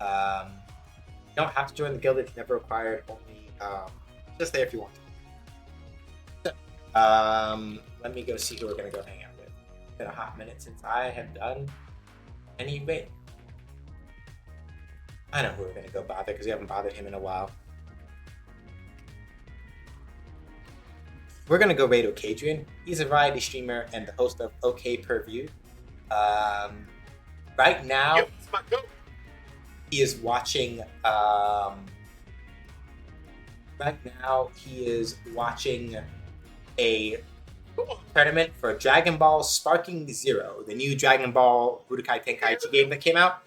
You don't have to join the Gilded; it's never required. Only just there if you want to. So, let me go see who we're gonna go hang out with. It's been a hot minute since I have done any raid. I know who we're gonna go bother because we haven't bothered him in a while. We're gonna go raid Okadrian. He's a variety streamer and the host of OK Per View. Right now, he is watching. Right now, he is watching a tournament for Dragon Ball Sparking Zero, the new Dragon Ball Budokai Tenkaichi game that came out.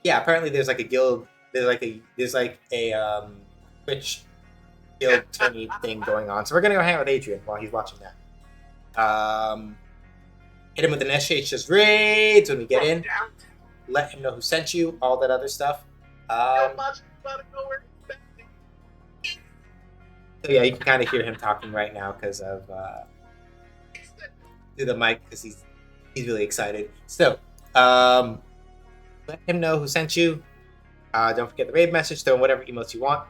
Yeah, apparently there's like a guild. There's like a Twitch guild tourney thing going on. So we're gonna go hang out with Adrian while he's watching that. Hit him with an SH just raids when we get in. Let him know who sent you. All that other stuff. So yeah, you can kind of hear him talking right now because of through the mic because he's really excited. So let him know who sent you. Don't forget the raid message. Throw in whatever emotes you want.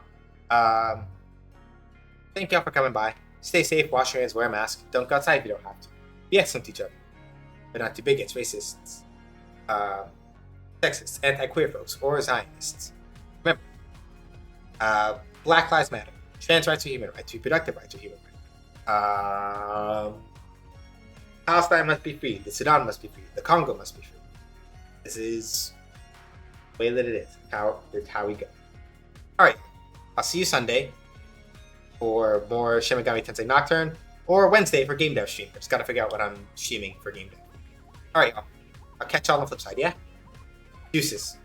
Thank y'all for coming by. Stay safe. Wash your hands. Wear a mask. Don't go outside if you don't have to. Be excellent to each other. But not too bigots, racists, sexists, anti-queer folks, or Zionists. Remember, Black Lives Matter. Trans rights are human rights. Reproductive rights are human rights. Palestine must be free. The Sudan must be free. The Congo must be free. This is the way that it is. It's how we go. All right. I'll see you Sunday for more Shin Megami Tensei Nocturne, or Wednesday for Game Dev stream. I just got to figure out what I'm streaming for Game Dev. All right, I'll catch y'all on the flip side, yeah? Deuces.